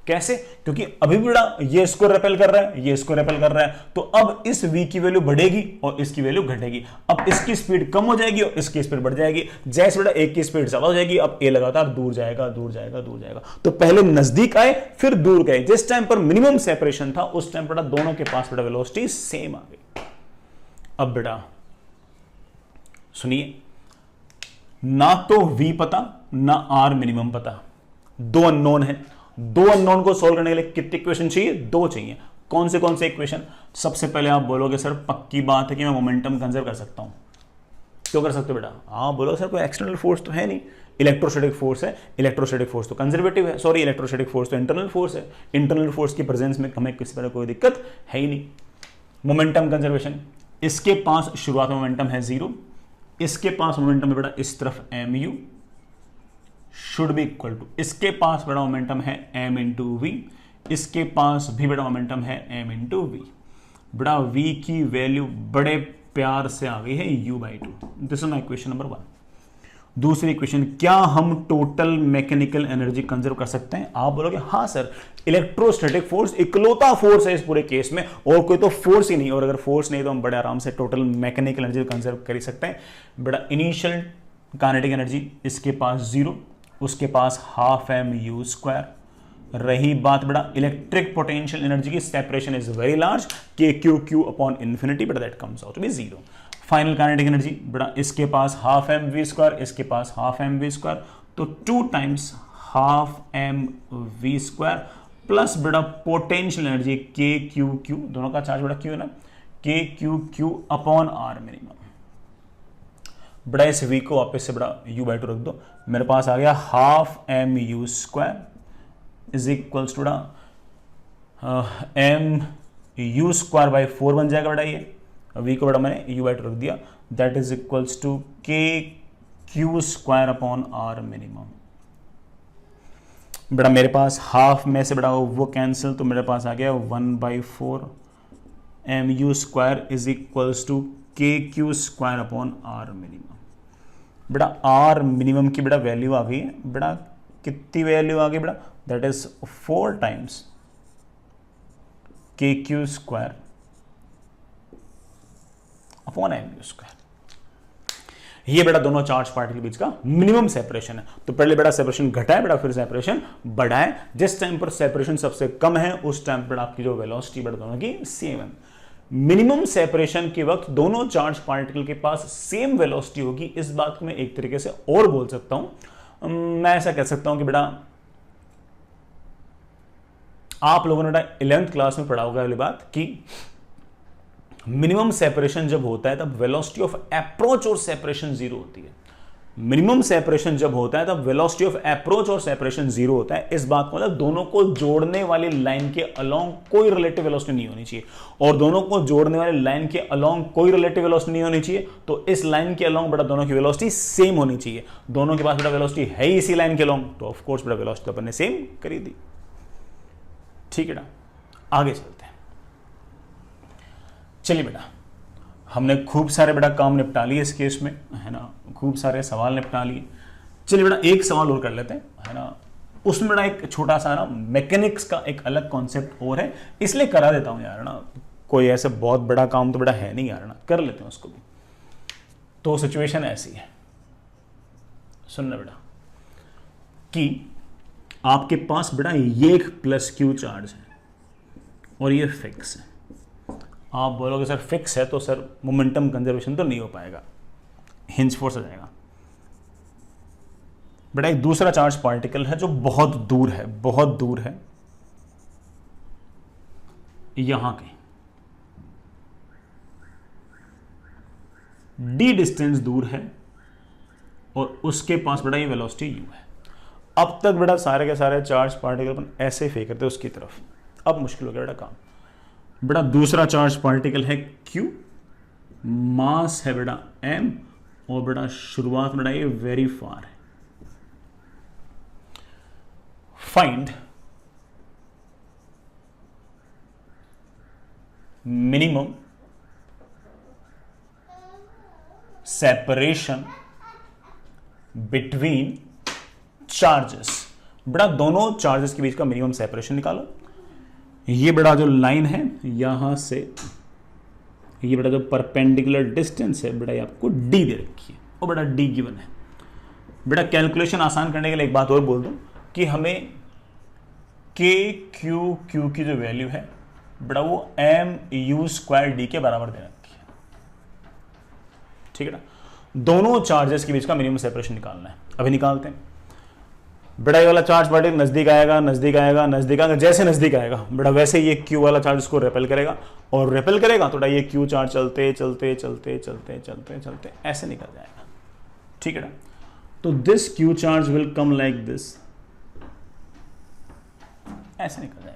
कैसे? क्योंकि अभी बड़ा ये इसको रेपेल कर रहा है, ये इसको रेपेल कर रहा है, तो अब इस v की वैल्यू बढ़ेगी और इसकी वैल्यू घटेगी। अब इसकी स्पीड कम हो जाएगी और इसकी स्पीड बढ़ जाएगी। जैसे बड़ा एक की स्पीड ज्यादा हो जाएगी अब ए लगातार दूर जाएगा, दूर जाएगा, दूर जाएगा। तो पहले नजदीक आए फिर दूर गए। जिस टाइम पर मिनिमम सेपरेशन था उस टाइम पर दोनों के पास बड़ा वेलोसिटी सेम आ गई। अब बेटा सुनिए, ना तो v पता ना r मिनिमम पता, दो अननोन है। दो अननोन को सोल्व करने के लिए कितनी इक्वेशन चाहिए? दो चाहिए। कौन से इक्वेशन? सबसे पहले आप बोलोगे सर पक्की बात है कि मैं मोमेंटम कंजर्व कर सकता हूं। क्यों कर सकते हो बेटा? आप बोलोगे सर कोई एक्सटर्नल फोर्स तो है नहीं, इलेक्ट्रोस्टैटिक फोर्स है, इलेक्ट्रोस्टैटिक फोर्स तो कंजर्वेटिव है, सॉरी इलेक्ट्रोस्टैटिक फोर्स तो इंटरनल फोर्स है। इंटरनल फोर्स की प्रेजेंस में हमें किसी तरह कोई दिक्कत है ही नहीं। मोमेंटम कंजर्वेशन, इसके पास शुरुआत में मोमेंटम है 0, इसके पास मोमेंटम है बेटा इस तरफ mu should be equal to, इसके पास बड़ा मोमेंटम है m इंटू वी, इसके पास भी बड़ा मोमेंटम है m इंटू वी। बड़ा v की वैल्यू बड़े प्यार से आ गई है u/2। This is my equation number 1। दूसरी इक्वेशन, क्या हम टोटल मैकेनिकल एनर्जी कंजर्व कर सकते हैं? आप बोलोगे हाँ सर, इलेक्ट्रोस्टैटिक फोर्स इकलौता फोर्स है इस पूरे केस में, और कोई तो फोर्स ही नहीं, और अगर फोर्स नहीं तो हम बड़े आराम से टोटल मैकेनिकल एनर्जी कंजर्व कर ही सकते हैं। बड़ा इनिशियल काइनेटिक एनर्जी इसके पास 0, उसके पास हाफ mu²। रही बात बड़ा इलेक्ट्रिक पोटेंशियल एनर्जी की, separation is very large, kq upon infinity, but that comes out to be 0। Final kinetic energy बड़ा इसके पास हाफ mv², इसके पास हाफ mv², तो 2 टाइम्स हाफ mv² प्लस बड़ा पोटेंशियल एनर्जी kq, दोनों का चार्ज बड़ा Q है ना, kq अपॉन r मिनिमम। बड़ा इस v को वापस से बड़ा u/2 रख दो, मेरे पास आ गया half mu² is equals to mu²/4 बन जाएगा बड़ा, ये v को बड़ा मैंने u/2 रख दिया, that is equals to kq² upon r minimum. बड़ा मेरे पास हाफ में से बड़ा वो कैंसिल, तो मेरे पास आ गया 1/4 mu² is equals to kq² upon r minimum. बड़ा आर मिनिमम की बड़ा वैल्यू आ गई है, बड़ा कितनी वैल्यू आ गई बड़ा, that is 4 times kq² upon mu²। ये बड़ा दोनों चार्ज पार्टिकल के बीच का मिनिमम सेपरेशन है। तो पहले बड़ा सेपरेशन घटा है, बड़ा फिर सेपरेशन बढ़ा है। जिस टाइम पर सेपरेशन सबसे कम है उस टाइम पर आपकी जो वेलोसिटी बड़ा दोनों की सेम है। मिनिमम सेपरेशन के वक्त दोनों चार्ज पार्टिकल के पास सेम वेलोसिटी होगी। इस बात को मैं एक तरीके से और बोल सकता हूं, मैं ऐसा कह सकता हूं कि बेटा आप लोगों ने 11th क्लास में पढ़ा होगा वाली बात कि मिनिमम सेपरेशन जब होता है तब वेलोसिटी ऑफ अप्रोच और सेपरेशन 0 होती है। मिनिमम सेपरेशन जब होता है तब वेलोसिटी ऑफ अप्रोच और सेपरेशन जीरो होता है। इस बात का मतलब दोनों को जोड़ने वाली लाइन के अलोंग कोई रिलेटिव वेलोसिटी नहीं होनी चाहिए, और दोनों को जोड़ने वाली लाइन के अलोंग कोई रिलेटिव वेलोसिटी नहीं होनी चाहिए। तो इस लाइन के अलोंग बेटा दोनों की वेलोसिटी सेम होनी चाहिए। दोनों के पास बेटा वेलोसिटी है ही इसी लाइन के अलोंग, तो ऑफ कोर्स बेटा वेलोसिटी अपन ने सेम करी दी। ठीक है बेटा, आगे चलते हैं। चलिए बेटा, हमने खूब सारे बेटा काम निपटा लिए इस केस में, है ना, खूब सारे सवाल निपटा लिए। चलिए बेटा एक सवाल और कर लेते हैं, है ना। उसमें बेटा एक छोटा सा ना मैकेनिक्स का एक अलग कॉन्सेप्ट और है, इसलिए करा देता हूं यार ना, कोई ऐसे बहुत बड़ा काम तो बेटा है नहीं यार ना, कर लेते हैं उसको भी। तो सिचुएशन ऐसी है, सुनना बेटा, कि आपके पास बेटा ये एक प्लस क्यू चार्ज है और ये फिक्स है। आप बोलोगे सर फिक्स है तो सर मोमेंटम कंजर्वेशन तो नहीं हो पाएगा, हिंज फोर्स आ जाएगा। बेटा एक दूसरा चार्ज पार्टिकल है जो बहुत दूर है, बहुत दूर है, यहां के डी डिस्टेंस दूर है और उसके पास बेटा ये वेलोसिटी यू है। अब तक बेटा सारे के सारे चार्ज पार्टिकल अपन ऐसे ही फेंक करते उसकी तरफ। अब मुश्किल हो गया बेटा काम। बेटा दूसरा चार्ज पार्टिकल है Q, मास है बेटा M, और बेटा शुरुआत बेटा ये वेरी फार है। Find minimum separation between charges. बेटा दोनों चार्जेस के बीच का मिनिमम सेपरेशन निकालो। ये बेटा जो लाइन है यहां से, ये बेटा जो परपेंडिकुलर डिस्टेंस है बेटा ये आपको डी दे रखी है, और बेटा डी गिवन है। बेटा कैलकुलेशन आसान करने के लिए एक बात और बोल दूं कि हमें के क्यू की जो वैल्यू है बेटा वो एम यू स्क्वायर डी के बराबर दे रखी है। ठीक है ना, दोनों चार्जेस के बीच का मिनिमम सेपरेशन निकालना है। अभी निकालते हैं। बेटा ये वाला चार्ज पार्टिकल नजदीक आएगा, नजदीक आएगा, नजदीक आएगा, जैसे नजदीक आएगा बेटा वैसे ये क्यू वाला चार्ज इसको रेपेल करेगा, और रेपेल करेगा तो बेटा ये क्यू चार्ज चलते चलते चलते चलते चलते चलते ऐसे निकल जाएगा। ठीक है ना, तो this Q charge will come like this, ऐसे निकल जाएगा।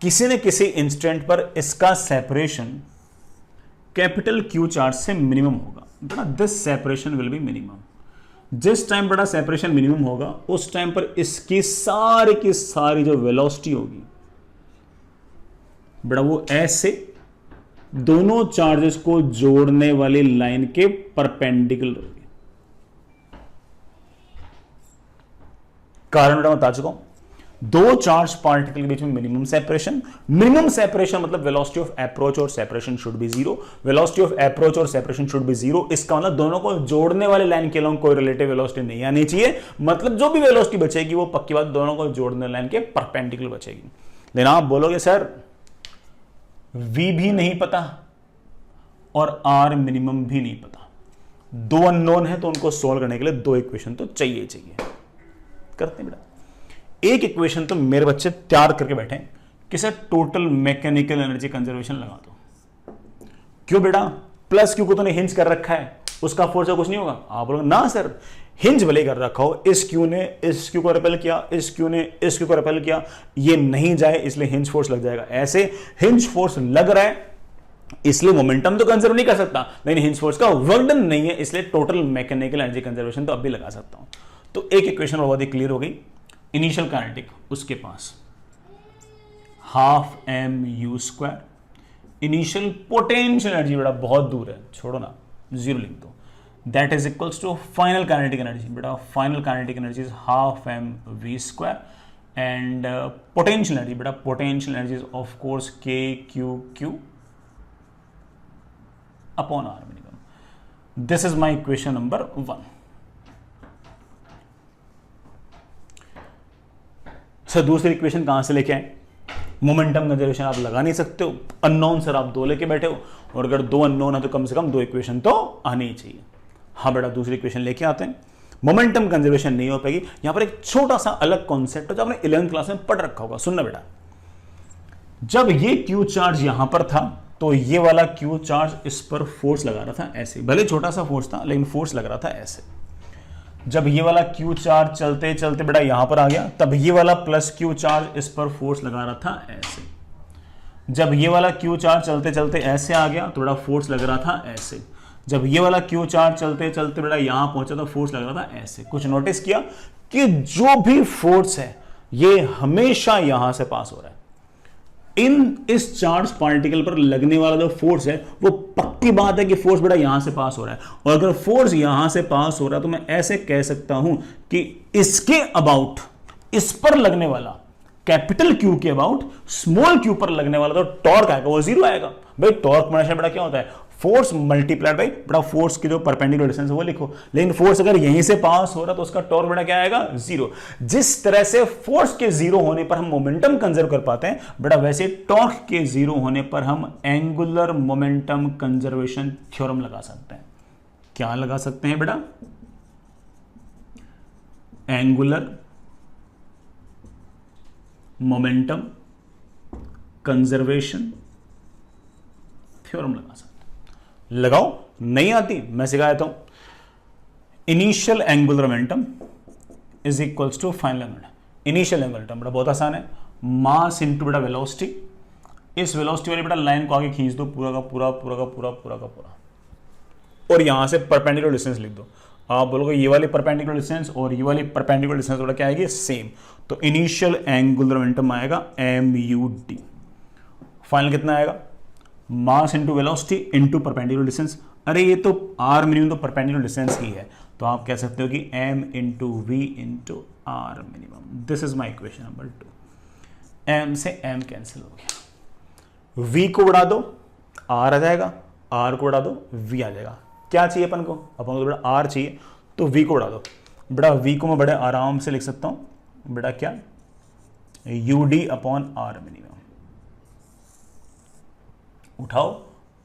किसी न किसी इंस्टेंट पर इसका सेपरेशन कैपिटल क्यू चार्ज से मिनिमम होगा। बेटा this separation will be minimum. जिस टाइम बड़ा सेपरेशन मिनिमम होगा उस टाइम पर इसकी सारी की सारी जो वेलोसिटी होगी बड़ा वो ऐसे दोनों चार्जेस को जोड़ने वाली लाइन के परपेंडिकुलर होगी। कारण बता चुका हूं, दो चार्ज पार्टिकल के बीच में मिनिमम सेपरेशन मतलब वेलोसिटी ऑफ अप्रोच और separation should be zero. Velocity of approach और सेपरेशन शुड बी जीरो, इसका मतलब दोनों को जोड़ने वाले लाइन के अलोंग कोई रिलेटिव वेलोसिटी नहीं आनी चाहिए। मतलब जो भी वेलोसिटी बचेगी वो पक्की बात दोनों को जोड़ने लाइन के परपेंडिकुलर बचेगी। लेकिन आप बोलोगे सर V भी नहीं पता और R मिनिमम भी नहीं पता, दो अननोन है, तो उनको सोल्व करने के लिए दो इक्वेशन तो चाहिए। करते हैं बेटा, एक इक्वेशन तो मेरे बच्चे तैयार करके बैठे कि sir total mechanical energy conservation लगा दो। क्यों बेटा, प्लस क्यू को तो नहीं हिंज कर रखा है, उसका फोर्स कुछ नहीं होगा। आप बोलोगे ना सर हिंज भले कर रखा हो, इस क्यू ने इस क्यू को रिपेल किया, इस क्यू ने इस क्यू को रिपेल किया, ये नहीं जाए इसलिए हिंज फोर्स लग जाएगा। ऐसे हिंज फोर्स लग रहा है इसलिए मोमेंटम तो कंजर्व नहीं कर सकता, लेकिन हिंज फोर्स का वर्क डन नहीं है, इसलिए टोटल मैकेनिकल एनर्जी कंजर्वेशन तो अब भी लगा सकता हूं। तो एक इक्वेशन बहुत ही क्लियर हो गई। इनिशियल काइनेटिक उसके पास half m u square, initial potential energy बेटा बहुत दूर है, छोड़ो ना, जीरो लिख दो, that is equals to final kinetic energy. बेटा final kinetic energy is half m v square and potential energy बेटा potential energy is of course k q q upon r minimum. This is my equation number 1। Sir दूसरी इक्वेशन कहां से लेके आए? Momentum conservation आप लगा नहीं सकते हो, अननोन सर आप दो लेके बैठे हो, और अगर दो अननोन है तो कम से कम दो इक्वेशन तो आनी ही चाहिए। हाँ बेटा दूसरी इक्वेशन लेके आते हैं। मोमेंटम कंजर्वेशन नहीं हो पाएगी। यहां पर एक छोटा सा अलग कॉन्सेप्ट है जो आपने 11th क्लास में पढ़ रखा होगा, सुनना बेटा। जब ये क्यू चार्ज यहां पर था तो ये वाला क्यू चार्ज इस पर फोर्स लगा रहा था ऐसे, भले छोटा सा फोर्स था लेकिन फोर्स लग रहा था ऐसे। जब ये वाला क्यू चार्ज चलते चलते बेटा यहां पर आ गया, तब ये वाला प्लस क्यू चार्ज इस पर फोर्स लगा रहा था ऐसे। जब ये वाला क्यू चार्ज चलते चलते ऐसे आ गया तो बड़ा फोर्स लग रहा था ऐसे। जब ये वाला क्यू चार्ज चलते चलते बड़ा यहां पहुंचा तो फोर्स लग रहा था ऐसे। कुछ नोटिस किया कि जो भी फोर्स है ये हमेशा यहां से पास हो रहा है। इस चार्ज पार्टिकल पर लगने वाला जो फोर्स है वो पक्की बात है कि फोर्स बेटा यहां से पास हो रहा है। और अगर फोर्स यहां से पास हो रहा है तो मैं ऐसे कह सकता हूं कि इसके अबाउट, इस पर लगने वाला कैपिटल क्यू के अबाउट स्मॉल क्यू पर लगने वाला जो टॉर्क आएगा वो जीरो आएगा। भाई टॉर्क हमेशा बड़ा क्या होता है, फोर्स मल्टीप्लाइड बाई बड़ा फोर्स की जो परपेंडिकुलर डिस्टेंस है वो लिखो। लेकिन फोर्स अगर यहीं से पास हो रहा तो उसका टॉर्क बड़ा क्या आएगा, जीरो। जिस तरह से फोर्स के जीरो होने पर हम मोमेंटम कंजर्व कर पाते हैं बड़ा, वैसे टॉर्क के जीरो होने पर हम एंगुलर मोमेंटम कंजर्वेशन थ्योरम लगा सकते हैं। क्या लगा सकते हैं बेटा, एंगुलर मोमेंटम कंजर्वेशन थ्योरम लगा सकते हैं। लगाओ, नहीं आती मैं सिखा देता हूं। Initial angular momentum is equals to final momentum. Initial angular momentum बड़ा बहुत आसान है, मास इनटू बड़ा वेलोसिटी। इस वेलोसिटी वाली बड़ा लाइन को आगे खींच दो, पूरा का पूरा पूरा का पूरा पूरा का पूरा, और यहां से परपेंडिकुलर डिस्टेंस लिख दो। आप बोलोगे ये वाली परपेंडिकुलर डिस्टेंस और ये वाली परपेंडिकुलर डिस्टेंस थोड़ा क्या आएगी, सेम। तो इनिशियल एंगुलर मोमेंटम आएगा MUD। फाइनल कितना आएगा, mass into velocity into perpendicular distance. अरे ये तो r मिनिमम तो परपेंडिकुलर डिस्टेंस ही है, तो आप कह सकते हो कि m into v into r minimum. This is my equation number 2। m से m कैंसिल हो गया, v को बढ़ा दो r आ जाएगा, r को बढ़ा दो v आ जाएगा। क्या चाहिए अपन को तो बड़ा r चाहिए, तो v को बढ़ा दो। बड़ा v को मैं बड़े आराम से लिख सकता हूं बेटा क्या, UD अपॉन r मिनिमम। उठाओ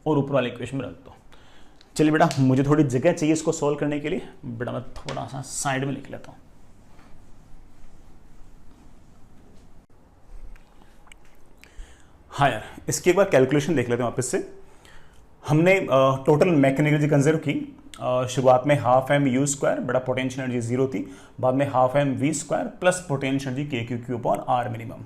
और ऊपर वाले इक्वेशन में रख दो। चलिए बेटा, मुझे थोड़ी जगह चाहिए इसको सॉल्व करने के लिए, बेटा मैं थोड़ा सा साइड में लिख लेता हूं। हाँ यार, इसकी एक बार कैलकुलेशन देख लेते हैं वापस से। हमने टोटल मैकेनिकल एनर्जी कंजर्व की। शुरुआत में हाफ एम यू स्क्वायर बड़ा पोटेंशियल एनर्जी जीरो थी, बाद में half m v square plus potential energy k q q upon r minimum.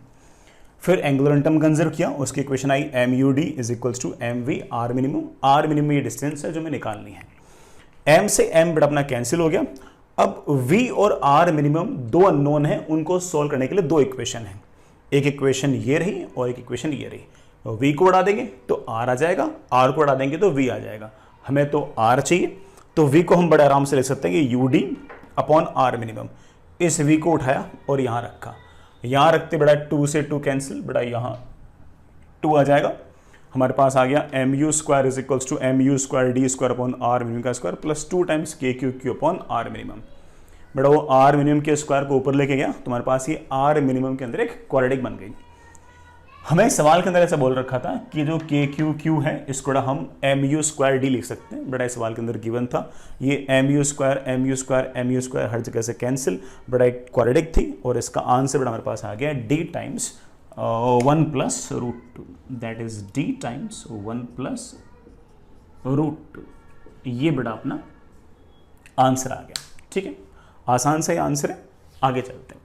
फिर एंगुलर मोमेंटम कंजर्व किया, उसकी इक्वेशन आई MUD is equals to MV r minimum. R minimum ये distance है जो मैं निकालनी है। M से M बड़ा अपना कैंसिल हो गया। अब V और R मिनिमम दो अननोन है, उनको सोल्व करने के लिए दो इक्वेशन है। एक इक्वेशन ये रही और एक इक्वेशन ये रही। तो V को बढ़ा देंगे तो R आ जाएगा, R को बढ़ा देंगे तो V आ जाएगा। हमें तो R चाहिए, तो V को हम बड़े आराम से लिख सकते हैं कि UD अपॉन R मिनिमम। इस V को उठाया और यहां रखा, यहां रखते बड़ा 2 से 2 कैंसिल, बड़ा यहां 2 आ जाएगा। हमारे पास आ गया MU square is equals to MU square D square upon R minimum का square plus 2 times KQ upon R minimum. बड़ा वो R मिनिमम के स्क्वायर को ऊपर लेके गया, तुम्हारे पास ये R मिनिमम के अंदर एक क्वाड्रेटिक बन गई। हमें सवाल के अंदर ऐसा बोल रखा था कि जो KQ है इसको हम MU स्क्वायर D लिख सकते हैं। बड़ा इस सवाल के अंदर गिवन था, ये MU स्क्वायर हर जगह से कैंसिल, बड़ा एक क्वाड्रेटिक थी और इसका आंसर बड़ा हमारे पास आ गया D times 1 plus root 2, that is D times 1 plus root 2। ये बड़ा अपना आंसर आ गया। ठीक है, आसान सा ही आंसर है, आगे चलते हैं।